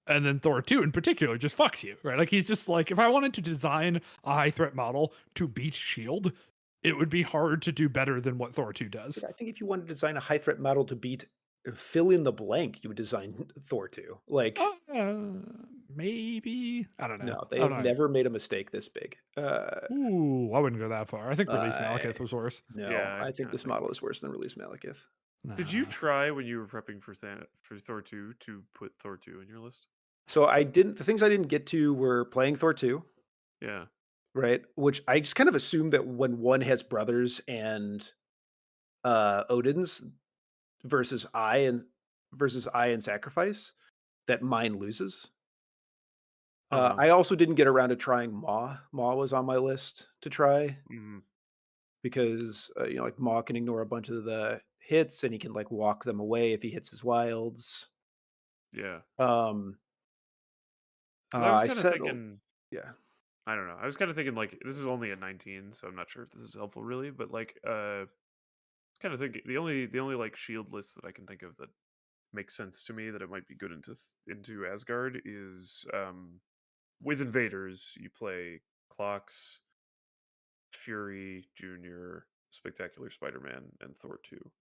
Speaker 3: And then Thor 2 in particular just fucks you, right? Like he's just like, if I wanted to design a high threat model to beat Shield, it would be hard to do better than what Thor 2 does.
Speaker 1: I think if you wanted to design a high threat model to beat fill in the blank, you would design Thor 2. Like
Speaker 3: maybe. I don't know.
Speaker 1: No, they
Speaker 3: I don't
Speaker 1: have
Speaker 3: know.
Speaker 1: never made a mistake this big.
Speaker 3: Ooh, I wouldn't go that far. I think Release
Speaker 1: I
Speaker 3: Malekith was worse.
Speaker 1: no,
Speaker 4: Yeah, I
Speaker 1: I think
Speaker 4: kinda
Speaker 1: this model is worse than Release Malekith.
Speaker 4: Did you
Speaker 3: Nah.
Speaker 4: try when you were prepping for Thor 2 to put Thor 2 in your list?
Speaker 1: So I didn't. The things I didn't get to were playing Thor 2,
Speaker 4: Yeah.
Speaker 1: right? Which I just kind of assumed that when one has brothers and Odin's versus I and Sacrifice, that mine loses.
Speaker 4: Uh-huh.
Speaker 1: I also didn't get around to trying Maw. Maw was on my list to try
Speaker 4: Mhm.
Speaker 1: because like Maw can ignore a bunch of the hits and he can like walk them away if he hits his wilds.
Speaker 4: Yeah.
Speaker 1: Um,
Speaker 4: 'Cause I was
Speaker 1: I
Speaker 4: kinda
Speaker 1: settled.
Speaker 4: thinking
Speaker 1: Yeah.
Speaker 4: I don't know. I was kinda thinking, like, this is only at 19, so I'm not sure if this is helpful really, but, like, kinda think the only, like, shield list that I can think of that makes sense to me that it might be good into Asgard is, with invaders, you play Clocks, Fury Jr., Spectacular Spider-Man, and Thor 2.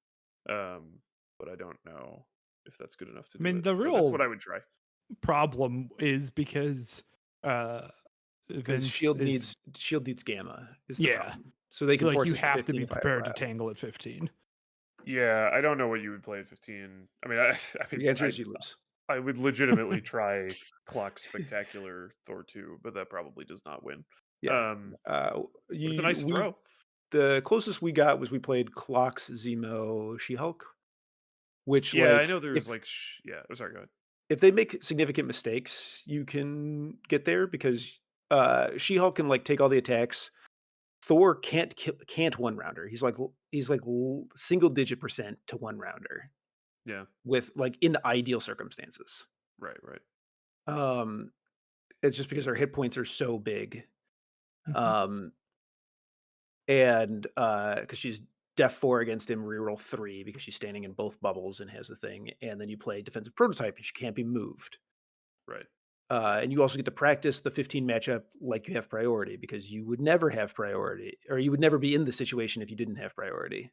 Speaker 4: But I don't know if that's good enough to
Speaker 3: I
Speaker 4: do
Speaker 3: mean,
Speaker 4: it.
Speaker 3: the
Speaker 4: But that's what
Speaker 3: real
Speaker 4: I would try.
Speaker 3: problem is because uh,
Speaker 1: Because
Speaker 3: Vince is
Speaker 1: Shield needs Gamma is the
Speaker 3: yeah.
Speaker 1: problem. So they
Speaker 3: So
Speaker 1: can
Speaker 3: like
Speaker 1: force
Speaker 3: you
Speaker 1: us to
Speaker 3: have to
Speaker 1: 15
Speaker 3: be
Speaker 1: if I have
Speaker 3: prepared to
Speaker 1: Rile.
Speaker 3: tangle at 15.
Speaker 4: Yeah, I don't know what you would play at 15. I mean, I mean,
Speaker 1: The answer is you lose.
Speaker 4: I would legitimately try Clock Spectacular Thor 2, but that probably does not win.
Speaker 1: Yeah.
Speaker 4: Um,
Speaker 1: Uh,
Speaker 4: but it's a
Speaker 1: you
Speaker 4: nice
Speaker 1: we
Speaker 4: throw.
Speaker 1: The closest we got was we played Clocks, Zemo, She-Hulk, which
Speaker 4: Yeah, I
Speaker 1: like
Speaker 4: know there's like, yeah. Oh, sorry, go ahead.
Speaker 1: if they make significant mistakes, you can get there because She-Hulk can like take all the attacks. Thor can't one rounder. He's like single digit percent to one rounder
Speaker 4: Yeah,
Speaker 1: with like in ideal circumstances.
Speaker 4: right, right.
Speaker 1: Um, it's just because our hit points are so big.
Speaker 3: Mhm.
Speaker 1: Um, and because she's def 4 against him, reroll 3 because she's standing in both bubbles and has the thing, and then you play defensive prototype and she can't be moved.
Speaker 4: Right. Yeah,
Speaker 1: And you also get to practice the 15 matchup like you have priority because you would never have priority, or you would never be in the situation if you didn't have priority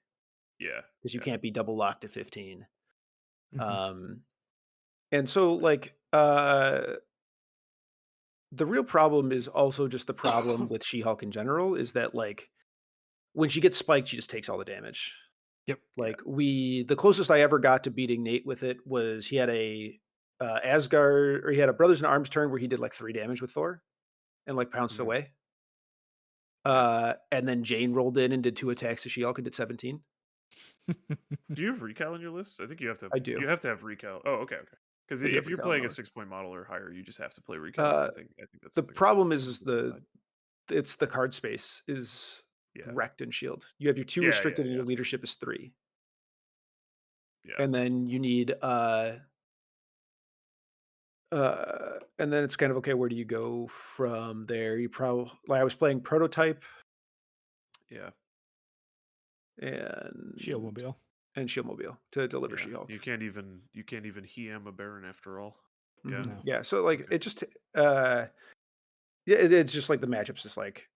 Speaker 4: yeah,
Speaker 1: because you
Speaker 4: yeah.
Speaker 1: can't be double locked to 15.
Speaker 3: Mhm.
Speaker 1: Um, and so like the real problem is also just the problem with She-Hulk in general is that like when she gets spiked, she just takes all the damage.
Speaker 3: Yep.
Speaker 4: Yeah.
Speaker 1: Like the closest I ever got to beating Nate with it was he had a Asgard, or he had a Brothers in Arms turn where he did like 3 damage with Thor and like pounced
Speaker 4: Mhm.
Speaker 1: away.
Speaker 4: Yeah.
Speaker 1: And then Jane rolled in and did 2 attacks to She-Hulk and did 17.
Speaker 4: Do you have recal in your list? I think you have to.
Speaker 1: I do.
Speaker 4: You have to have recal. Oh, okay, okay. Because
Speaker 1: I do have
Speaker 4: if you're
Speaker 1: Recall on
Speaker 4: playing
Speaker 1: my
Speaker 4: a
Speaker 1: list.
Speaker 4: 6 point model or higher, you just have to play recal, and
Speaker 1: Uh,
Speaker 4: I think that's
Speaker 1: the
Speaker 4: something I've
Speaker 1: problem is
Speaker 4: come to decide.
Speaker 1: it's the card space is
Speaker 4: Yeah,
Speaker 1: wrecked in Shield. You have your 2
Speaker 4: yeah, yeah,
Speaker 1: restricted and
Speaker 4: yeah,
Speaker 1: your leadership is 3.
Speaker 4: yeah.
Speaker 1: And then you need and then it's kind of okay, where do you go from there? You probably like I was playing prototype
Speaker 4: Yeah,
Speaker 3: Shield
Speaker 1: and
Speaker 3: mobile.
Speaker 1: Shieldmobile to deliver
Speaker 4: yeah.
Speaker 1: She-Hulk.
Speaker 4: You can't even He-Am a Baron after all. Yeah.
Speaker 3: No.
Speaker 1: Yeah, so like
Speaker 4: Okay.
Speaker 1: it just yeah, it's just like the matchups just like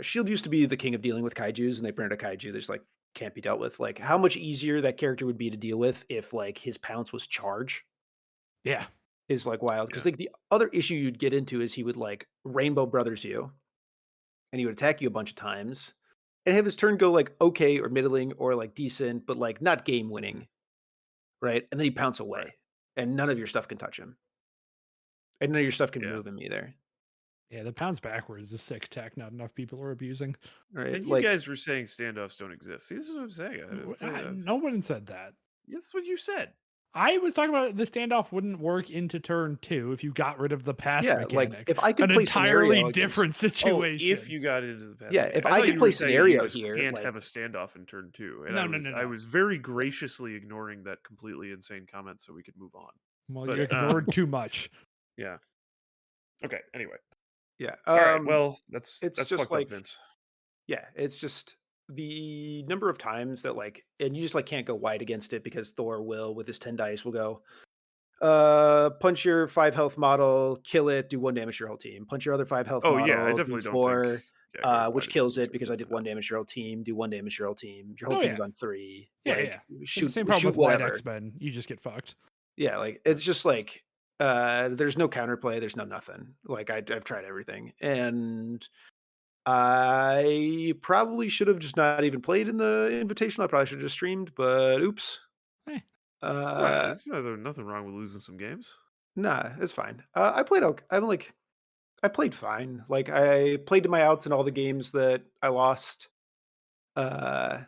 Speaker 1: Shield used to be the king of dealing with kaijus and they printed a kaiju that's like can't be dealt with. Like how much easier that character would be to deal with if like his pounce was charge
Speaker 3: Yeah.
Speaker 1: is like wild. Because
Speaker 4: Yeah.
Speaker 1: like the other issue you'd get into is he would like Rainbow Brothers you and he would attack you a bunch of times and have his turn go like okay or middling or like decent, but like not game
Speaker 4: Mhm.
Speaker 1: winning, right? And then he pounce
Speaker 4: Right.
Speaker 1: away and none of your stuff can touch him. And none of your stuff can
Speaker 4: Yeah.
Speaker 1: move him either,
Speaker 3: Yeah, the pounds backwards is a sick tech not enough people are abusing.
Speaker 1: right?
Speaker 4: And you
Speaker 1: Like
Speaker 4: guys were saying standoffs don't exist. See, this is what I'm saying.
Speaker 3: No one said that.
Speaker 4: That's what you said.
Speaker 3: I was talking about the standoff wouldn't work into turn 2 if you got rid of the pass
Speaker 1: yeah, like
Speaker 3: mechanic.
Speaker 1: if I could
Speaker 3: An
Speaker 1: play
Speaker 3: entirely
Speaker 1: scenario against
Speaker 3: different
Speaker 4: Oh,
Speaker 3: situation.
Speaker 4: if you got into the pass
Speaker 1: yeah,
Speaker 4: mechanic.
Speaker 1: if
Speaker 4: I
Speaker 1: I
Speaker 4: thought
Speaker 1: could
Speaker 4: you
Speaker 1: play
Speaker 4: were saying that you
Speaker 1: scenario
Speaker 4: just
Speaker 1: here,
Speaker 4: can't
Speaker 1: like
Speaker 4: have a standoff in turn 2, and
Speaker 3: No,
Speaker 4: I
Speaker 3: no,
Speaker 4: was
Speaker 3: no,
Speaker 4: I
Speaker 3: no.
Speaker 4: was very graciously ignoring that completely insane comment so we could move on.
Speaker 3: Well,
Speaker 4: But
Speaker 3: you ignored too much.
Speaker 4: yeah. Okay. Anyway.
Speaker 1: yeah,
Speaker 4: All right. Well, that's
Speaker 1: it's just
Speaker 4: fucked up,
Speaker 1: like
Speaker 4: Vince.
Speaker 1: yeah, it's just the number of times that like, and you just like can't go wide against it because Thor will with his 10 dice will go, punch your 5 health model, kill it, do 1 damage to your whole team. Punch your other 5 health
Speaker 4: Oh yeah, I
Speaker 1: model, do
Speaker 4: definitely don't think
Speaker 1: 4,
Speaker 4: going wide
Speaker 1: which
Speaker 4: is the
Speaker 1: kills it
Speaker 4: answer.
Speaker 1: because I did
Speaker 4: Definitely
Speaker 1: 1 damage to your whole team, do 1 damage to your whole team. Your whole
Speaker 3: Oh,
Speaker 1: team's
Speaker 3: yeah.
Speaker 1: on 3.
Speaker 3: Yeah,
Speaker 1: Like
Speaker 3: yeah. It's the
Speaker 1: shoot
Speaker 3: same problem
Speaker 1: shoot
Speaker 3: with White
Speaker 1: whatever.
Speaker 3: X-Men. You just get fucked.
Speaker 1: Yeah, like
Speaker 4: not.
Speaker 1: it's just like there's no counterplay, there's no nothing. Like I've tried everything, and I probably should have just not even played in the Invitational. I probably should have just streamed, but oops.
Speaker 3: Eh,
Speaker 4: Well,
Speaker 1: Uh,
Speaker 4: there's nothing wrong with losing some games.
Speaker 1: nah, it's fine. I played okay. I played fine. Like I played to my outs in all the games that I lost. Uh,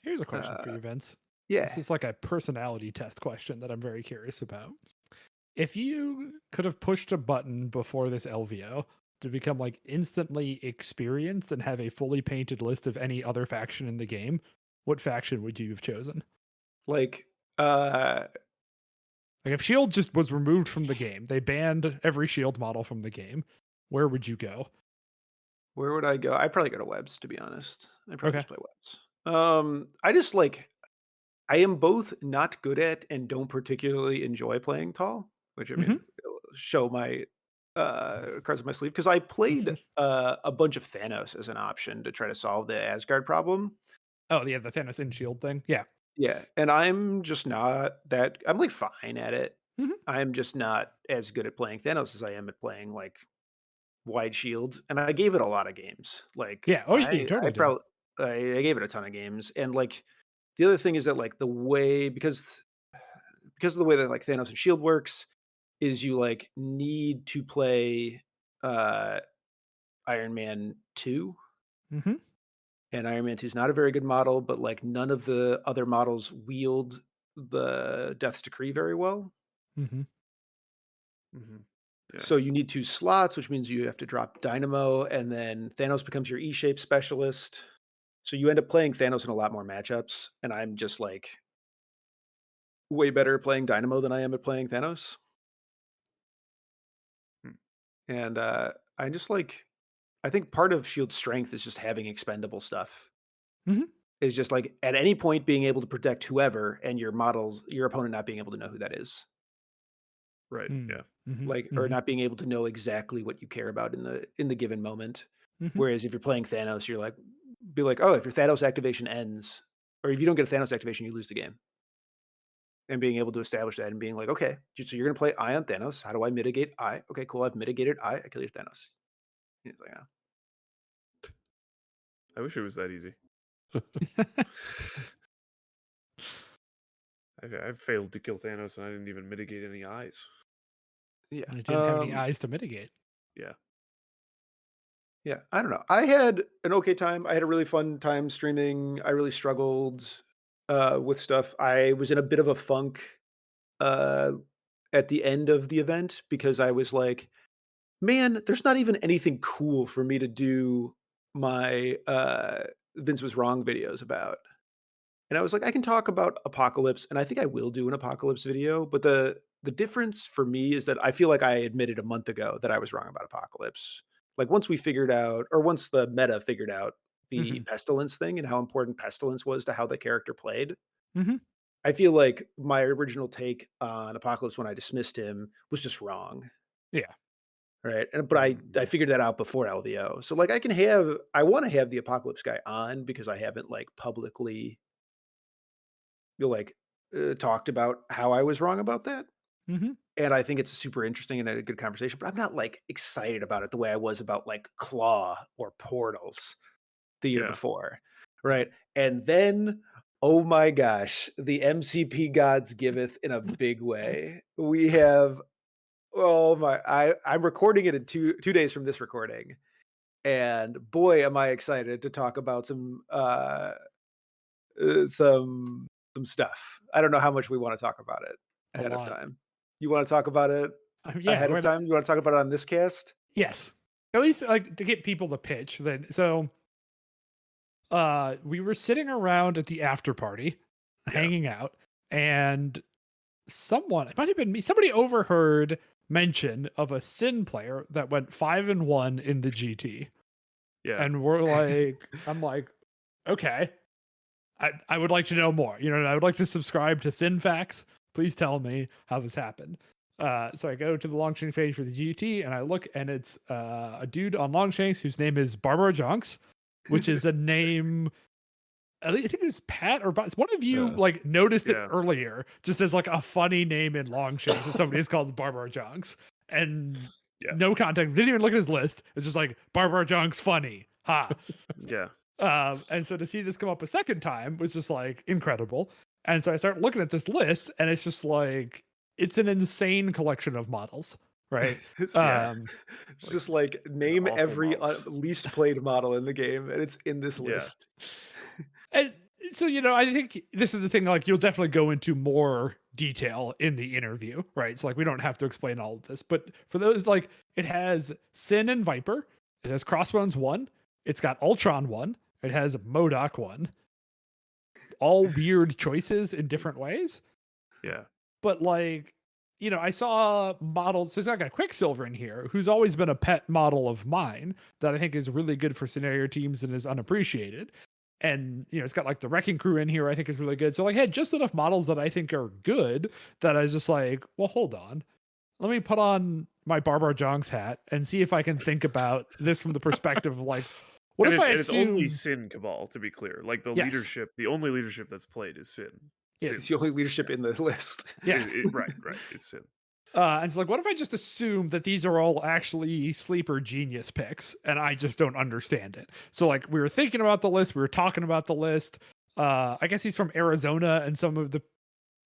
Speaker 3: here's a question for
Speaker 1: uh,
Speaker 3: you, Vince. This
Speaker 1: yeah.
Speaker 3: is like a personality test question that I'm very curious about. If you could have pushed a button before this LVO to become like instantly experienced and have a fully painted list of any other faction in the game, what faction would you have chosen?
Speaker 1: Like, uh,
Speaker 3: Like if Shield just was removed from the game, they banned every Shield model from the game, where would you go?
Speaker 1: where would I go? I'd probably go to webs, to be honest. I'd probably
Speaker 3: Okay.
Speaker 1: just play webs. I just like I am both not good at and don't particularly enjoy playing tall, which I
Speaker 3: Hmm.
Speaker 1: mean, it'll show my cards on my sleeve because I played a bunch of Thanos as an option to try to solve the Asgard problem.
Speaker 3: Oh yeah, the Thanos in Shield thing. Yeah.
Speaker 1: Yeah, and I'm just not that. I'm like fine at it.
Speaker 3: Hmm.
Speaker 1: I'm just not as good at playing Thanos as I am at playing like Wide Shield, and I gave it a lot of games. Like
Speaker 3: Yeah. Oh, yeah, you
Speaker 1: I
Speaker 3: totally did.
Speaker 1: probably I gave it a ton of games, and like the other thing is that like the way because of the way that like Thanos and Shield works is you like need to play uh Iron Man 2,
Speaker 3: Hmm.
Speaker 1: and Iron Man 2 is not a very good model, but like none of the other models wield the Death's Decree very well.
Speaker 3: Hmm.
Speaker 4: Hmm. Yeah.
Speaker 1: So you need 2 slots, which means you have to drop Dynamo, and then Thanos becomes your E-shape specialist. So you end up playing Thanos in a lot more matchups, and I'm just like way better at playing Dynamo than I am at playing Thanos.
Speaker 4: Hmm.
Speaker 1: And I just like I think part of Shield's strength is just having expendable stuff.
Speaker 3: Hmm.
Speaker 1: Is just like at any point being able to protect whoever and your opponent not being able to know who that is.
Speaker 4: Right.
Speaker 3: Hmm.
Speaker 4: Yeah.
Speaker 3: Hmm.
Speaker 1: Like or
Speaker 3: Hmm.
Speaker 1: not being able to know exactly what you care about in the given moment.
Speaker 3: Hmm.
Speaker 1: Whereas if you're playing Thanos, you're like be like, "Oh, if your Thanos activation ends or if you don't get a Thanos activation, you lose the game." And being able to establish that and being like, "Okay, so you're gonna play I on Thanos. How do I mitigate I? Okay, cool. I've mitigated I kill your Thanos." And he's like, "Yeah."
Speaker 4: I wish it was that easy. I've failed to kill Thanos, and I didn't even mitigate any eyes.
Speaker 1: Yeah.
Speaker 3: And it didn't have any eyes to mitigate.
Speaker 4: Yeah.
Speaker 1: Yeah, I don't know. I had an okay time. I had a really fun time streaming. I really struggled with stuff. I was in a bit of a funk uh, at the end of the event because I was like, man, there's not even anything cool for me to do my Vince was wrong videos about. And I was like, I can talk about Apocalypse, and I think I will do an Apocalypse video. But the difference for me is that I feel like I admitted a month ago that I was wrong about Apocalypse. Like once we figured out, or once the meta figured out the
Speaker 3: Hmm.
Speaker 1: pestilence thing and how important pestilence was to how the character played,
Speaker 3: Hmm.
Speaker 1: I feel like my original take on Apocalypse when I dismissed him was just wrong.
Speaker 3: Yeah.
Speaker 1: Right. And but I figured that out before LVO. So like I want to have the Apocalypse guy on because I haven't like publicly like talked about how I was wrong about that.
Speaker 3: Hmm.
Speaker 1: And I think it's super interesting and a good conversation, but I'm not like excited about it the way I was about like Claw or Portals the year
Speaker 4: Yeah.
Speaker 1: before. Right. And then, oh my gosh, the MCP gods giveth in a big way. We have I'm recording it in two days from this recording. And boy, am I excited to talk about some stuff. I don't know how much we want to talk about it
Speaker 3: A
Speaker 1: ahead of
Speaker 3: lot.
Speaker 1: time. You want to talk about it
Speaker 3: Yeah.
Speaker 1: ahead of time? You want to talk about it on this cast?
Speaker 3: Yes. At least like to get people to pitch. Then so we were sitting around at the after party, hanging out, and someone, it might have been me, somebody overheard mention of a Sin player that went 5-1 in the GT.
Speaker 4: Yeah.
Speaker 3: And we're like, I'm like, okay. I would like to know more. You know, I would like to subscribe to Sin Facts. Please tell me how this happened. So I go to the Longshanks page for the GT and I look, and it's a dude on Longshanks whose name is Barbara Jonks, which is a name I think it was Pat or one of you
Speaker 2: Yeah.
Speaker 3: like noticed it
Speaker 4: Yeah.
Speaker 3: earlier, just as like a funny name in Longshanks that somebody is called Barbara Jonks, and
Speaker 4: Yeah.
Speaker 3: no context. Didn't even look at his list. It's just like Barbara Jonks funny, ha.
Speaker 4: Yeah.
Speaker 3: And so to see this come up a second time was just like incredible. And so I start looking at this list, and it's just like it's an insane collection of models, right?
Speaker 4: Yeah.
Speaker 1: It's
Speaker 4: Like,
Speaker 1: just like name
Speaker 4: awful
Speaker 1: every
Speaker 4: models.
Speaker 1: least played model in the game, and it's in this
Speaker 4: Yeah.
Speaker 1: list.
Speaker 3: And so, I think this is the thing, like, you'll definitely go into more detail in the interview, right? So, like, we don't have to explain all of this. But for those, like, it has Sin and Viper, it has Crossbones 1, it's got Ultron 1, it has Modoc 1. All weird choices in different ways.
Speaker 4: Yeah.
Speaker 3: But, like, I saw models. So, I got Quicksilver in here, who's always been a pet model of mine that I think is really good for scenario teams and is unappreciated. And it's got like the Wrecking Crew in here, I think is really good. So like, had just enough models that I think are good that I was just like, well, hold on, let me put on my Barbara Jonks hat and see if I can think about this from the perspective of like, what
Speaker 4: And
Speaker 3: if I
Speaker 4: it's only
Speaker 3: assume?
Speaker 4: Sin Cabal, to be clear. Like the
Speaker 3: Yes,
Speaker 4: leadership, the only leadership that's played is Sin.
Speaker 3: yes,
Speaker 1: It's the only leadership in the list.
Speaker 3: yeah.
Speaker 4: Right, is Sin.
Speaker 3: And it's like, what if I just assume that these are all actually sleeper genius picks and I just don't understand it? So, like, we were thinking about the list, we were talking about the list. I guess he's from Arizona, and some of the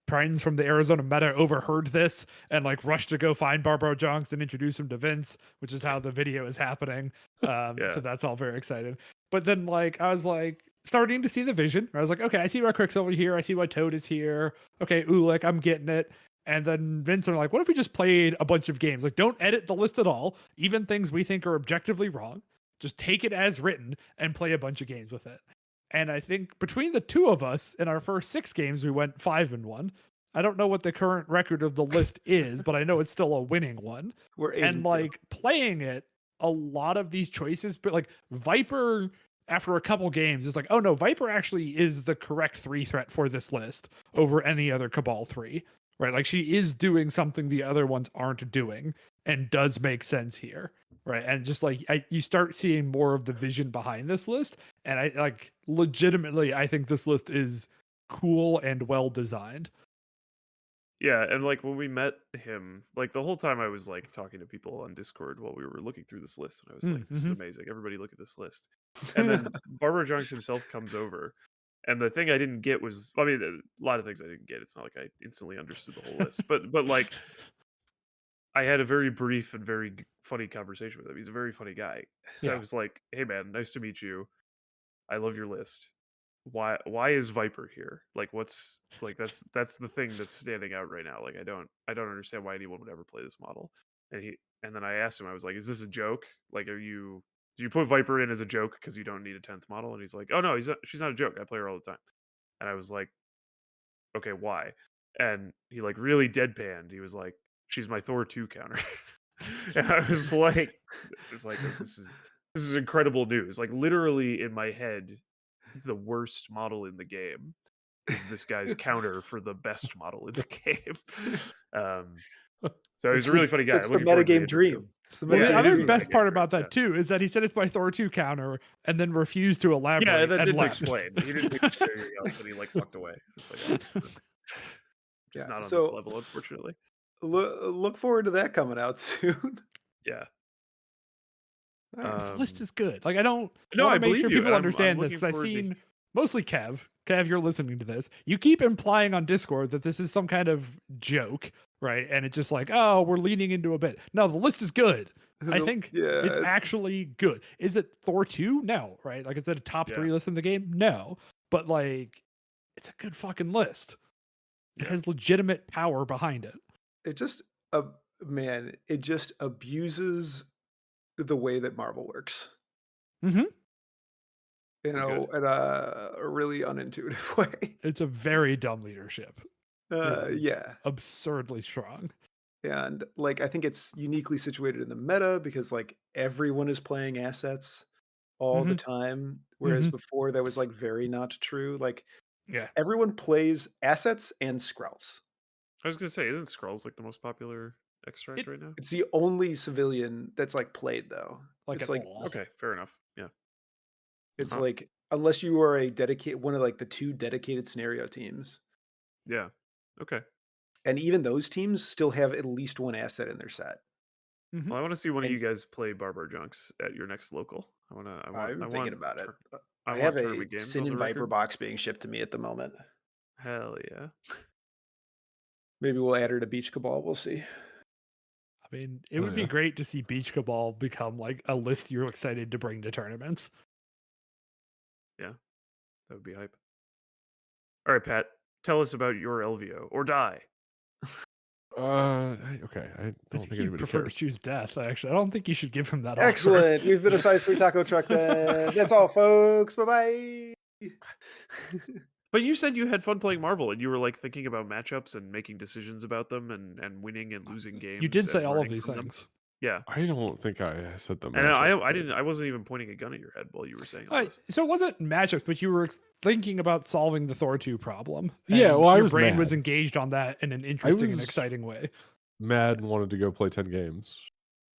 Speaker 3: friends from the Arizona meta overheard this and like rushed to go find Barbara Jonks and introduce him to Vince, which is how the video is happening.
Speaker 4: Yeah.
Speaker 3: So that's all very exciting. But then, like, I was like starting to see the vision. I was like, okay, I see why Quicksilver here. I see why Toad is here. Okay, Ulick, I'm getting it. And then Vincent are like, what if we just played a bunch of games? Like, don't edit the list at all. Even things we think are objectively wrong. Just take it as written and play a bunch of games with it. And I think between the two of us, in our first 6 games, we went 5-1. I don't know what the current record of the list is, but I know it's still a winning one.
Speaker 1: We're 8
Speaker 3: And
Speaker 1: 2.
Speaker 3: like playing it, a lot of these choices, but like Viper, after a couple games, is like, oh no, Viper actually is the correct 3 threat for this list over any other Cabal 3. Right, like she is doing something the other ones aren't doing, and does make sense here, right? And just like you start seeing more of the vision behind this list, and I like legitimately, I think this list is cool and well designed.
Speaker 4: Yeah, and like when we met him, like the whole time I was like talking to people on Discord while we were looking through this list, and I was like, "This is amazing! Everybody, look at this list." And then Barbara Jonks himself comes over, and the thing I didn't get was, I mean, a lot of things I didn't get. It's not like I instantly understood the whole list, but like I had a very brief and very funny conversation with him. He's a very funny guy. I
Speaker 3: Yeah.
Speaker 4: was like, "Hey man, nice to meet you. I love your list. Why is Viper here? Like what's like that's the thing that's standing out right now. Like I don't understand why anyone would ever play this model." And then I asked him, I was like, "Is this a joke? Like do you put Viper in as a joke because you don't need a 10th model?" And he's like, "Oh no, she's not a joke. I play her all the time." And I was like, "Okay, why?" And he like really deadpanned. He was like, "She's my Thor 2 counter." And I was like, "Oh, this is incredible news." Like literally in my head, the worst model in the game is this guy's counter for the best model in the game. So he's a really funny guy.
Speaker 1: It's
Speaker 4: I'm
Speaker 1: the
Speaker 4: looking forward to the
Speaker 1: metagame
Speaker 4: interview.
Speaker 1: dream. It's the
Speaker 3: Well,
Speaker 4: Yeah,
Speaker 3: the
Speaker 1: metagame
Speaker 4: it is
Speaker 3: other
Speaker 4: the
Speaker 1: dream.
Speaker 3: best
Speaker 4: metagame
Speaker 3: part
Speaker 4: dream,
Speaker 3: about that
Speaker 4: yeah.
Speaker 3: too is that he said it's my Thor 2 counter and then refused to elaborate.
Speaker 4: Yeah, that
Speaker 3: and
Speaker 4: didn't
Speaker 3: left.
Speaker 4: explain. He didn't explain anything else, but he like walked away. It's like, oh, just
Speaker 1: Yeah,
Speaker 4: not on this
Speaker 1: so
Speaker 4: level, unfortunately.
Speaker 1: look forward to that coming out soon.
Speaker 4: Yeah.
Speaker 3: All right, the list is good. Like, I don't
Speaker 4: No,
Speaker 3: want
Speaker 4: I
Speaker 3: to make
Speaker 4: believe
Speaker 3: sure
Speaker 4: you,
Speaker 3: people
Speaker 4: and I'm
Speaker 3: understand this
Speaker 4: looking
Speaker 3: because I've
Speaker 4: forward to.
Speaker 3: seen mostly Kev. Kev, you're listening to this. You keep implying on Discord that this is some kind of joke, right? And it's just like, oh, we're leaning into a bit. No, the list is good. I think it's
Speaker 1: Yeah,
Speaker 3: actually good. Is it Thor 2? No, right? Like, is it a top
Speaker 4: Yeah.
Speaker 3: 3 list in the game? No. But, like, it's a good fucking list. It
Speaker 4: Yeah.
Speaker 3: has legitimate power behind it.
Speaker 1: it just man, it just abuses the way that Marvel works.
Speaker 3: Mm-hmm.
Speaker 1: You know,
Speaker 4: Good.
Speaker 1: in a really unintuitive way.
Speaker 3: It's a very dumb leadership. It is
Speaker 1: Yeah.
Speaker 3: absurdly strong.
Speaker 1: And like I think it's uniquely situated in the meta because like everyone is playing assets all the
Speaker 3: Mhm.
Speaker 1: time, whereas
Speaker 3: Mhm.
Speaker 1: before that was like very not true. Like
Speaker 3: Yeah.
Speaker 1: everyone plays assets and Skrulls.
Speaker 4: I was gonna say, isn't Skrulls like the most popular extract
Speaker 3: It
Speaker 4: right now?
Speaker 1: It's the only civilian that's like played though.
Speaker 3: like
Speaker 1: It's
Speaker 3: at
Speaker 1: like
Speaker 3: all.
Speaker 4: Okay, fair enough. Yeah.
Speaker 1: it's
Speaker 4: Huh.
Speaker 1: like unless you are a dedicated one of like the 2 dedicated scenario teams.
Speaker 4: Yeah. Okay.
Speaker 1: And even those teams still have at least 1 asset in their set.
Speaker 3: Mhm.
Speaker 4: Well, I want to see one of
Speaker 1: And
Speaker 4: you guys play Barbar Junks at your next local.
Speaker 1: I'm thinking about it.
Speaker 4: I
Speaker 1: I have
Speaker 4: want
Speaker 1: a
Speaker 4: tournament games
Speaker 1: Sin
Speaker 4: on the
Speaker 1: and Viper
Speaker 4: record.
Speaker 1: box being shipped to me at the moment.
Speaker 4: Hell yeah.
Speaker 1: Maybe we'll add her to Beach Cabal, we'll see.
Speaker 3: I mean, it
Speaker 2: Oh,
Speaker 3: would be
Speaker 2: yeah.
Speaker 3: great to see Beach Cabal become like a list you're excited to bring to tournaments.
Speaker 4: Yeah. That would be hype. All right, Pat. Tell us about your LVO or die.
Speaker 2: Okay. I
Speaker 3: I
Speaker 2: don't
Speaker 3: think
Speaker 2: think
Speaker 3: he'd
Speaker 2: anybody
Speaker 3: prefer
Speaker 2: cares.
Speaker 3: to choose death, actually. I don't think you should give him that offer.
Speaker 1: Excellent. We've been a size 3 taco truck then. That's all, folks. Bye-bye.
Speaker 4: But you said you had fun playing Marvel, and you were like thinking about matchups and making decisions about them, and winning and losing games.
Speaker 3: You did say
Speaker 4: and
Speaker 3: all of
Speaker 4: learning
Speaker 3: these
Speaker 4: from them.
Speaker 3: things.
Speaker 4: Yeah,
Speaker 2: I don't think I said the
Speaker 4: and
Speaker 2: matchup.
Speaker 4: I didn't. I wasn't even pointing a gun at your head while you were saying all
Speaker 3: Right.
Speaker 4: this.
Speaker 3: So it wasn't matchups, but you were thinking about solving the Thor 2 problem.
Speaker 2: Yeah,
Speaker 3: and
Speaker 2: well, I
Speaker 3: your
Speaker 2: was
Speaker 3: brain was
Speaker 2: mad.
Speaker 3: engaged on that in an interesting and
Speaker 2: was-
Speaker 3: exciting way.
Speaker 2: Mad and wanted to go play 10 games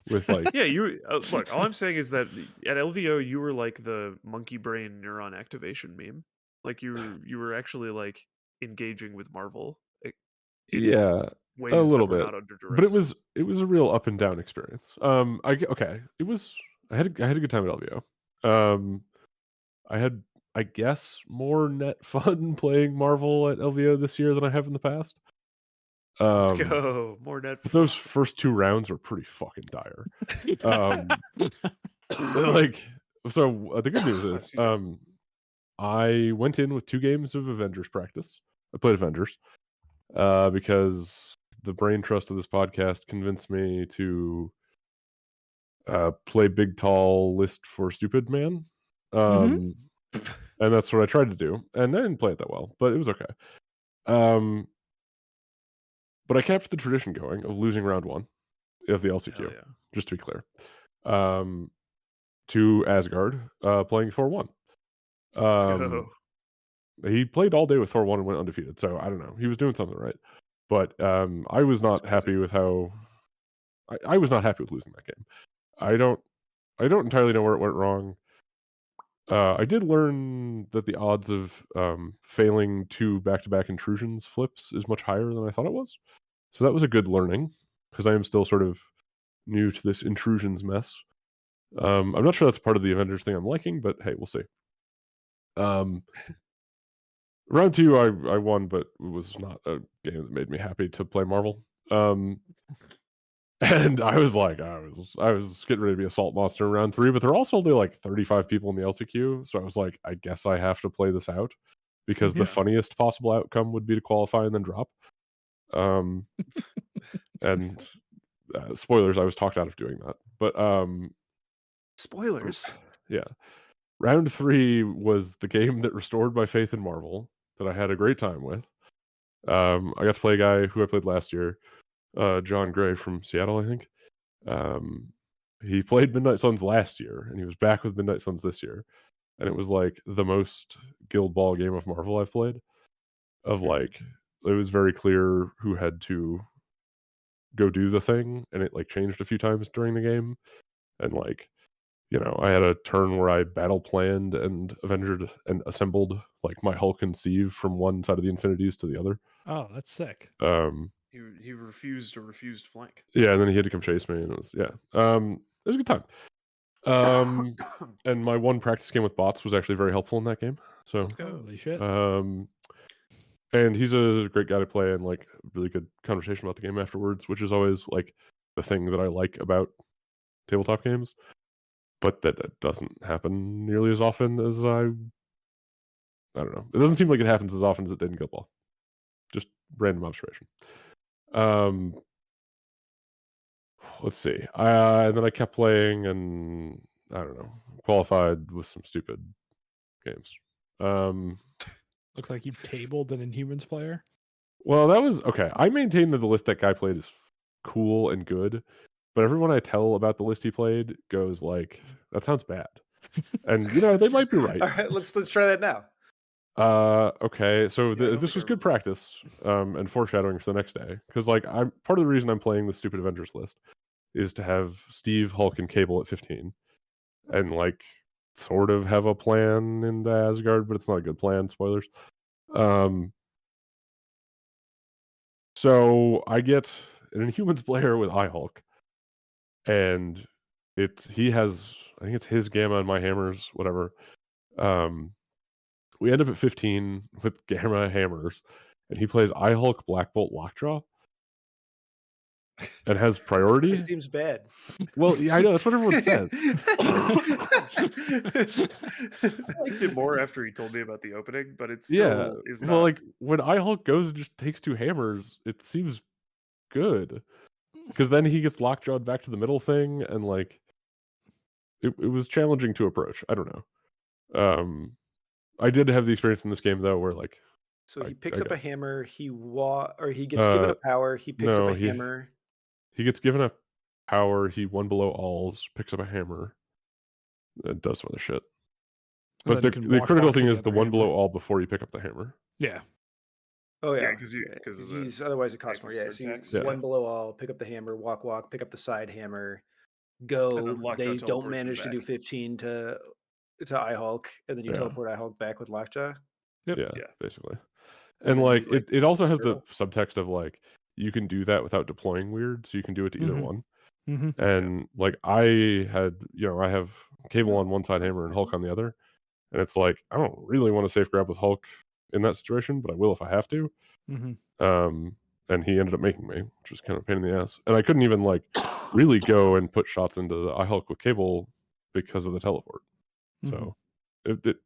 Speaker 2: with like
Speaker 4: Yeah, you look. All I'm saying is that at LVO, you were like the monkey brain neuron activation meme. Like you were actually like engaging with Marvel in
Speaker 2: yeah, a
Speaker 4: ways that
Speaker 2: little
Speaker 4: were
Speaker 2: bit.
Speaker 4: not under duress.
Speaker 2: But it was a real up and down experience. Okay, it was I had a good time at LVO. I had, I guess, more net fun playing Marvel at LVO this year than I have in the past.
Speaker 4: Let's go more net.
Speaker 2: But those first 2 rounds were pretty fucking dire. Like, so the good news is,
Speaker 4: Excuse me.
Speaker 2: I went in with 2 games of Avengers practice. I played Avengers because the brain trust of this podcast convinced me to play big, tall list for stupid man. And that's what I tried to do. And I didn't play it that well, but it was okay. But I kept the tradition going of losing round 1 of the LCQ,
Speaker 4: Hell yeah.
Speaker 2: just to be clear. To Asgard, playing Thor 1.
Speaker 4: Let's go.
Speaker 2: He played all day with Thor 1 and went undefeated, so I don't know. He was doing something right. But I was not happy with how I was not happy with losing that game. I don't entirely know where it went wrong. I did learn that the odds of failing 2 back-to-back intrusions flips is much higher than I thought it was. So that was a good learning, because I am still sort of new to this intrusions mess. I'm not sure that's part of the Avengers thing I'm liking, but hey, we'll see. Round 2, I won, but it was not a game that made me happy to play Marvel. And I was like, I was getting ready to be a salt monster in round 3, but there are also only like 35 people in the LCQ, so I was like, I guess I have to play this out, because the funniest possible outcome would be to qualify and then drop. And spoilers, I was talked out of doing that. But
Speaker 1: Spoilers.
Speaker 2: yeah. Round 3 was the game that restored my faith in Marvel, that I had a great time with. I got to play a guy who I played last year, John Gray from Seattle, I think. He played Midnight Suns last year, and he was back with Midnight Suns this year. And it was like the most Guild Ball game of Marvel I've played. Of like, it was very clear who had to go do the thing, and it like changed a few times during the game. And like, you know, I had a turn where I battle planned and avenged and assembled like my Hulk and Steve from one side of the Infinities to the other.
Speaker 3: Oh, that's sick.
Speaker 4: He refused flank.
Speaker 2: Yeah, and then he had to come chase me, and it was it was a good time. And my one practice game with bots was actually very helpful in that game. So
Speaker 4: Let's go.
Speaker 3: Holy shit.
Speaker 2: and he's a great guy to play, and like really good conversation about the game afterwards, which is always like the thing that I like about tabletop games. But that it doesn't happen nearly as often as I don't know. It doesn't seem like it happens as often as it did in Guild Ball. Just random observation. Let's see. And then I kept playing, and I don't know, qualified with some stupid games.
Speaker 3: Looks like you've tabled an Inhumans player.
Speaker 2: Well, that was okay. I maintain that the list that guy played is cool and good, but everyone I tell about the list he played goes like, "That sounds bad," and you know they might be right.
Speaker 1: All right, let's try that now.
Speaker 2: Okay, so
Speaker 4: Yeah, I don't
Speaker 2: this
Speaker 4: think
Speaker 2: was
Speaker 4: I
Speaker 2: good
Speaker 4: remember this.
Speaker 2: practice, and foreshadowing for the next day, because like I'm part of the reason I'm playing the stupid Avengers list is to have Steve, Hulk, and Cable at 15, and like sort of have a plan in the Asgard, but it's not a good plan. Spoilers. So I get an Inhumans player with iHulk, and he has, I think it's his gamma and my hammers, whatever. We end up at 15 with gamma hammers, and he plays iHulk Black Bolt Lockjaw and has
Speaker 1: That
Speaker 2: priority.
Speaker 1: seems bad.
Speaker 2: Well, yeah, I know that's what everyone said.
Speaker 4: I liked it more after he told me about the opening, but it
Speaker 2: Yeah,
Speaker 4: still is
Speaker 2: well,
Speaker 4: not.
Speaker 2: like when iHulk goes and just takes 2 hammers, it seems good because then he gets lockjawed back to the middle thing, and like it was challenging to approach. I don't know. I did have the experience in this game though, where like
Speaker 1: So he
Speaker 2: I
Speaker 1: picks up
Speaker 2: got
Speaker 1: a hammer, he gets given a power, he picks up
Speaker 2: no,
Speaker 1: a hammer.
Speaker 2: he gets given a power. He one below alls, picks up a hammer, and does some other shit.
Speaker 3: And
Speaker 2: But
Speaker 3: then you can
Speaker 2: the
Speaker 3: walk
Speaker 2: critical
Speaker 3: to
Speaker 2: thing
Speaker 3: the
Speaker 2: is the
Speaker 3: other
Speaker 2: one
Speaker 3: hammer.
Speaker 2: below all before you pick up the hammer.
Speaker 3: Yeah.
Speaker 1: Oh
Speaker 4: Yeah,
Speaker 1: yeah,
Speaker 4: because of the
Speaker 1: otherwise it costs more. Yeah,
Speaker 4: anti-skirt
Speaker 1: so you
Speaker 4: tax.
Speaker 2: Yeah.
Speaker 1: one below all, pick up the hammer, walk, pick up the side hammer,
Speaker 4: And
Speaker 1: go.
Speaker 4: then Lockjaw
Speaker 1: They don't
Speaker 4: teleports him
Speaker 1: manage to do
Speaker 4: back.
Speaker 1: 15 to iHulk, and then you
Speaker 2: Yeah.
Speaker 1: teleport iHulk back with Lockjaw.
Speaker 3: Yep.
Speaker 2: Yeah,
Speaker 4: Yeah.
Speaker 2: basically.
Speaker 1: And
Speaker 2: And
Speaker 1: then
Speaker 2: like
Speaker 1: you,
Speaker 2: it also has the
Speaker 1: turtle.
Speaker 2: subtext of like you can do that without deploying weird, so you can do it to either
Speaker 3: Mhm.
Speaker 2: one.
Speaker 3: Mhm.
Speaker 2: And like I have cable on one side hammer and Hulk on the other, and it's like I don't really want to safe grab with Hulk in that situation, but I will if I have to.
Speaker 3: Mhm.
Speaker 2: And he ended up making me, which was kind of a pain in the ass. And I couldn't even like really go and put shots into the iHulk with cable because of the teleport. So it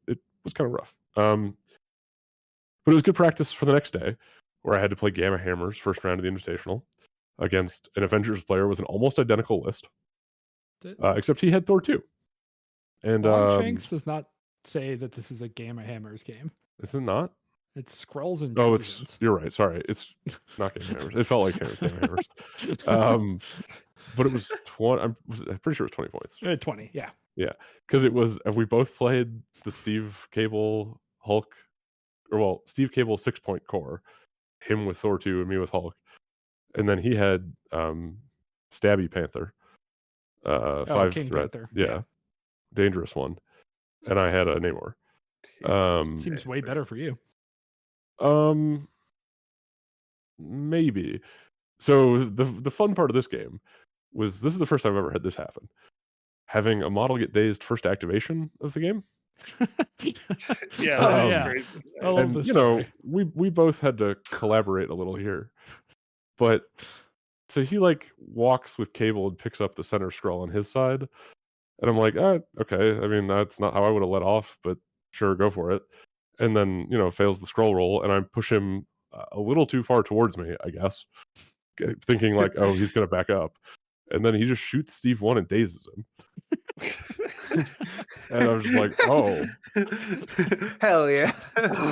Speaker 2: was kind of rough. But it was good practice for the next day, where I had to play Gamma Hammers first round of the Invitational against an Avengers player with an almost identical list, except he had Thor 2. And
Speaker 3: Longshanks does not say that this is a Gamma Hammers game.
Speaker 2: is it not?
Speaker 3: It's Skrulls and
Speaker 2: Oh,
Speaker 3: Trojans.
Speaker 2: you're right. Sorry, it's not Gamma Hammers. It felt like Gamma Hammers. But it was 20. I'm pretty sure it was 20 points.
Speaker 3: 20, yeah.
Speaker 2: Yeah, because it was. We both played the Steve Cable Hulk, or well, Steve Cable 6-point core, him with Thor 2 and me with Hulk, and then he had Stabby Panther, 5
Speaker 3: King
Speaker 2: threat,
Speaker 3: Panther.
Speaker 2: yeah, dangerous one, and I had a Namor.
Speaker 3: Seems way better for you.
Speaker 2: Maybe. So the fun part of this game was this is the first time I've ever had this happen. Having a model get dazed first activation of the game.
Speaker 4: Yeah, that is
Speaker 3: yeah.
Speaker 4: crazy.
Speaker 3: I love
Speaker 2: And
Speaker 3: this
Speaker 2: you know,
Speaker 3: story.
Speaker 2: we both had to collaborate a little here. But so he like walks with cable and picks up the center scroll on his side. And I'm like, okay. I mean, that's not how I would have let off, but sure, go for it. And then, fails the scroll roll, and I push him a little too far towards me, I guess, thinking like, oh, he's going to back up. And then he just shoots Steve 1 and dazes him. And I was just like, oh.
Speaker 1: Hell yeah.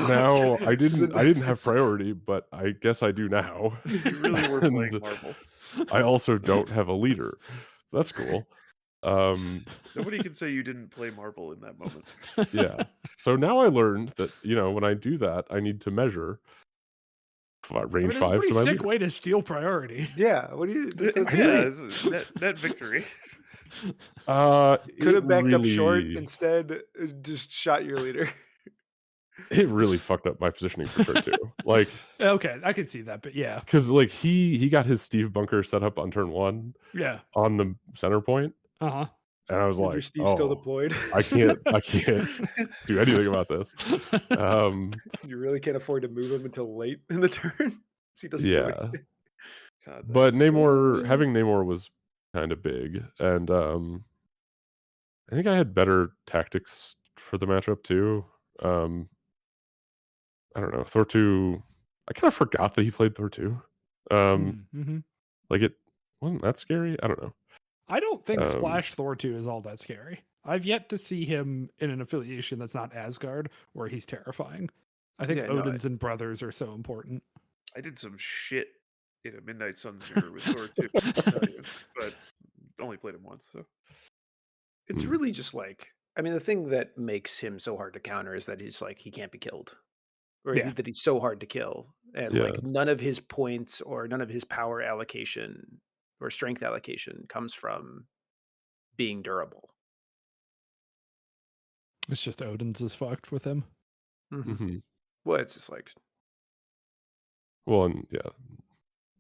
Speaker 2: Now I didn't have priority, but I guess I do now.
Speaker 4: You really were playing Marvel.
Speaker 2: I also don't have a leader. That's cool.
Speaker 4: Nobody can say you didn't play Marvel in that moment.
Speaker 2: Yeah. So now I learned that, when I do that, I need to measure range 5
Speaker 3: it's a
Speaker 2: to my
Speaker 3: pretty sick
Speaker 2: leader.
Speaker 3: way to steal priority.
Speaker 1: Yeah. What do you?
Speaker 4: It's net victory.
Speaker 1: Could have backed up short instead. Just shot your leader.
Speaker 2: It really fucked up my positioning for sure too. Like,
Speaker 3: okay, I can see that, but yeah,
Speaker 2: because like he got his Steve bunker set up on turn 1.
Speaker 3: Yeah.
Speaker 2: On the center point.
Speaker 3: And
Speaker 2: I was like,
Speaker 1: your Steve's still deployed.
Speaker 2: I can't do anything about this.
Speaker 1: You really can't afford to move him until late in the turn. So he doesn't do it.
Speaker 4: God,
Speaker 2: but having Namor was kind of big, and I think I had better tactics for the matchup too. I don't know, Thor 2. I kind of forgot that he played Thor 2. Like it wasn't that scary. I don't know.
Speaker 3: I don't think Splash Thor 2 is all that scary. I've yet to see him in an affiliation that's not Asgard where he's terrifying. I think Odin's and Brothers are so important.
Speaker 4: I did some shit in a Midnight Suns mirror with Thor 2, but only played him once. So
Speaker 1: it's really just like, I mean, the thing that makes him so hard to counter is that he's like, he can't be killed. Or that he's so hard to kill. And like none of his points or none of his power allocation or strength allocation comes from being durable.
Speaker 3: It's just Odin's is fucked with him.
Speaker 2: Mhm.
Speaker 1: Well, it's just like
Speaker 2: Well, and yeah,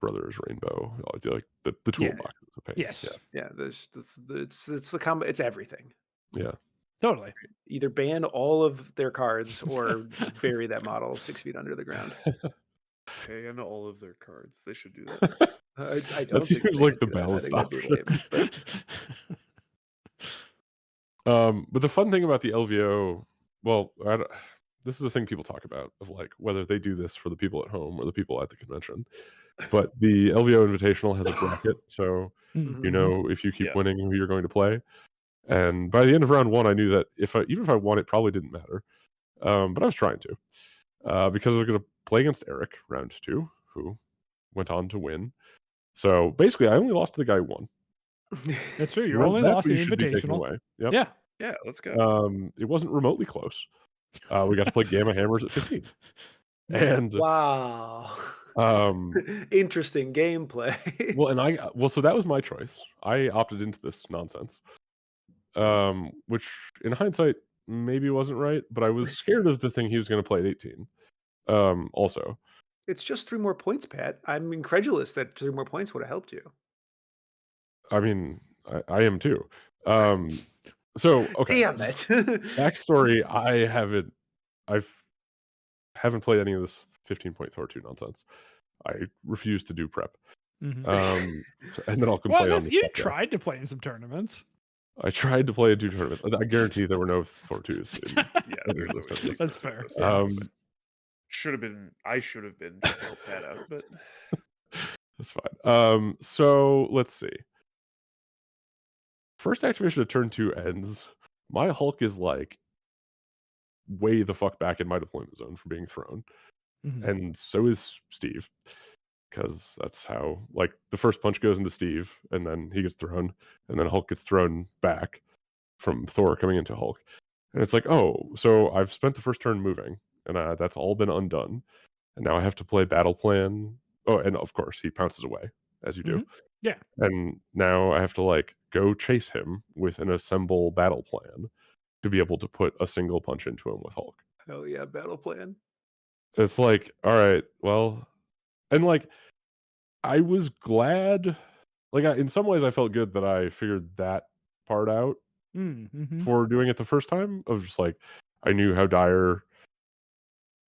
Speaker 2: Brothers, Rainbow, like the
Speaker 1: Yeah.
Speaker 2: toolbox is a pain.
Speaker 3: Yes.
Speaker 1: yeah, it's the combo. It's everything.
Speaker 2: Yeah.
Speaker 3: Totally.
Speaker 1: Either ban all of their cards or bury that model 6 feet under the ground.
Speaker 4: Ban all of their cards. They should do that.
Speaker 1: I
Speaker 2: That
Speaker 1: don't think
Speaker 2: seems
Speaker 1: they
Speaker 2: like
Speaker 1: should
Speaker 2: the
Speaker 1: do that. I
Speaker 2: balanced
Speaker 1: think that'd be
Speaker 2: option.
Speaker 1: lame, but
Speaker 2: But the fun thing about the LVO, well, this is a thing people talk about of like whether they do this for the people at home or the people at the convention. But the LVO Invitational has a bracket, so
Speaker 3: Mm.
Speaker 2: you know if you keep
Speaker 4: Yeah.
Speaker 2: winning who you're going to play. And by the end of round 1, I knew that even if I won, it probably didn't matter. But I was trying to because I was going to play against Eric round 2, who went on to win. So basically, I only lost to the guy who won.
Speaker 3: That's true. You
Speaker 2: So
Speaker 3: only
Speaker 2: that's
Speaker 3: lost
Speaker 2: what
Speaker 3: the
Speaker 2: you should be taking
Speaker 3: Invitational.
Speaker 2: away. Yep.
Speaker 3: Yeah.
Speaker 4: Yeah, let's go.
Speaker 2: It wasn't remotely close. We got to play Gamma Hammers at 15. And
Speaker 1: wow.
Speaker 2: um
Speaker 1: Interesting gameplay.
Speaker 2: well, so that was my choice. I opted into this nonsense. Which in hindsight maybe wasn't right, but I was scared of the thing he was going to play at 18. Also.
Speaker 1: It's just 3 more points, Pat. I'm incredulous that 3 more points would have helped you.
Speaker 2: I mean, I am too. So okay.
Speaker 1: Damn it.
Speaker 2: Backstory, I haven't played any of this 15.42 nonsense. I refuse to do prep.
Speaker 3: Mhm.
Speaker 2: And then I'll complain on the
Speaker 3: you
Speaker 2: podcast.
Speaker 3: tried to play in some tournaments.
Speaker 2: I tried to play a 2 tournament. I guarantee there were no 4-2s.
Speaker 4: Yeah,
Speaker 2: any
Speaker 4: there's
Speaker 2: of those
Speaker 4: no
Speaker 2: tournaments.
Speaker 3: That's fair.
Speaker 4: Should have been. I should have been just to help Pat out, but
Speaker 2: That's fine. So let's see. First activation of turn 2 ends. My Hulk is like way the fuck back in my deployment zone from being thrown.
Speaker 3: Mhm.
Speaker 2: And so is Steve. Because that's how, like, the first punch goes into Steve, and then he gets thrown, and then Hulk gets thrown back from Thor coming into Hulk. And it's like, oh, so I've spent the first turn moving, and that's all been undone. And now I have to play battle plan. Oh, and of course, he pounces away, as you do.
Speaker 3: Yeah.
Speaker 2: And now I have to, like, go chase him with an assemble battle plan to be able to put a single punch into him with Hulk.
Speaker 1: Hell yeah, battle plan.
Speaker 2: It's like, all right, well, and like, I was glad, like, in some ways I felt good that I figured that part out
Speaker 3: Mm-hmm.
Speaker 2: for doing it the first time, of just like, I knew how dire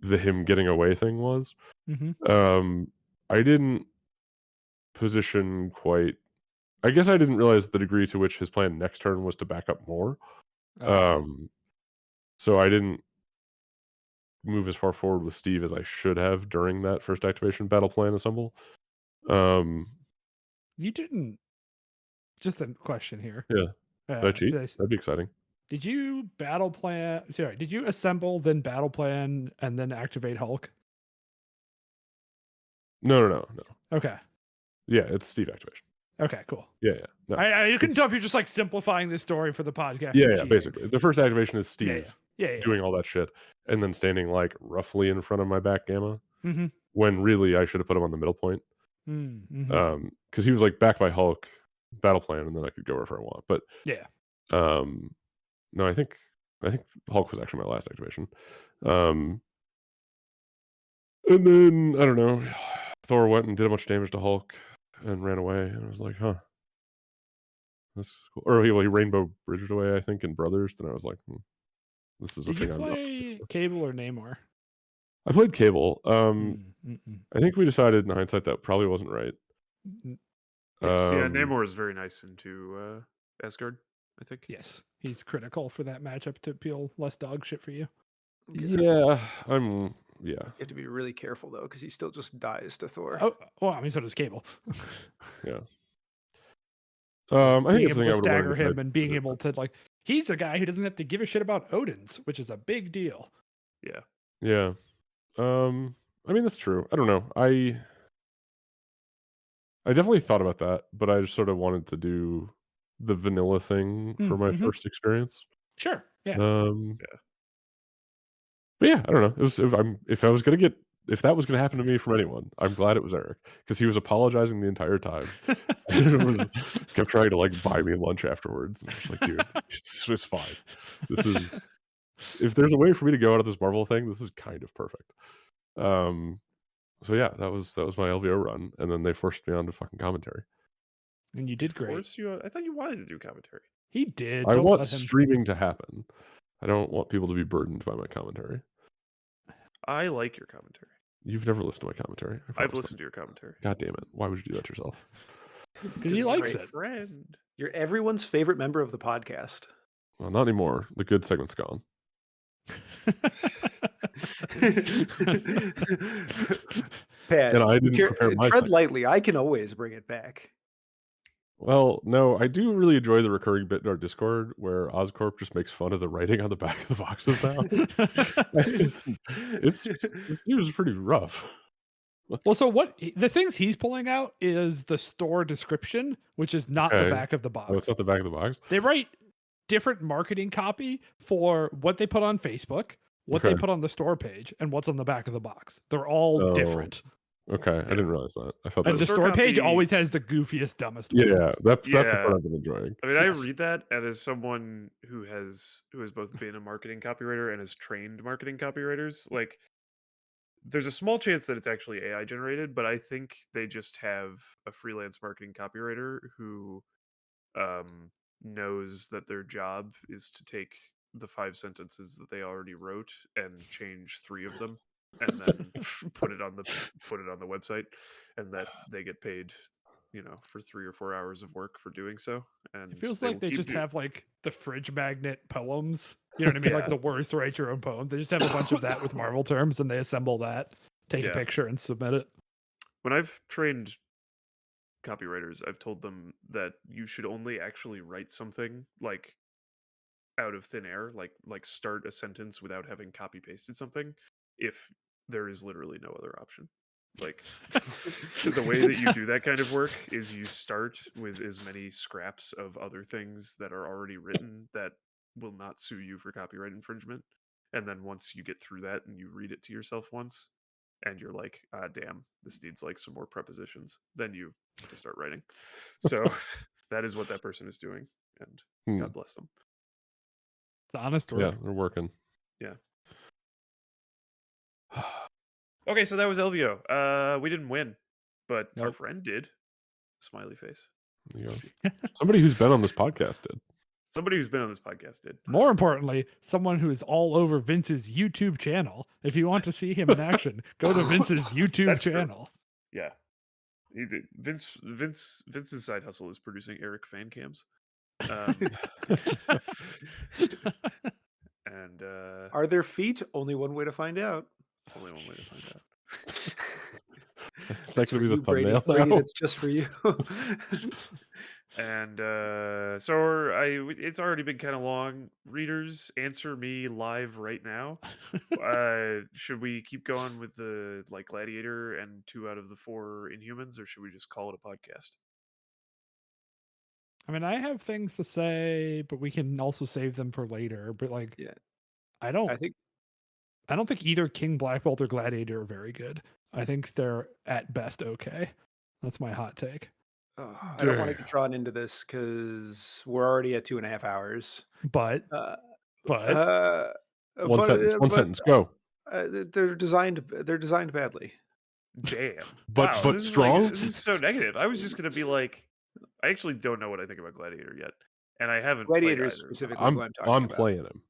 Speaker 2: the him getting away thing was.
Speaker 3: Mm-hmm.
Speaker 2: I didn't position quite, I guess I didn't realize the degree to which his plan next turn was to back up more. So I didn't move as far forward with Steve as I should have during that first activation battle plan assemble.
Speaker 3: You didn't. Just a question here.
Speaker 2: Yeah. Did I cheat? That'd be exciting.
Speaker 3: Did you battle plan? Sorry, did you assemble, then battle plan, and then activate Hulk?
Speaker 2: No.
Speaker 3: Okay.
Speaker 2: Yeah, it's Steve activation.
Speaker 3: Okay, cool.
Speaker 2: Yeah. No,
Speaker 3: I couldn't tell if you're just like simplifying this story for the podcast.
Speaker 2: yeah, basically. The first activation is Steve
Speaker 3: Yeah.
Speaker 2: doing all that shit, and then standing like roughly in front of my back gamma,
Speaker 3: Mm-hmm.
Speaker 2: when really I should have put him on the middle point.
Speaker 3: Mm-hmm.
Speaker 2: Because he was like back by Hulk, battle plan, and then I could go wherever I want. But
Speaker 3: yeah.
Speaker 2: No, I think Hulk was actually my last activation. And then I don't know, Thor went and did a bunch of damage to Hulk and ran away, and I was like, huh, that's cool. Or he rainbow bridged away, I think, in Brothers. Then I was like, this is a
Speaker 3: Did
Speaker 2: thing
Speaker 3: you
Speaker 2: I'm not.
Speaker 3: play Cable or Namor?
Speaker 2: I played Cable. I think we decided in hindsight that probably wasn't right.
Speaker 4: Yeah, Namor is very nice into Asgard, I think.
Speaker 3: Yes, he's critical for that matchup to feel less dog shit for you.
Speaker 2: Yeah.
Speaker 1: You have to be really careful though, because he still just dies to Thor.
Speaker 3: Oh, well, I mean, so does Cable.
Speaker 2: Yeah. I think
Speaker 3: being
Speaker 2: it's
Speaker 3: able
Speaker 2: something I
Speaker 3: to
Speaker 2: would
Speaker 3: stagger
Speaker 2: learn
Speaker 3: him and being able to, like, he's a guy who doesn't have to give a shit about Odin's, which is a big deal.
Speaker 4: Yeah.
Speaker 2: Yeah. I mean, that's true. I don't know. I definitely thought about that, but I just sort of wanted to do the vanilla thing for my first experience.
Speaker 3: Sure. Yeah.
Speaker 2: But yeah, I don't know. It was if that was gonna happen to me from anyone, I'm glad it was Eric, because he was apologizing the entire time. And kept trying to like buy me lunch afterwards. And I was like, dude, it's fine. This is if there's a way for me to go out of this Marvel thing, this is kind of perfect. So yeah, that was my LVO run, and then they forced me onto fucking commentary.
Speaker 3: And you did great.
Speaker 4: I thought you wanted to do commentary.
Speaker 3: He did.
Speaker 2: I
Speaker 3: Don't
Speaker 2: want
Speaker 3: let him.
Speaker 2: streaming to happen. I don't want people to be burdened by my commentary.
Speaker 4: I like your commentary.
Speaker 2: You've never listened to my commentary.
Speaker 4: I've listened to your commentary.
Speaker 2: God damn it! Why would you do that yourself?
Speaker 3: Because he likes it.
Speaker 4: Friend.
Speaker 1: You're everyone's favorite member of the podcast.
Speaker 2: Well, not anymore. The good segment's gone.
Speaker 1: Pat,
Speaker 2: And I didn't prepare my
Speaker 1: tread
Speaker 2: segment.
Speaker 1: lightly. I can always bring it back.
Speaker 2: Well, no, I do really enjoy the recurring bit in our Discord where Oscorp just makes fun of the writing on the back of the boxes now. This news is pretty rough.
Speaker 3: Well, so the things he's pulling out is the store description, which is not the
Speaker 2: Okay.
Speaker 3: back of the box.
Speaker 2: Oh, it's not the back of the box?
Speaker 3: They write different marketing copy for what they put on Facebook, what they
Speaker 2: Okay.
Speaker 3: put on the store page, and what's on the back of the box. They're all
Speaker 2: Oh,
Speaker 3: different.
Speaker 2: Okay, I didn't realize that. I thought that
Speaker 3: And
Speaker 2: was...
Speaker 3: the
Speaker 4: store
Speaker 3: store page
Speaker 4: copy-
Speaker 3: always has the goofiest, dumbest one.
Speaker 2: Yeah, that's the
Speaker 4: Yeah.
Speaker 2: part I've been enjoying.
Speaker 4: I mean,
Speaker 3: Yes.
Speaker 4: I read that, and as someone who has both been a marketing copywriter and has trained marketing copywriters, like, there's a small chance that it's actually AI generated, but I think they just have a freelance marketing copywriter who knows that their job is to take the 5 sentences that they already wrote and change 3 of them, and then put it on the website, and that they get paid, for 3 or 4 hours of work for doing so. And
Speaker 3: It feels
Speaker 4: will
Speaker 3: like they
Speaker 4: keep
Speaker 3: just
Speaker 4: do-
Speaker 3: have like the fridge magnet poems. You know what I mean? Like
Speaker 4: Yeah.
Speaker 3: the worst write your own poem. They just have a bunch of that with Marvel terms and they assemble that, take a
Speaker 4: Yeah.
Speaker 3: picture and submit it.
Speaker 4: When I've trained copywriters, I've told them that you should only actually write something like out of thin air, like start a sentence without having copy pasted something, if there is literally no other option. Like, the way that you do that kind of work is you start with as many scraps of other things that are already written that will not sue you for copyright infringement. And then once you get through that and you read it to yourself once, and you're like, damn, this needs like some more prepositions, then you have to start writing. So that is what that person is doing, and God bless them.
Speaker 3: It's honest work.
Speaker 2: Yeah, they're working.
Speaker 4: Yeah. Okay, so that was LVO. We didn't win, but our
Speaker 3: Nope.
Speaker 4: friend did. Smiley face.
Speaker 2: There you go. Somebody who's been on this podcast did.
Speaker 4: Somebody who's been on this podcast did.
Speaker 3: More importantly, someone who is all over Vince's YouTube channel. If you want to see him in action, go to Vince's YouTube
Speaker 4: That's true.
Speaker 3: channel.
Speaker 4: Yeah. He did. Vince's side hustle is producing Eric fan cams. And
Speaker 1: Are there feet? Only one way to find out.
Speaker 4: only one way to find out.
Speaker 2: It's not going to be the
Speaker 1: You, Brady.
Speaker 2: thumbnail
Speaker 1: Brady,
Speaker 2: now.
Speaker 1: that's just for you.
Speaker 4: And so it's already been kind of long. Readers, answer me live right now. Should we keep going with the Gladiator and 2 out of the 4 Inhumans, or should we just call it a podcast?
Speaker 3: I mean, I have things to say, but we can also save them for later. But
Speaker 1: Yeah.
Speaker 3: I
Speaker 1: I think
Speaker 3: don't think either King Black Bolt or Gladiator are very good. I think they're at best okay. That's my hot take.
Speaker 1: I don't want to get drawn into this because we're already at 2.5 hours.
Speaker 3: But
Speaker 1: One
Speaker 2: One sentence, go.
Speaker 1: They're designed badly.
Speaker 4: Damn.
Speaker 2: But
Speaker 4: Wow,
Speaker 2: but
Speaker 4: this is
Speaker 2: strong.
Speaker 4: this is so negative. I was just gonna be like, I actually don't know what I think about Gladiator yet, and I haven't
Speaker 1: Gladiator
Speaker 4: played
Speaker 1: is
Speaker 4: either.
Speaker 1: specifically who I'm talking
Speaker 2: I'm
Speaker 1: about.
Speaker 2: playing him.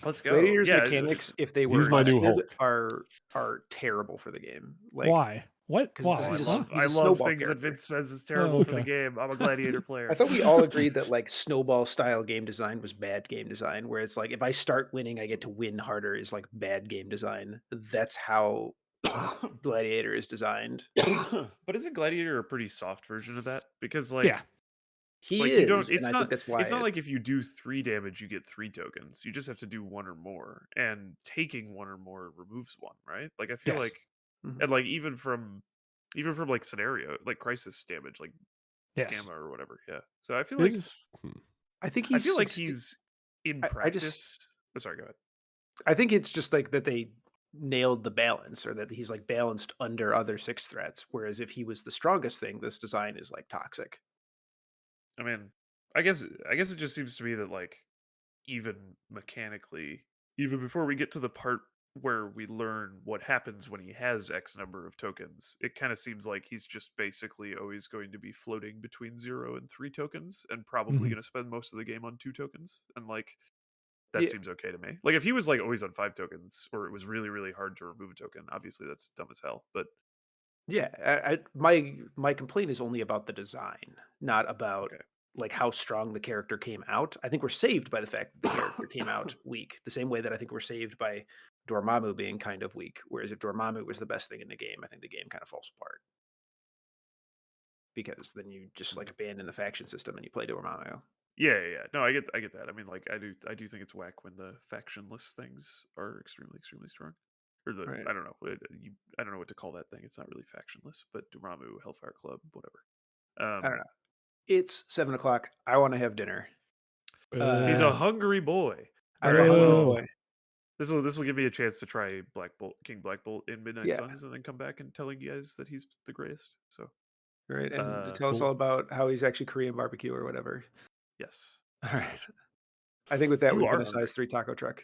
Speaker 4: Let's go.
Speaker 1: Gladiator's
Speaker 4: Yeah,
Speaker 1: mechanics, if they were
Speaker 2: He's my new
Speaker 1: adjusted,
Speaker 2: Hulk.
Speaker 1: are terrible for the game. Like,
Speaker 3: why? What?
Speaker 1: 'cause
Speaker 3: Why?
Speaker 1: he's a-
Speaker 3: What?
Speaker 4: I
Speaker 1: he's a
Speaker 4: love
Speaker 1: snowball
Speaker 4: things that
Speaker 1: character.
Speaker 4: Vince says is terrible for the
Speaker 3: okay.
Speaker 4: game. I'm a Gladiator player.
Speaker 1: I thought we all agreed that like snowball style game design was bad game design, where it's like if I start winning, I get to win harder is like bad game design. That's how Gladiator is designed.
Speaker 4: But isn't Gladiator a pretty soft version of that? Because
Speaker 3: Yeah.
Speaker 1: He
Speaker 4: like
Speaker 1: is,
Speaker 4: you don't.
Speaker 1: and I think that's why
Speaker 4: It's not like if you do 3 damage, you get 3 tokens. You just have to do 1 or more, and taking 1 or more removes 1, right? Like I feel
Speaker 3: Yes.
Speaker 4: like,
Speaker 1: Mhm.
Speaker 4: and like even from like scenario, like crisis damage, like
Speaker 3: Yes.
Speaker 4: gamma or whatever. Yeah. So I feel like
Speaker 1: I think
Speaker 4: I
Speaker 1: he's
Speaker 4: feel like
Speaker 1: succeed-
Speaker 4: he's in
Speaker 1: I
Speaker 4: practice.
Speaker 1: just-
Speaker 4: Oh, sorry, go ahead.
Speaker 1: I think it's just like that they nailed the balance, or that he's like balanced under other 6 threats. Whereas if he was the strongest thing, this design is like toxic.
Speaker 4: I mean, I guess it just seems to me that like even mechanically, even before we get to the part where we learn what happens when he has X number of tokens, it kind of seems like he's just basically always going to be floating between 0 and 3 tokens and probably
Speaker 3: Mhm.
Speaker 4: going to spend most of the game on 2 tokens. And like, that
Speaker 1: Yeah,
Speaker 4: seems okay to me. Like, if he was like always on 5 tokens, or it was really, really hard to remove a token, obviously that's dumb as hell. But
Speaker 1: yeah. My complaint is only about the design, not about
Speaker 4: okay.
Speaker 1: like how strong the character came out. I think we're saved by the fact that the character came out weak, the same way that I think we're saved by Dormammu being kind of weak. Whereas if Dormammu was the best thing in the game, I think the game kind of falls apart because then you just like abandon the faction system and you play Dormammu.
Speaker 4: Yeah. No, I get that. I mean, like, I do think it's whack when the factionless things are extremely, extremely strong. Or the
Speaker 1: Right.
Speaker 4: I don't know, I don't know what to call that thing. It's not really factionless, but Dormammu, Hellfire Club, whatever.
Speaker 1: I don't
Speaker 4: Um,
Speaker 1: know. It's 7 o'clock. I want to have dinner.
Speaker 4: he's a
Speaker 1: Uh,
Speaker 4: hungry boy. All
Speaker 1: I'm a
Speaker 4: right,
Speaker 1: hungry
Speaker 4: well,
Speaker 3: Boo.
Speaker 1: boy.
Speaker 4: this will give me a chance to try King Black Bolt in Midnight
Speaker 1: Yeah.
Speaker 4: Suns, and then come back and telling you guys that he's the greatest. So,
Speaker 1: Right. And to
Speaker 4: uh,
Speaker 1: tell us
Speaker 2: Well,
Speaker 1: all about how he's actually Korean barbecue or whatever.
Speaker 4: yes,
Speaker 1: All
Speaker 4: very
Speaker 1: right.
Speaker 4: much.
Speaker 1: I think with that,
Speaker 4: You
Speaker 1: we've been
Speaker 4: are
Speaker 1: a
Speaker 4: hungry.
Speaker 1: size 3 taco truck.